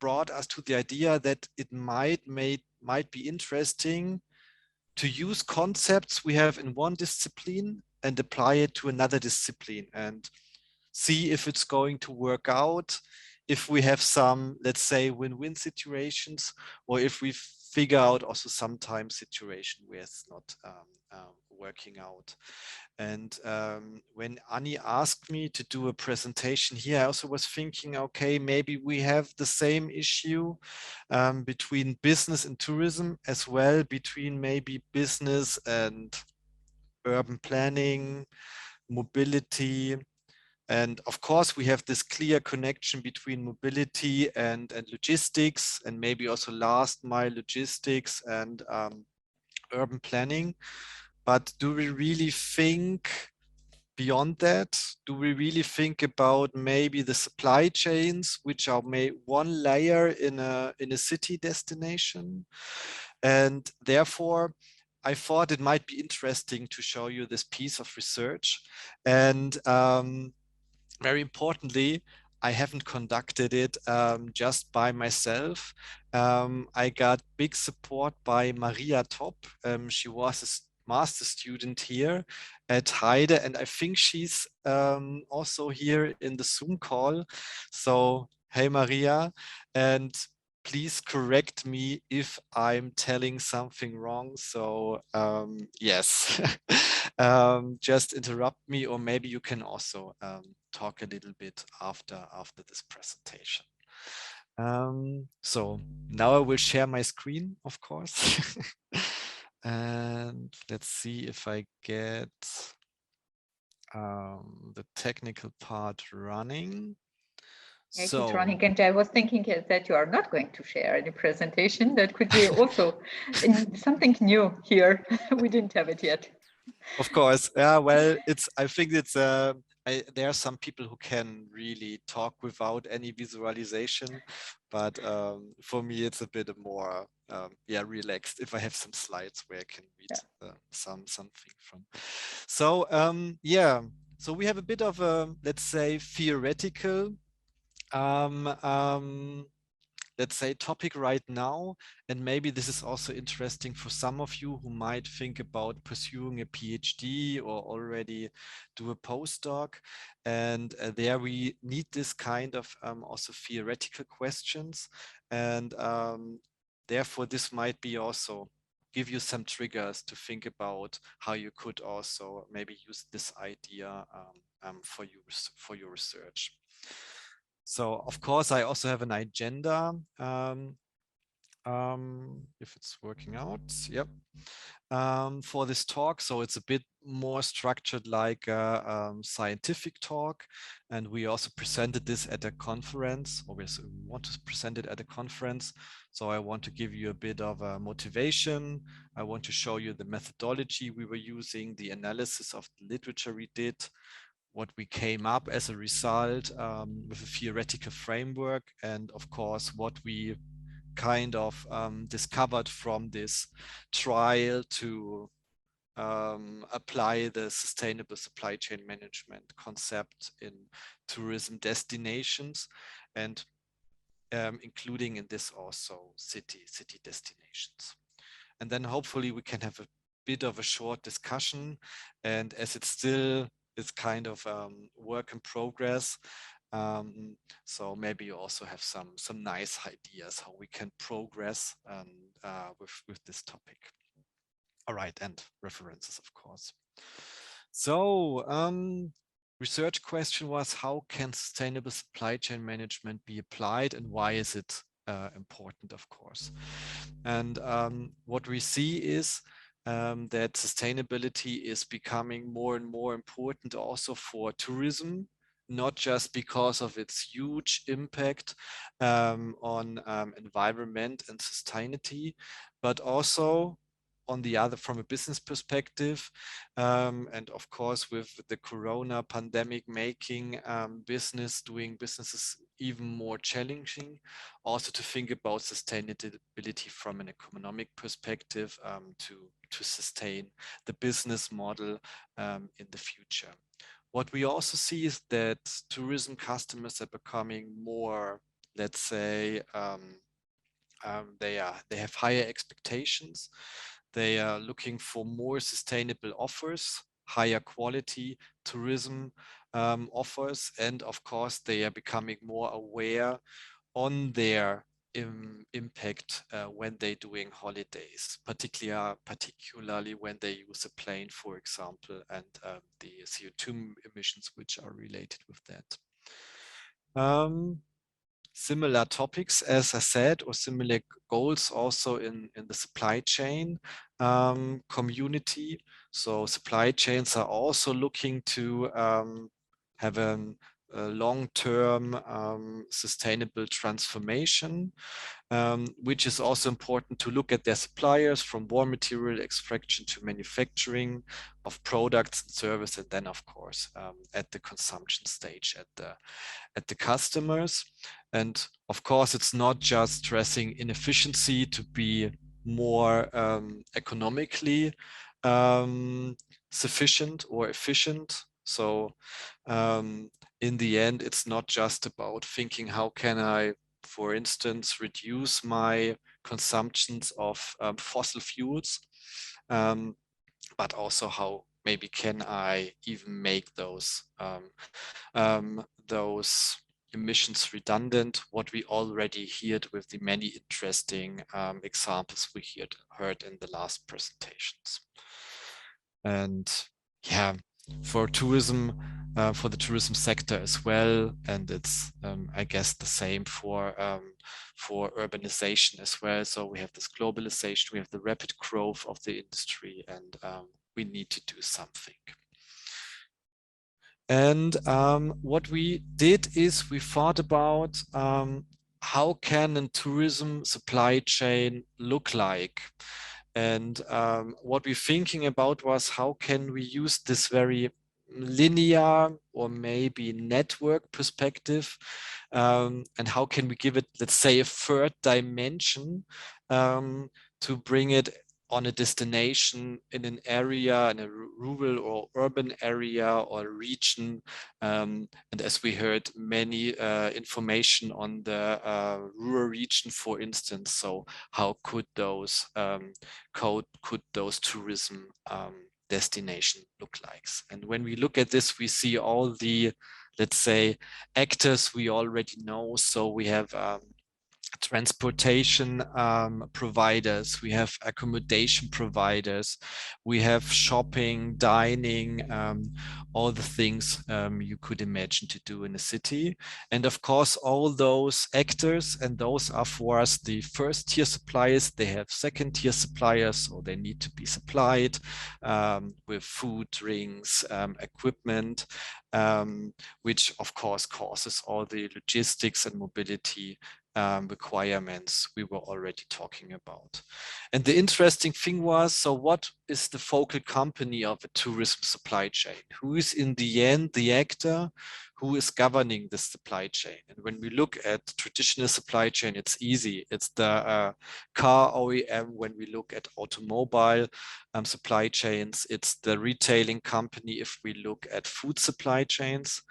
brought us to the idea that it might be interesting to use concepts we have in one discipline and apply it to another discipline and see if it's going to work out, if we have some, let's say, win-win situations, or if we figure out also sometimes situation where it's not working out. And when Annie asked me to do a presentation here, I also was thinking, okay, maybe we have the same issue between business and tourism, as well between maybe business and urban planning, mobility. And of course, we have this clear connection between mobility and logistics, and maybe also last mile logistics and urban planning. But do we really think beyond that? Do we really think about maybe the supply chains, which are one layer in a city destination? And therefore, I thought it might be interesting to show you this piece of research. And very importantly, I haven't conducted it just by myself. I got big support by Maria Top. She was a master student here at Heide, and I think she's also here in the Zoom call. So, hey Maria, and please correct me if I'm telling something wrong. So yes, just interrupt me, or maybe you can also talk a little bit after this presentation. So now I will share my screen, of course. And let's see if I get the technical part running. Yeah, so it's running, and I was thinking that you are not going to share any presentation. That could be also something new here. We didn't have it yet. Of course, yeah. Well, I think it's there are some people who can really talk without any visualization, but for me it's a bit more relaxed if I have some slides where I can read something from. So yeah, so we have a bit of a, let's say, theoretical let's say topic right now, and maybe this is also interesting for some of you who might think about pursuing a PhD or already do a postdoc, and there we need this kind of also theoretical questions, and therefore this might be also give you some triggers to think about how you could also maybe use this idea for your research. So of course, I also have an agenda. If it's working out, yep. For this talk, so it's a bit more structured like a scientific talk, and we also presented this at a conference, or we want to present it at a conference. So I want to give you a bit of a motivation. I want to show you the methodology we were using, the analysis of the literature we did. what we came up as a result with a theoretical framework, and of course what we kind of discovered from this trial to apply the sustainable supply chain management concept in tourism destinations, and including in this also city destinations. And then hopefully we can have a bit of a short discussion, and as it still is kind of work in progress, so maybe you also have some nice ideas how we can progress with this topic. All right, and references, of course. So research question was, how can sustainable supply chain management be applied, and why is it important, of course? And what we see is that sustainability is becoming more and more important also for tourism, not just because of its huge impact on environment and sustainability, but also on the other, from a business perspective, and of course with the corona pandemic making doing businesses even more challenging, also to think about sustainability from an economic perspective to sustain the business model in the future. What we also see is that tourism customers are becoming more, let's say, they have higher expectations. They are looking for more sustainable offers, higher quality tourism offers, and of course they are becoming more aware on their impact when they're doing holidays, particularly when they use a plane, for example, and the CO2 emissions which are related with that. Similar topics, as I said, or similar goals also in the supply chain community. So supply chains are also looking to have a long-term sustainable transformation, which is also important to look at their suppliers from raw material extraction to manufacturing of products and service, and then of course at the consumption stage at the customers. And of course it's not just stressing inefficiency to be more economically sufficient or efficient. So in the end, it's not just about thinking how can I, for instance, reduce my consumptions of fossil fuels, but also how maybe can I even make those emissions redundant, what we already heard with the many interesting examples we heard in the last presentations. And yeah, for tourism, for the tourism sector as well, and it's I guess the same for urbanization as well. So we have this globalization, we have the rapid growth of the industry, and we need to do something. And what we did is we thought about how can a tourism supply chain look like? And what we're thinking about was how can we use this very linear or maybe network perspective, and how can we give it, let's say, a third dimension to bring it on a destination in an area, in a rural or urban area or region. And as we heard, many information on the rural region, for instance. So how could those tourism destination look like? And when we look at this, we see all the, let's say, actors we already know. So we have transportation providers, we have accommodation providers, we have shopping, dining, all the things you could imagine to do in a city. And of course, all those actors, and those are for us the first tier suppliers, they have second tier suppliers, so they need to be supplied with food, drinks, equipment, which of course causes all the logistics and mobility requirements we were already talking about. And the interesting thing was, so what is the focal company of a tourism supply chain? Who is in the end the actor who is governing the supply chain? And when we look at traditional supply chain, it's easy. It's the car OEM. When we look at automobile supply chains, it's the retailing company if we look at food supply chains.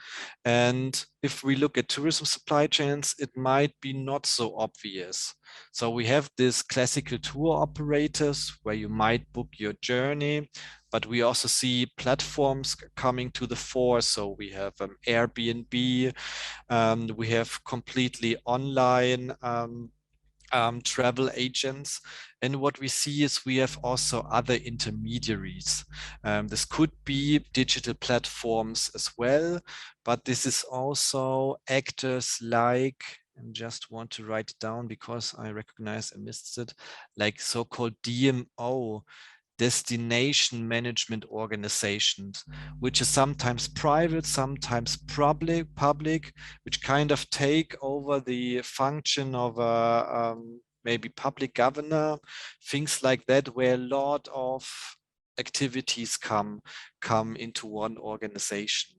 And if we look at tourism supply chains, it might be not so obvious. So we have this classical tour operators where you might book your journey, but we also see platforms coming to the fore. So we have Airbnb, we have completely online travel agents. And what we see is we have also other intermediaries. This could be digital platforms as well, but this is also actors like, and just want to write it down because I recognize I missed it, like so-called DMO, destination management organizations, which is sometimes private, sometimes public, which kind of take over the function of a maybe public governor, things like that, where a lot of activities come into one organization.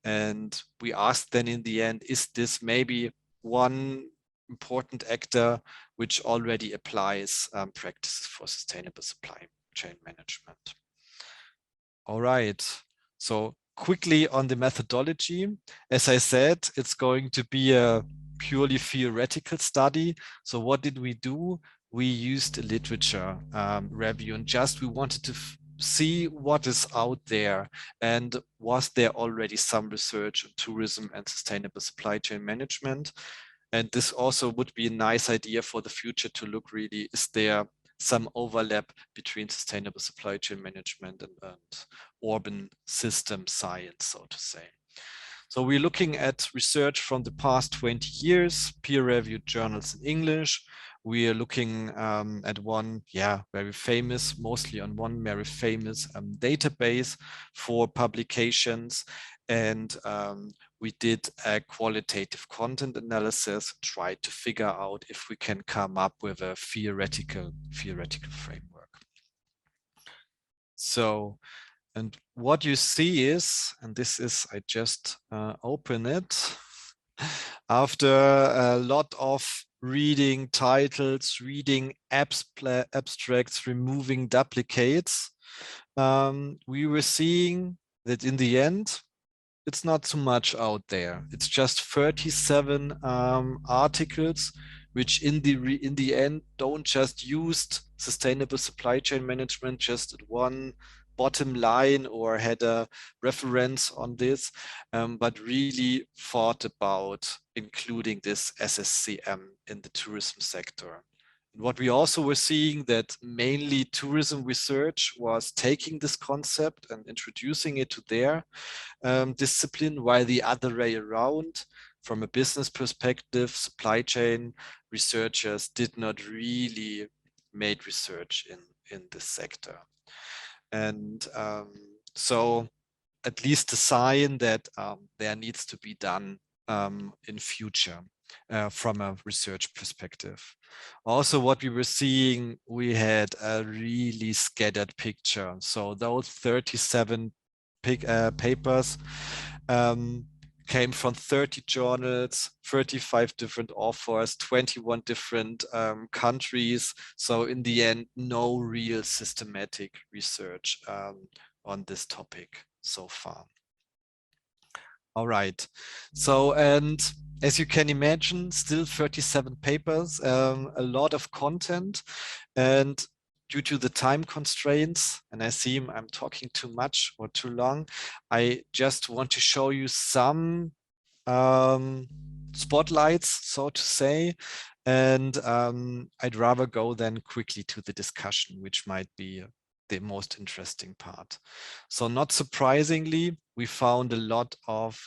And we asked then in the end, is this maybe one important actor which already applies practices for sustainable supply chain management? All right, so quickly on the methodology. As I said, it's going to be a purely theoretical study. So what did we do? We used a literature review, and just we wanted to see what is out there, and was there already some research on tourism and sustainable supply chain management. And this also would be a nice idea for the future to look really, is there some overlap between sustainable supply chain management and urban system science, so to say. So we're looking at research from the past 20 years, peer-reviewed journals in English. We are looking at one, very famous, mostly on one very famous database for publications. And we did a qualitative content analysis, tried to figure out if we can come up with a theoretical framework. So, and what you see is, and this is, I just open it, after a lot of reading titles, reading abstracts, removing duplicates, we were seeing that in the end, it's not so much out there. It's just 37 articles, which in the end don't just use sustainable supply chain management just at one bottom line or had a reference on this, but really thought about including this SSCM in the tourism sector. What we also were seeing that mainly tourism research was taking this concept and introducing it to their discipline, while the other way around, from a business perspective, supply chain researchers did not really make research in this sector. And so at least a sign that there needs to be done in future. From a research perspective. Also, what we were seeing, we had a really scattered picture. So those 37 papers came from 30 journals, 35 different authors, 21 different countries. So in the end, no real systematic research on this topic so far. All right, so, and as you can imagine, still 37 papers, a lot of content, and due to the time constraints, and I see I'm talking too much or too long, I just want to show you some spotlights, so to say, and I'd rather go then quickly to the discussion, which might be the most interesting part. So not surprisingly, we found a lot of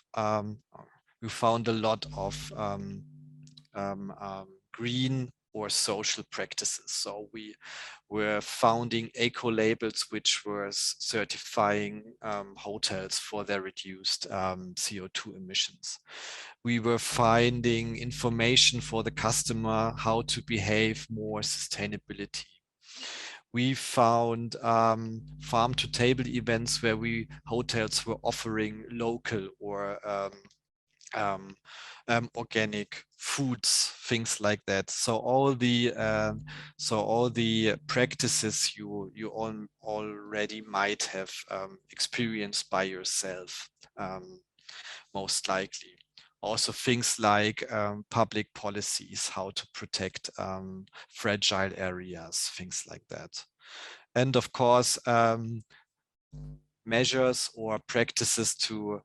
green or social practices. So we were founding eco labels which were certifying hotels for their reduced CO2 emissions. We were finding information for the customer how to behave more sustainability. We found farm to table events where hotels were offering local or organic foods, things like that. So all the practices you already might have experienced by yourself, most likely. Also things like public policies, how to protect fragile areas, things like that. And of course, measures or practices to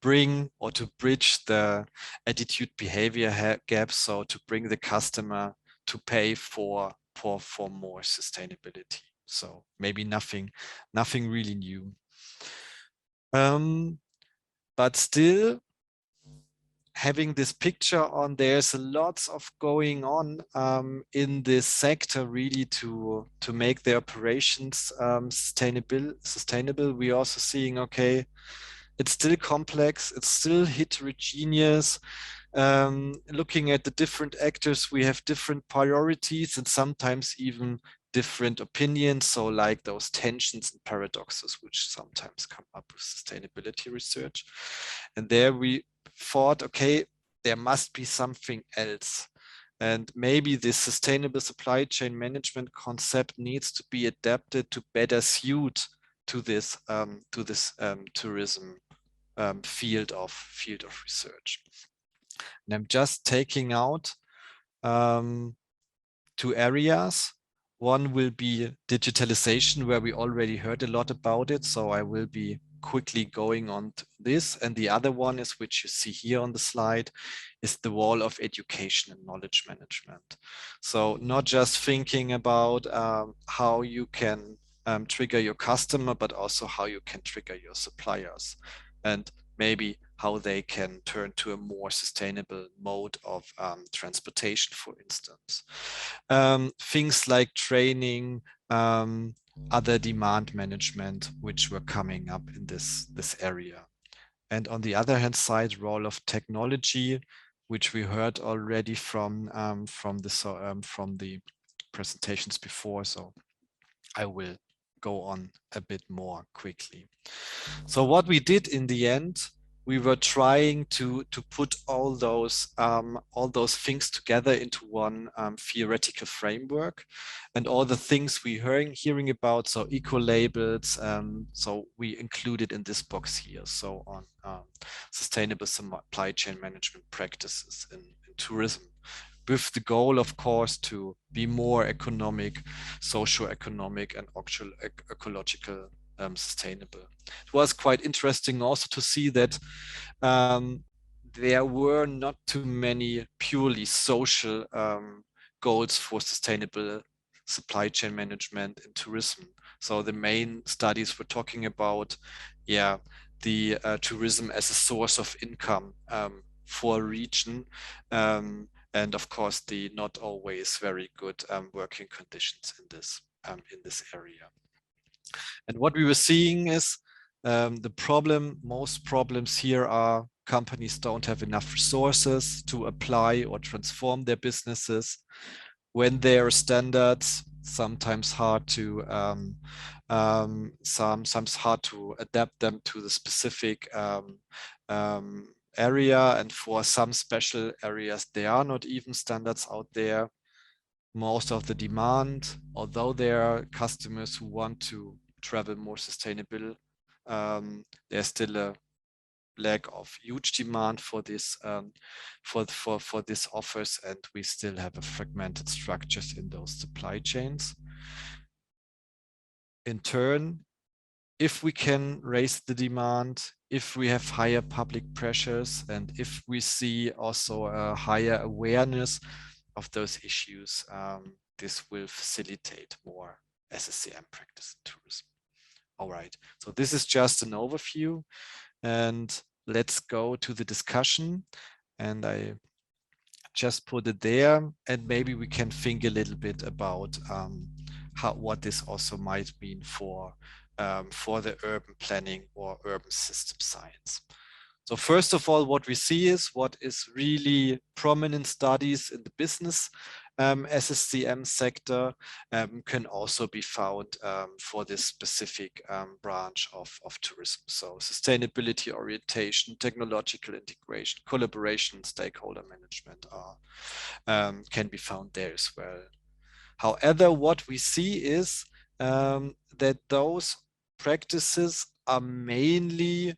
bring or to bridge the attitude behavior gap, so to bring the customer to pay for more sustainability. So maybe nothing really new, but still having this picture on, there's lots of going on in this sector really to make the operations sustainable. We're also seeing, okay, it's still complex, it's still heterogeneous. Looking at the different actors, we have different priorities and sometimes even different opinions. So like those tensions and paradoxes, which sometimes come up with sustainability research. And there we thought, okay, there must be something else. And maybe this sustainable supply chain management concept needs to be adapted to better suit to this tourism field of research. And I'm just taking out 2 areas. One will be digitalization, where we already heard a lot about it. So I will be quickly going on to this. And the other one is, which you see here on the slide, is the role of education and knowledge management. So not just thinking about how you can trigger your customer, but also how you can trigger your suppliers, and maybe how they can turn to a more sustainable mode of transportation, for instance. Things like training, other demand management, which were coming up in this area. And on the other hand side, role of technology, which we heard already from the presentations before. So I will go on a bit more quickly. So what we did in the end, we were trying to put all those things together into one theoretical framework, and all the things we hearing about. So eco labels, so we included in this box here. So on sustainable supply chain management practices in tourism, with the goal, of course, to be more economic, socio-economic, and ecological sustainable. It was quite interesting also to see that there were not too many purely social goals for sustainable supply chain management in tourism. So the main studies were talking about, the tourism as a source of income for a region, and of course the not always very good working conditions in this area. And what we were seeing is most problems here are companies don't have enough resources to apply or transform their businesses. When there are standards, sometimes hard to sometimes hard to adapt them to the specific area, and for some special areas there are not even standards out there. Most of the demand, although there are customers who want to travel more sustainable, there's still a lack of huge demand for this for this offers, and we still have a fragmented structures in those supply chains. In turn, if we can raise the demand, if we have higher public pressures, and if we see also a higher awareness of those issues, this will facilitate more SSCM practice in tourism. All right, so this is just an overview, and let's go to the discussion. And I just put it there, and maybe we can think a little bit about what this also might mean for the urban planning or urban system science. So first of all, what we see is what is really prominent studies in the business SSCM sector can also be found for this specific branch of tourism. So sustainability orientation, technological integration, collaboration, stakeholder management can be found there as well. However, what we see is that those practices are mainly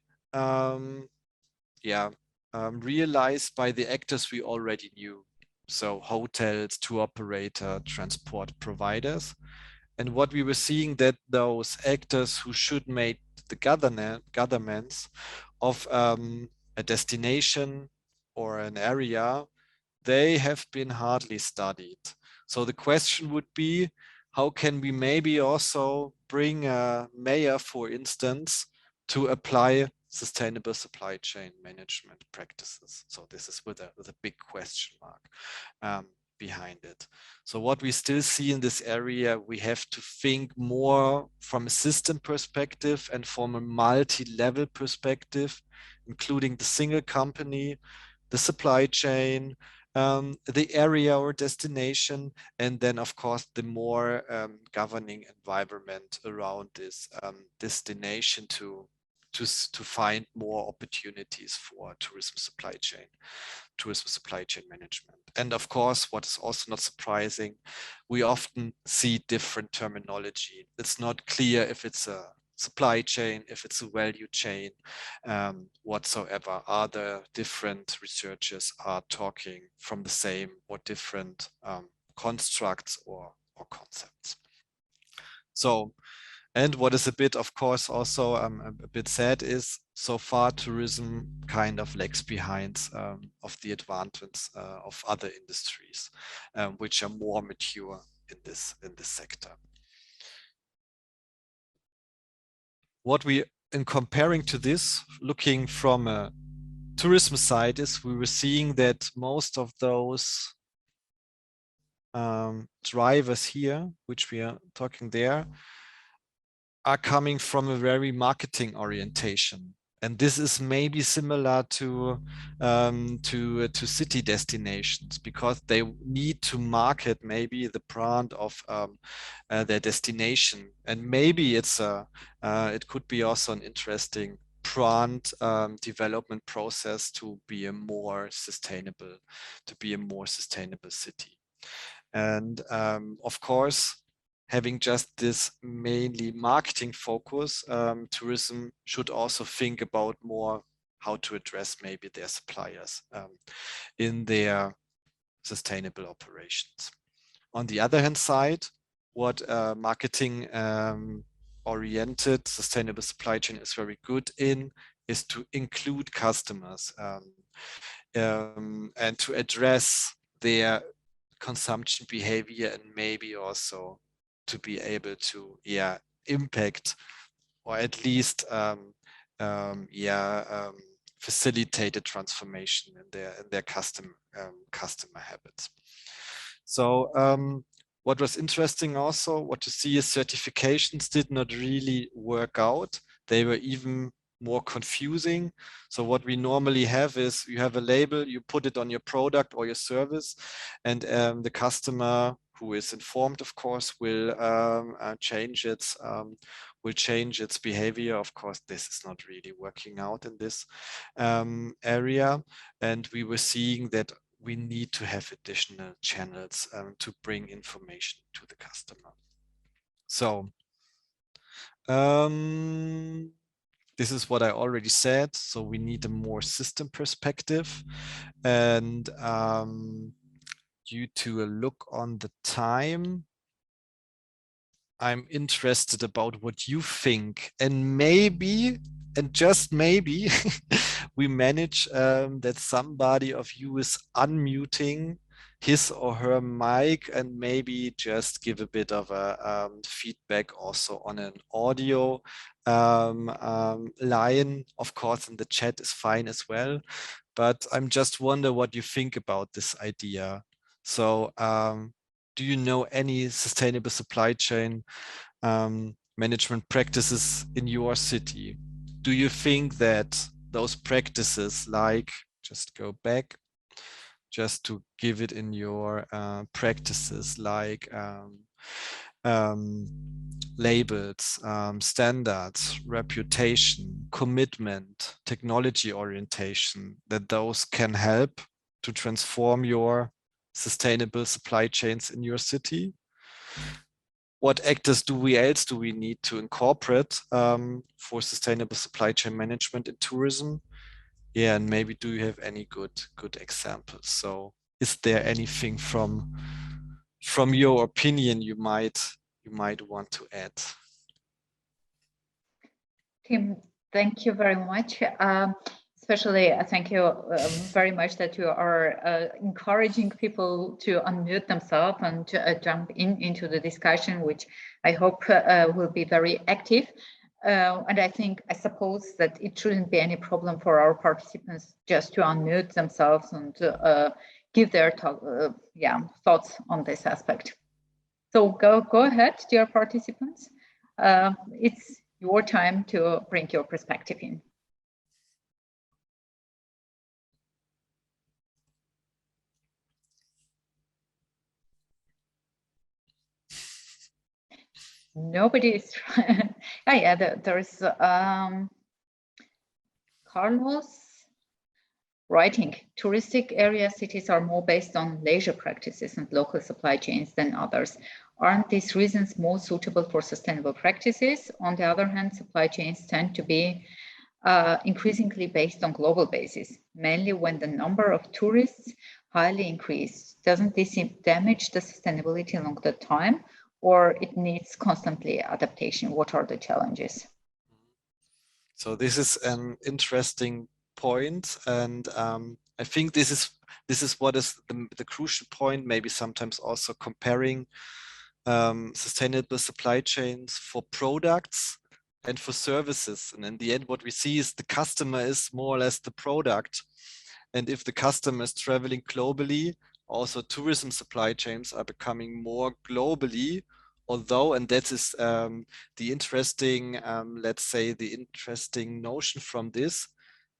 realized by the actors we already knew. So hotels, tour operator, transport providers. And what we were seeing that those actors who should make the governance of a destination or an area, they have been hardly studied. So the question would be, how can we maybe also bring a mayor, for instance, to apply sustainable supply chain management practices? So this is with a big question mark behind it. So what we still see in this area, we have to think more from a system perspective and from a multi-level perspective, including the single company, the supply chain, the area or destination, and then of course the more governing environment around this destination to find more opportunities for tourism supply chain management. And of course, what is also not surprising, we often see different terminology. It's not clear if it's a supply chain, if it's a value chain, whatsoever. Other different researchers are talking from the same or different constructs or concepts. So, and what is a bit, of course, also a bit sad is so far tourism kind of lags behind of the advancements of other industries, which are more mature in this sector. What we, in comparing to this, looking from a tourism side, is we were seeing that most of those drivers here, which we are talking there, are coming from a very marketing orientation. And this is maybe similar to city destinations, because they need to market maybe the brand of their destination. And maybe it's it could be also an interesting brand development process to be a more sustainable city. And of course, having just this mainly marketing focus, tourism should also think about more how to address maybe their suppliers in their sustainable operations. On the other hand side, what marketing oriented sustainable supply chain is very good in is to include customers and to address their consumption behavior, and maybe also to be able to impact or at least facilitate a transformation in their customer habits. So what was interesting also, what you see is certifications did not really work out. They were even more confusing. So what we normally have is you have a label, you put it on your product or your service, and the customer, who is informed, of course, will change its behavior. Of course, this is not really working out in this area, and we were seeing that we need to have additional channels to bring information to the customer. So this is what I already said. So we need a more system perspective, and due to a look on the time, I'm interested about what you think, and maybe, and just maybe, we manage that somebody of you is unmuting his or her mic, and maybe just give a bit of a feedback also on an audio line, of course, in the chat is fine as well. But I'm just wonder what you think about this idea. So do you know any sustainable supply chain management practices in your city? Do you think that those practices, like, just go back, just to give it in your practices, like labels, standards, reputation, commitment, technology orientation, that those can help to transform your sustainable supply chains in your city? What actors else do we need to incorporate for sustainable supply chain management in tourism? Yeah, and maybe do you have any good examples? So is there anything from your opinion you might want to add? Tim, thank you very much. Especially, thank you very much that you are encouraging people to unmute themselves and to jump into the discussion, which I hope will be very active. And I suppose that it shouldn't be any problem for our participants just to unmute themselves and give their thoughts on this aspect. So go ahead, dear participants. It's your time to bring your perspective in. Nobody is. There's Carlos writing. Touristic area cities are more based on leisure practices and local supply chains than others. Aren't these reasons more suitable for sustainable practices? On the other hand, supply chains tend to be increasingly based on global basis, mainly when the number of tourists highly increase. Doesn't this damage the sustainability along the time, or it needs constantly adaptation? What are the challenges? So this is an interesting point, and I think this is what is the crucial point. Maybe sometimes also comparing sustainable supply chains for products and for services. And in the end, what we see is the customer is more or less the product. And if the customer is traveling globally, also tourism supply chains are becoming more globally. Although, and that is the interesting, let's say, the interesting notion from this,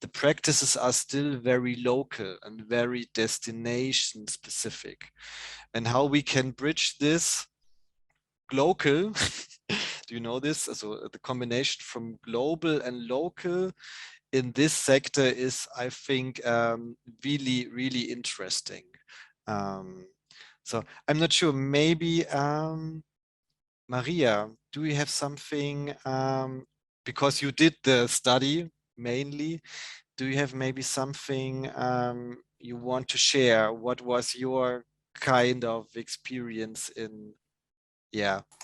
the practices are still very local and very destination specific. And how we can bridge this local, do you know this? So the combination from global and local in this sector is, I think, really, really interesting. So I'm not sure, maybe, Maria, do you have something, because you did the study mainly, do you have maybe something you want to share? What was your kind of experience in,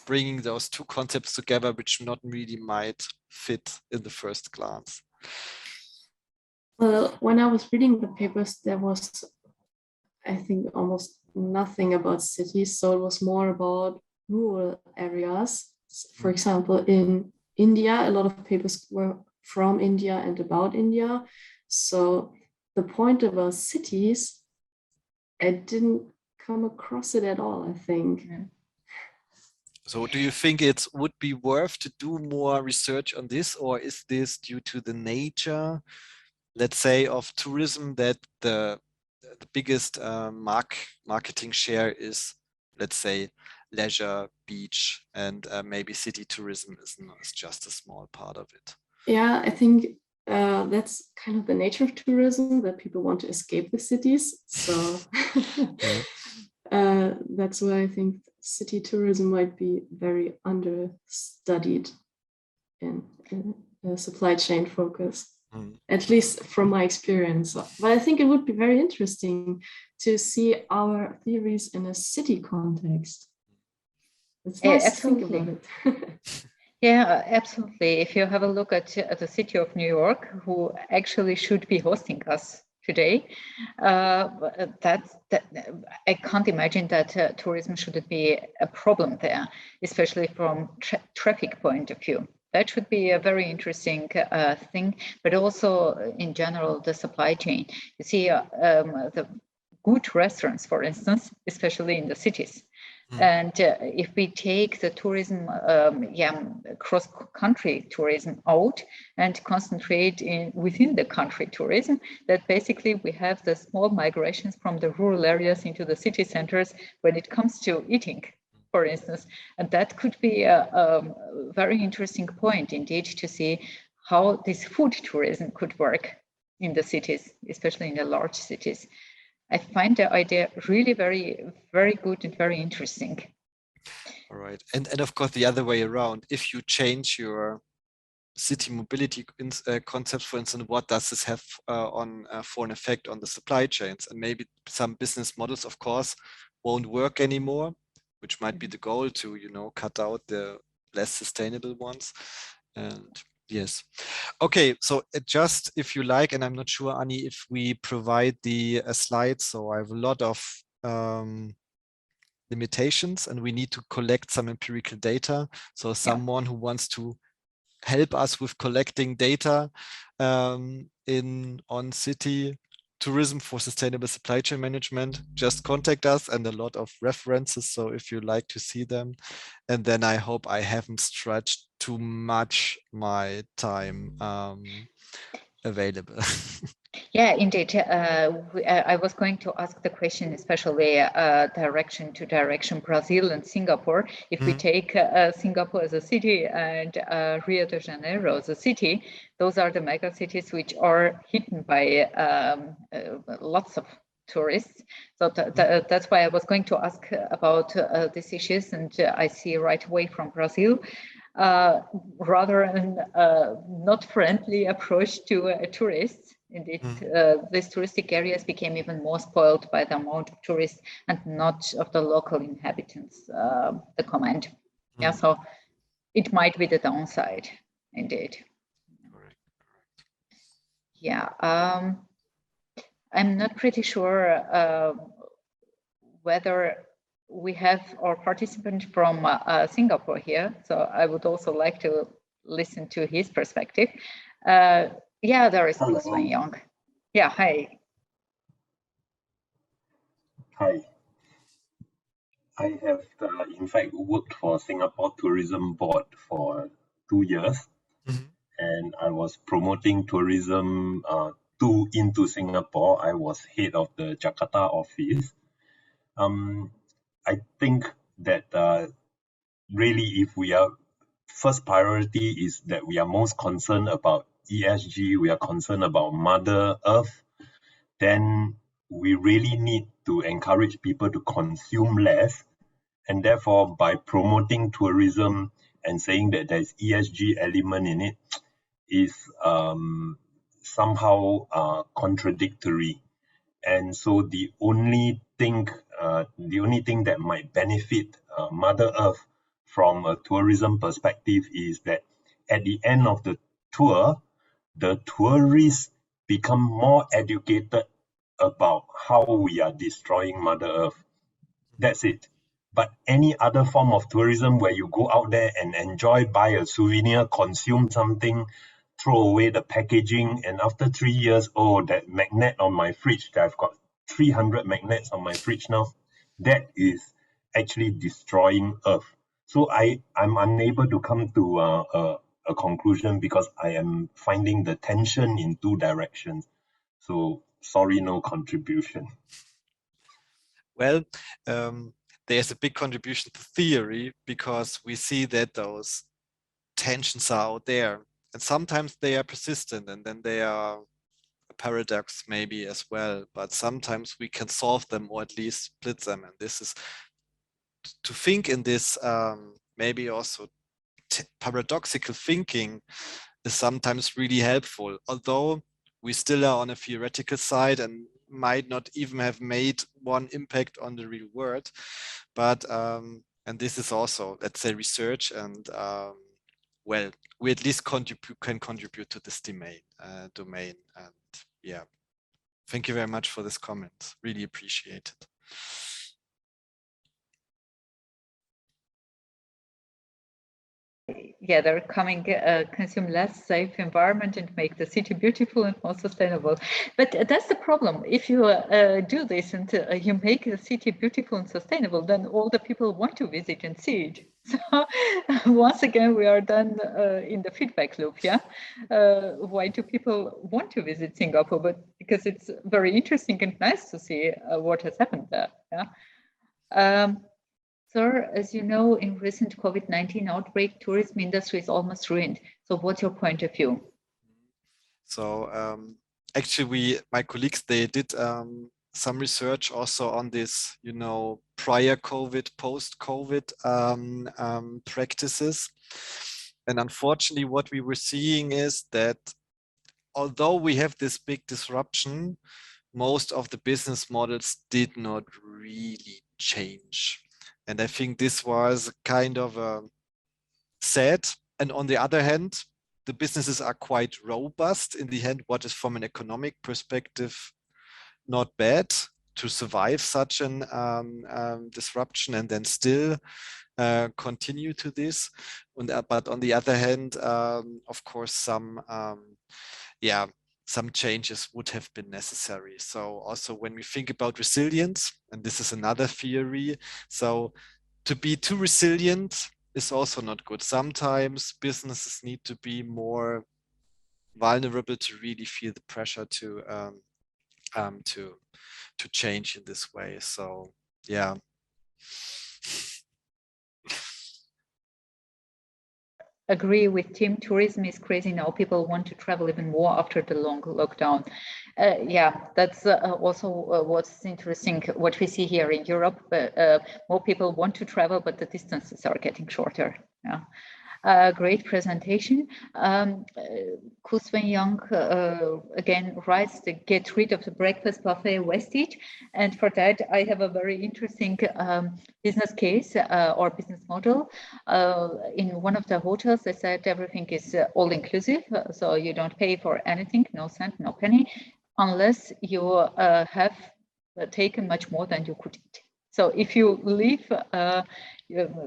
bringing those two concepts together, which not really might fit in the first glance? Well, when I was reading the papers, there was, I think, almost nothing about cities. So it was more about rural areas. For example, in India, a lot of papers were from India and about India. So the point about cities, I didn't come across it at all, I think. So do you think it would be worth to do more research on this, or is this due to the nature, let's say, of tourism, that the biggest marketing share is, let's say, leisure, beach, and maybe city tourism is just a small part of it? Yeah, I think that's kind of the nature of tourism, that people want to escape the cities. So that's why I think city tourism might be very understudied in supply chain focus, at least from my experience. But I think it would be very interesting to see our theories in a city context. It's nice to think about it. Yeah, absolutely. If you have a look at the city of New York, who actually should be hosting us today, I can't imagine that tourism shouldn't be a problem there, especially from traffic point of view. that should be a very interesting thing, but also in general, the supply chain. You see, the good restaurants, for instance, especially in the cities. And if we take the tourism, cross-country tourism out and concentrate within the country tourism, that basically we have the small migrations from the rural areas into the city centers when it comes to eating, for instance. And that could be a very interesting point indeed to see how this food tourism could work in the cities, especially in the large cities. I find the idea really very, very good and very interesting. All right. And of course, the other way around, if you change your city mobility concept, for instance, what does this have for an effect on the supply chains? And maybe some business models, of course, won't work anymore, which might be the goal to, you know, cut out the less sustainable ones. And yes. Okay, so just if you like, and I'm not sure, Annie, if we provide the slides. So I have a lot of limitations and we need to collect some empirical data. So someone who wants to help us with collecting data on city tourism for sustainable supply chain management, just contact us, and a lot of references. So if you like to see them, and then I hope I haven't stretched too much my time available. Yeah, indeed. I was going to ask the question, especially direction to direction, Brazil and Singapore. If we take Singapore as a city and Rio de Janeiro as a city, those are the mega cities which are hidden by lots of tourists. So that's why I was going to ask about these issues, and I see right away from Brazil rather an not friendly approach to tourists. Indeed, these touristic areas became even more spoiled by the amount of tourists and not of the local inhabitants, the comment. Yeah, so it might be the downside, indeed. Yeah, I'm not pretty sure whether we have our participant from Singapore here, so I would also like to listen to his perspective. Yeah, there is Usman Young. Yeah, hi. Hi. I have, in fact, worked for Singapore Tourism Board for 2 years, and I was promoting tourism into Singapore. I was head of the Jakarta office. I think that really, if we are first priority is that we are most concerned about ESG, we are concerned about Mother Earth, then we really need to encourage people to consume less. And therefore, by promoting tourism and saying that there's ESG element in it is somehow contradictory. And so the only thing that might benefit Mother Earth from a tourism perspective is that at the end of the tour, the tourists become more educated about how we are destroying Mother Earth. That's it. But any other form of tourism where you go out there and enjoy, buy a souvenir, consume something, throw away the packaging, and after 3 years, oh, that magnet on my fridge, that I've got 300 magnets on my fridge now, that is actually destroying Earth. So I'm unable to come to a conclusion because I am finding the tension in two directions. So sorry, no contribution. Well, there's a big contribution to theory because we see that those tensions are out there, and sometimes they are persistent, and then they are a paradox maybe as well, but sometimes we can solve them or at least split them. And this is to think in this maybe also paradoxical thinking is sometimes really helpful, although we still are on a theoretical side and might not even have made one impact on the real world. But and this is also, let's say, research, and well, we at least can contribute to this domain. And yeah, thank you very much for this comment. Really appreciate it. yeah, they're coming, consume less safe environment and make the city beautiful and more sustainable. But that's the problem. If you do this and you make the city beautiful and sustainable, then all the people want to visit and see it. So once again, we are done in the feedback loop. Yeah, why do people want to visit Singapore? But because it's very interesting and nice to see what has happened there. Yeah. Sir, as you know, in recent COVID-19 outbreak, tourism industry is almost ruined. So what's your point of view? So actually, my colleagues, they did some research also on this, you know, prior COVID, post-COVID practices. And unfortunately, what we were seeing is that although we have this big disruption, most of the business models did not really change. And I think this was kind of sad. And on the other hand, the businesses are quite robust in the end, what is from an economic perspective not bad to survive such an disruption and then still continue to this. But on the other hand, of course, some changes would have been necessary. So also when we think about resilience, and this is another theory, so to be too resilient is also not good. Sometimes businesses need to be more vulnerable to really feel the pressure to change in this way. So yeah. Agree with Tim. Tourism is crazy now. People want to travel even more after the long lockdown. Yeah, that's also what's interesting. What we see here in Europe, more people want to travel, but the distances are getting shorter. Yeah. Great presentation. Kuswen Young again writes to get rid of the breakfast buffet wastage. And for that, I have a very interesting business case or business model. In one of the hotels, they said everything is all inclusive. So you don't pay for anything, no cent, no penny, unless you have taken much more than you could eat. So if you leave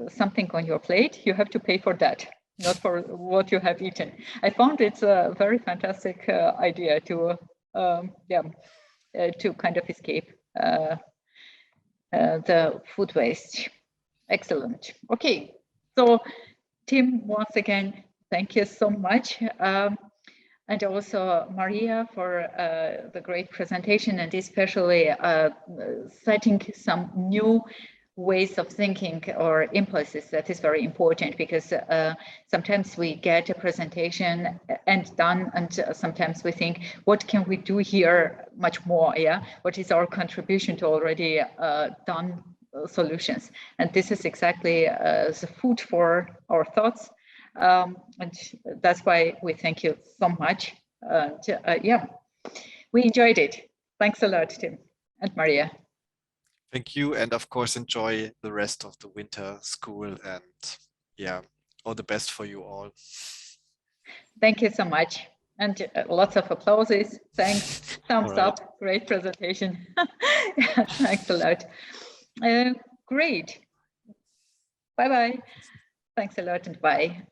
something on your plate, you have to pay for that, not for what you have eaten. I found it's a very fantastic idea to kind of escape the food waste. Excellent. Okay, so Tim, once again, thank you so much. And also Maria for the great presentation, and especially citing some new ways of thinking or impulses. That is very important, because sometimes we get a presentation and done, and sometimes we think, what can we do here much more? Yeah, what is our contribution to already done solutions? And this is exactly the food for our thoughts. And that's why we thank you so much. Yeah, we enjoyed it. Thanks a lot, Tim and Maria. Thank you, and of course enjoy the rest of the winter school, and yeah, all the best for you all. Thank you so much, and lots of applauses. Thanks, thumbs up, great presentation. Yeah, thanks a lot. Great. Bye-bye. Thanks a lot, and bye.